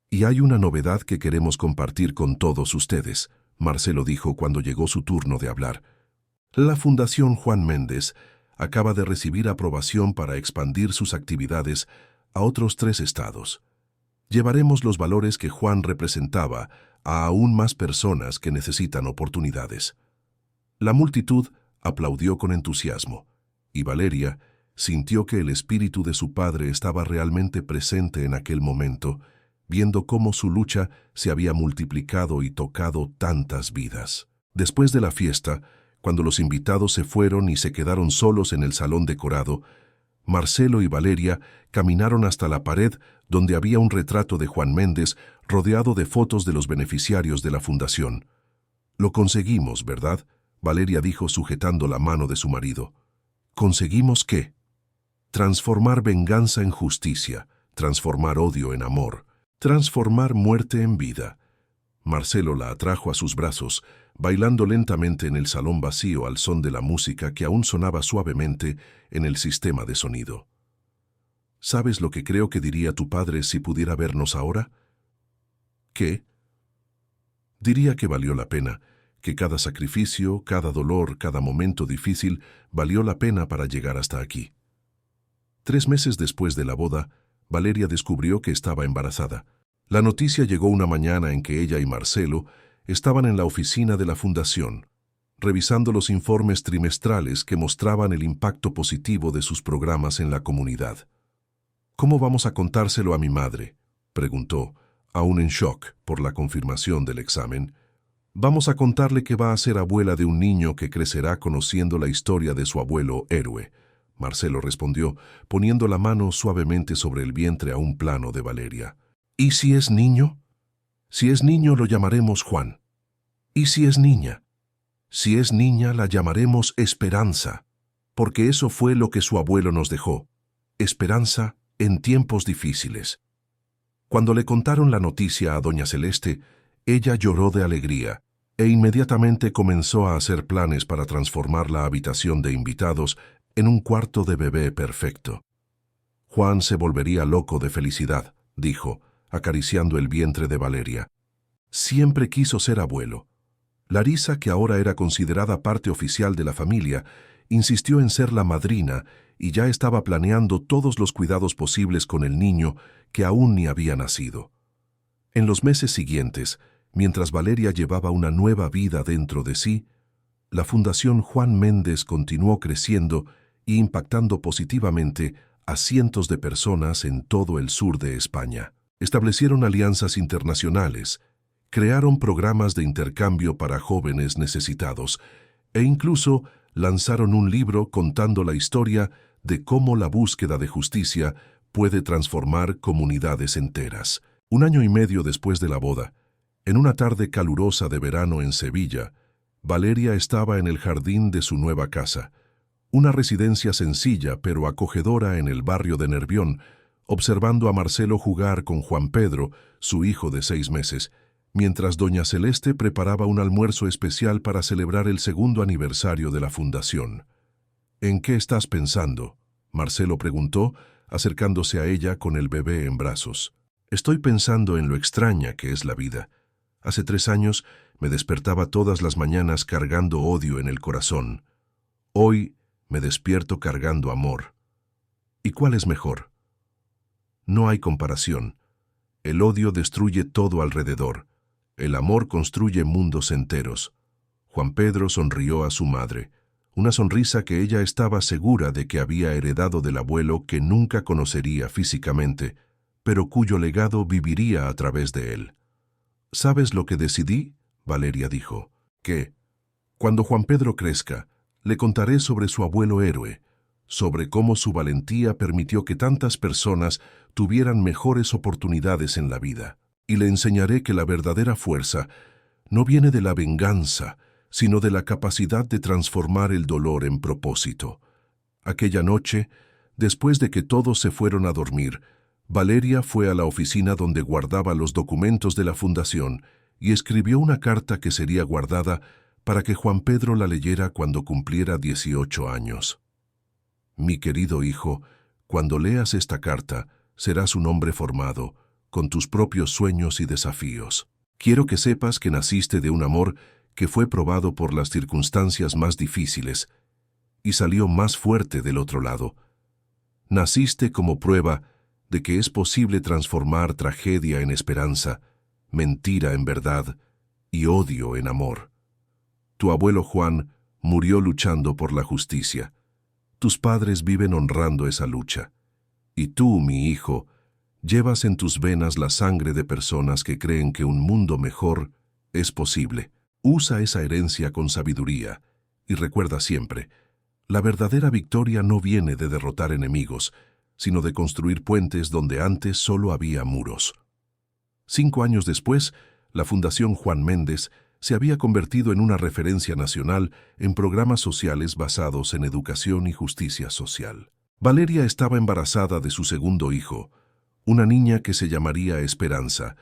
Y hay una novedad que queremos compartir con todos ustedes, Marcelo dijo cuando llegó su turno de hablar. La Fundación Juan Méndez acaba de recibir aprobación para expandir sus actividades a otros 3 estados. Llevaremos los valores que Juan representaba a aún más personas que necesitan oportunidades. La multitud aplaudió con entusiasmo, y Valeria sintió que el espíritu de su padre estaba realmente presente en aquel momento, viendo cómo su lucha se había multiplicado y tocado tantas vidas. Después de la fiesta, cuando los invitados se fueron y se quedaron solos en el salón decorado, Marcelo y Valeria caminaron hasta la pared donde había un retrato de Juan Méndez rodeado de fotos de los beneficiarios de la fundación. «Lo conseguimos, ¿verdad?», Valeria dijo sujetando la mano de su marido. «¿Conseguimos qué?». «Transformar venganza en justicia, transformar odio en amor, transformar muerte en vida». Marcelo la atrajo a sus brazos, bailando lentamente en el salón vacío al son de la música que aún sonaba suavemente en el sistema de sonido. ¿Sabes lo que creo que diría tu padre si pudiera vernos ahora? ¿Qué? Diría que valió la pena, que cada sacrificio, cada dolor, cada momento difícil valió la pena para llegar hasta aquí. 3 meses después de la boda, Valeria descubrió que estaba embarazada. La noticia llegó una mañana en que ella y Marcelo estaban en la oficina de la Fundación, revisando los informes trimestrales que mostraban el impacto positivo de sus programas en la comunidad. «¿Cómo vamos a contárselo a mi madre?», preguntó, aún en shock por la confirmación del examen. «Vamos a contarle que va a ser abuela de un niño que crecerá conociendo la historia de su abuelo héroe», Marcelo respondió, poniendo la mano suavemente sobre el vientre a un plano de Valeria. «¿Y si es niño? Si es niño lo llamaremos Juan. ¿Y si es niña? Si es niña la llamaremos Esperanza, porque eso fue lo que su abuelo nos dejó, esperanza en tiempos difíciles». Cuando le contaron la noticia a doña Celeste, ella lloró de alegría e inmediatamente comenzó a hacer planes para transformar la habitación de invitados en un cuarto de bebé perfecto. Juan se volvería loco de felicidad, dijo, acariciando el vientre de Valeria. Siempre quiso ser abuelo. Larisa, que ahora era considerada parte oficial de la familia, insistió en ser la madrina y ya estaba planeando todos los cuidados posibles con el niño que aún ni había nacido. En los meses siguientes, mientras Valeria llevaba una nueva vida dentro de sí, la Fundación Juan Méndez continuó creciendo y impactando positivamente a cientos de personas en todo el sur de España. Establecieron alianzas internacionales, crearon programas de intercambio para jóvenes necesitados e incluso lanzaron un libro contando la historia de cómo la búsqueda de justicia puede transformar comunidades enteras. 1 año y medio después de la boda, en una tarde calurosa de verano en Sevilla, Valeria estaba en el jardín de su nueva casa, una residencia sencilla pero acogedora en el barrio de Nervión, observando a Marcelo jugar con Juan Pedro, su hijo de 6 meses, mientras doña Celeste preparaba un almuerzo especial para celebrar el 2º aniversario de la fundación. «¿En qué estás pensando?», Marcelo preguntó, acercándose a ella con el bebé en brazos. «Estoy pensando en lo extraña que es la vida. Hace 3 años me despertaba todas las mañanas cargando odio en el corazón. Hoy me despierto cargando amor. ¿Y cuál es mejor? No hay comparación. El odio destruye todo alrededor. El amor construye mundos enteros». Juan Pedro sonrió a su madre, una sonrisa que ella estaba segura de que había heredado del abuelo que nunca conocería físicamente, pero cuyo legado viviría a través de él. «¿Sabes lo que decidí?», Valeria dijo. «Que, cuando Juan Pedro crezca, le contaré sobre su abuelo héroe, sobre cómo su valentía permitió que tantas personas tuvieran mejores oportunidades en la vida. Y le enseñaré que la verdadera fuerza no viene de la venganza, sino de la capacidad de transformar el dolor en propósito». Aquella noche, después de que todos se fueron a dormir, Valeria fue a la oficina donde guardaba los documentos de la fundación y escribió una carta que sería guardada para que Juan Pedro la leyera cuando cumpliera 18 años. «Mi querido hijo, cuando leas esta carta, serás un hombre formado, con tus propios sueños y desafíos. Quiero que sepas que naciste de un amor que fue probado por las circunstancias más difíciles y salió más fuerte del otro lado. Naciste como prueba de que es posible transformar tragedia en esperanza, mentira en verdad y odio en amor. Tu abuelo Juan murió luchando por la justicia. Tus padres viven honrando esa lucha. Y tú, mi hijo, llevas en tus venas la sangre de personas que creen que un mundo mejor es posible. Usa esa herencia con sabiduría y recuerda siempre, la verdadera victoria no viene de derrotar enemigos, sino de construir puentes donde antes solo había muros». 5 años después, la Fundación Juan Méndez se había convertido en una referencia nacional en programas sociales basados en educación y justicia social. Valeria estaba embarazada de su 2º hijo, una niña que se llamaría Esperanza,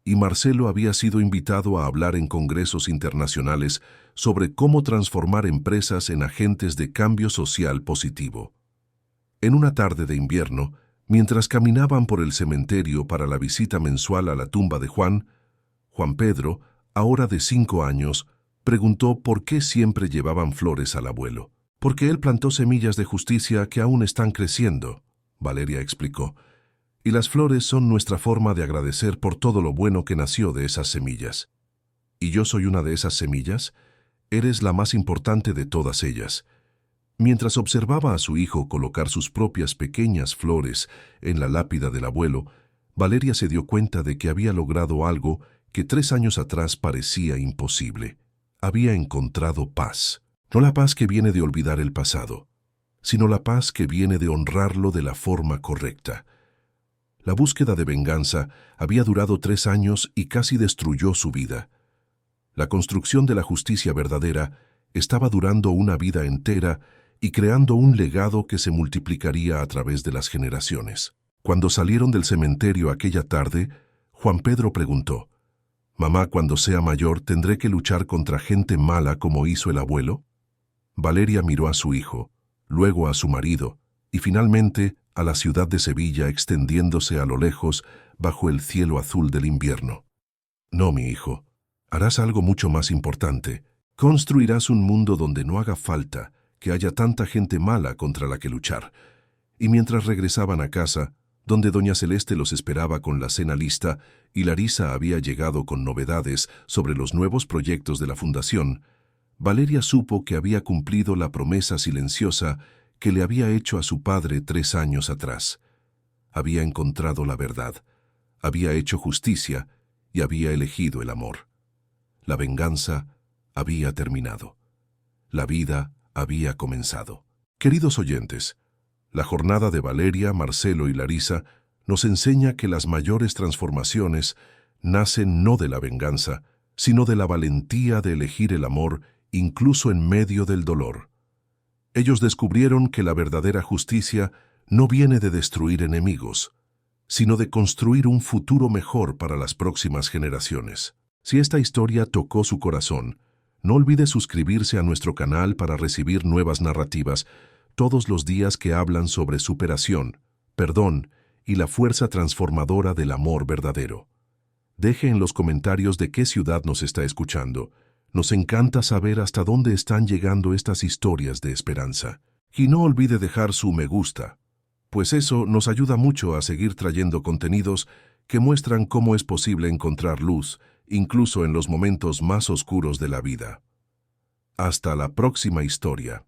y Marcelo había sido invitado a hablar en congresos internacionales sobre cómo transformar empresas en agentes de cambio social positivo. En una tarde de invierno, mientras caminaban por el cementerio para la visita mensual a la tumba de Juan Pedro, ahora de 5 años, preguntó por qué siempre llevaban flores al abuelo. «Porque él plantó semillas de justicia que aún están creciendo», Valeria explicó. «Y las flores son nuestra forma de agradecer por todo lo bueno que nació de esas semillas. ¿Y yo soy una de esas semillas? Eres la más importante de todas ellas». Mientras observaba a su hijo colocar sus propias pequeñas flores en la lápida del abuelo, Valeria se dio cuenta de que había logrado algo que 3 años atrás parecía imposible. Había encontrado paz. No la paz que viene de olvidar el pasado, sino la paz que viene de honrarlo de la forma correcta. La búsqueda de venganza había durado 3 años y casi destruyó su vida. La construcción de la justicia verdadera estaba durando una vida entera y creando un legado que se multiplicaría a través de las generaciones. Cuando salieron del cementerio aquella tarde, Juan Pedro preguntó, «Mamá, cuando sea mayor, ¿tendré que luchar contra gente mala como hizo el abuelo?». Valeria miró a su hijo, luego a su marido, y finalmente a la ciudad de Sevilla extendiéndose a lo lejos bajo el cielo azul del invierno. No, mi hijo, harás algo mucho más importante. Construirás un mundo donde no haga falta que haya tanta gente mala contra la que luchar. Y mientras regresaban a casa, donde doña Celeste los esperaba con la cena lista y Larisa había llegado con novedades sobre los nuevos proyectos de la fundación, Valeria supo que había cumplido la promesa silenciosa que le había hecho a su padre 3 años atrás. Había encontrado la verdad, había hecho justicia y había elegido el amor. La venganza había terminado. La vida había comenzado. Queridos oyentes, la jornada de Valeria, Marcelo y Larisa nos enseña que las mayores transformaciones nacen no de la venganza, sino de la valentía de elegir el amor incluso en medio del dolor. Ellos descubrieron que la verdadera justicia no viene de destruir enemigos, sino de construir un futuro mejor para las próximas generaciones. Si esta historia tocó su corazón, no olvide suscribirse a nuestro canal para recibir nuevas narrativas todos los días que hablan sobre superación, perdón y la fuerza transformadora del amor verdadero. Deje en los comentarios de qué ciudad nos está escuchando. Nos encanta saber hasta dónde están llegando estas historias de esperanza. Y no olvide dejar su me gusta, pues eso nos ayuda mucho a seguir trayendo contenidos que muestran cómo es posible encontrar luz, incluso en los momentos más oscuros de la vida. Hasta la próxima historia.